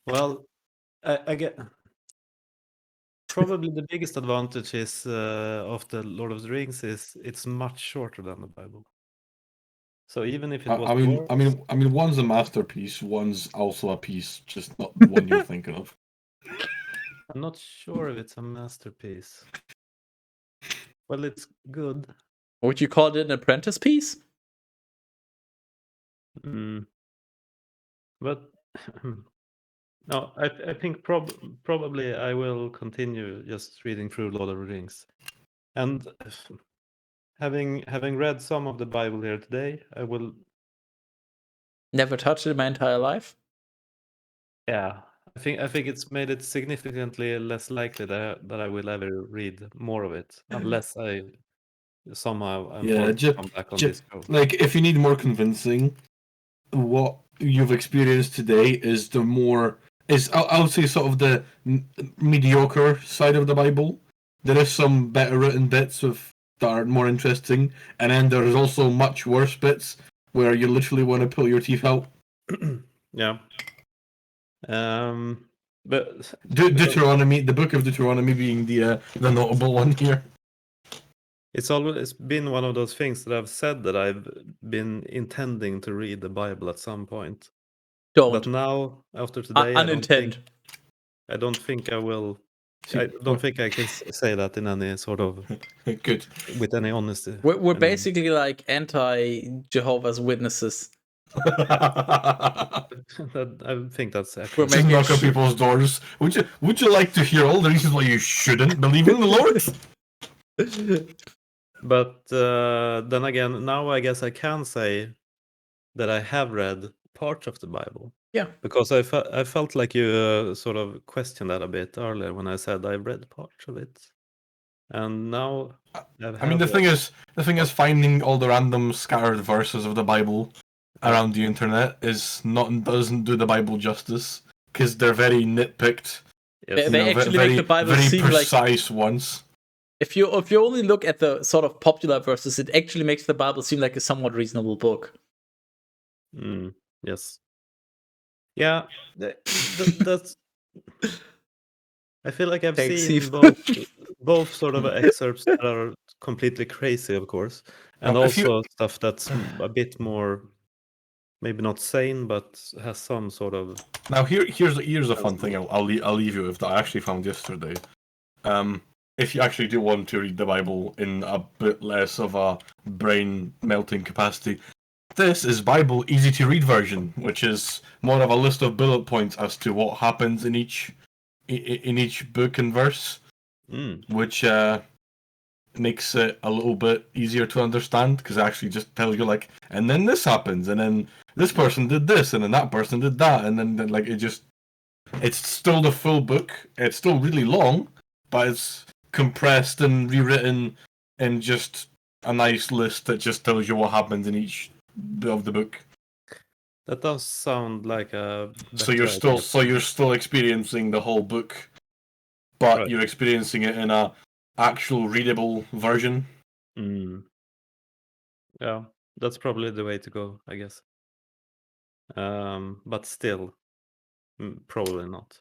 Well, I get probably the biggest advantage is of the Lord of the Rings is it's much shorter than the Bible. So even if it was I mean, one's a masterpiece. One's also a piece, just not the one you're thinking of. I'm not sure if it's a masterpiece. Well, it's good. Would you call it an apprentice piece? But no, I think probably I will continue just reading through Lord of the Rings. And having read some of the Bible here today, I will. Never touched it in my entire life? Yeah, I think it's made it significantly less likely that I will ever read more of it, unless I somehow am Yeah, forced to come back on this show. like if you need more convincing, what you've experienced today is the more I would say sort of the mediocre side of the Bible. There is some better written bits that are more interesting, and then there is also much worse bits where you literally want to pull your teeth out. Yeah. But Deuteronomy, the book of Deuteronomy being the notable one here. it's always been one of those things that I've said that I've been intending to read the Bible at some point. Don't. But now, after today, Unintend. I don't think I will. I don't think I can say that in any sort of Good. with any honesty. We're basically like anti-Jehovah's Witnesses. I think that's accurate. Just knock on people's doors. Would you like to hear all the reasons why you shouldn't believe in the Lord? But then again, now I guess I can say that I have read parts of the Bible. Yeah. Because I felt like you sort of questioned that a bit earlier when I said I read parts of it. And now I mean, the thing is, finding all the random scattered verses of the Bible around the internet doesn't do the Bible justice because they're very nitpicked. Yes. They actually make the Bible very seem precise ones. If you only look at the sort of popular verses, it actually makes the Bible seem like a somewhat reasonable book. Yes. Yeah, that's. I feel like I've Thanks, seen Steve. both sort of excerpts that are completely crazy, of course, and also stuff that's a bit more, maybe not sane, but has some sort of. Now here's a fun thing I'll leave you with that I actually found yesterday. If you actually do want to read the Bible in a bit less of a brain melting capacity, this is Bible easy to read version, which is more of a list of bullet points as to what happens in each book and verse, which makes it a little bit easier to understand because it actually just tells you like, and then this happens, and then this person did this, and then that person did that, and then like it's still the full book. It's still really long, but it's compressed and rewritten in just a nice list that just tells you what happens in each bit of the book. That does sound like a. So you're still experiencing the whole book, but you're experiencing it in a actual readable version. Yeah, that's probably the way to go, I guess. But still, probably not.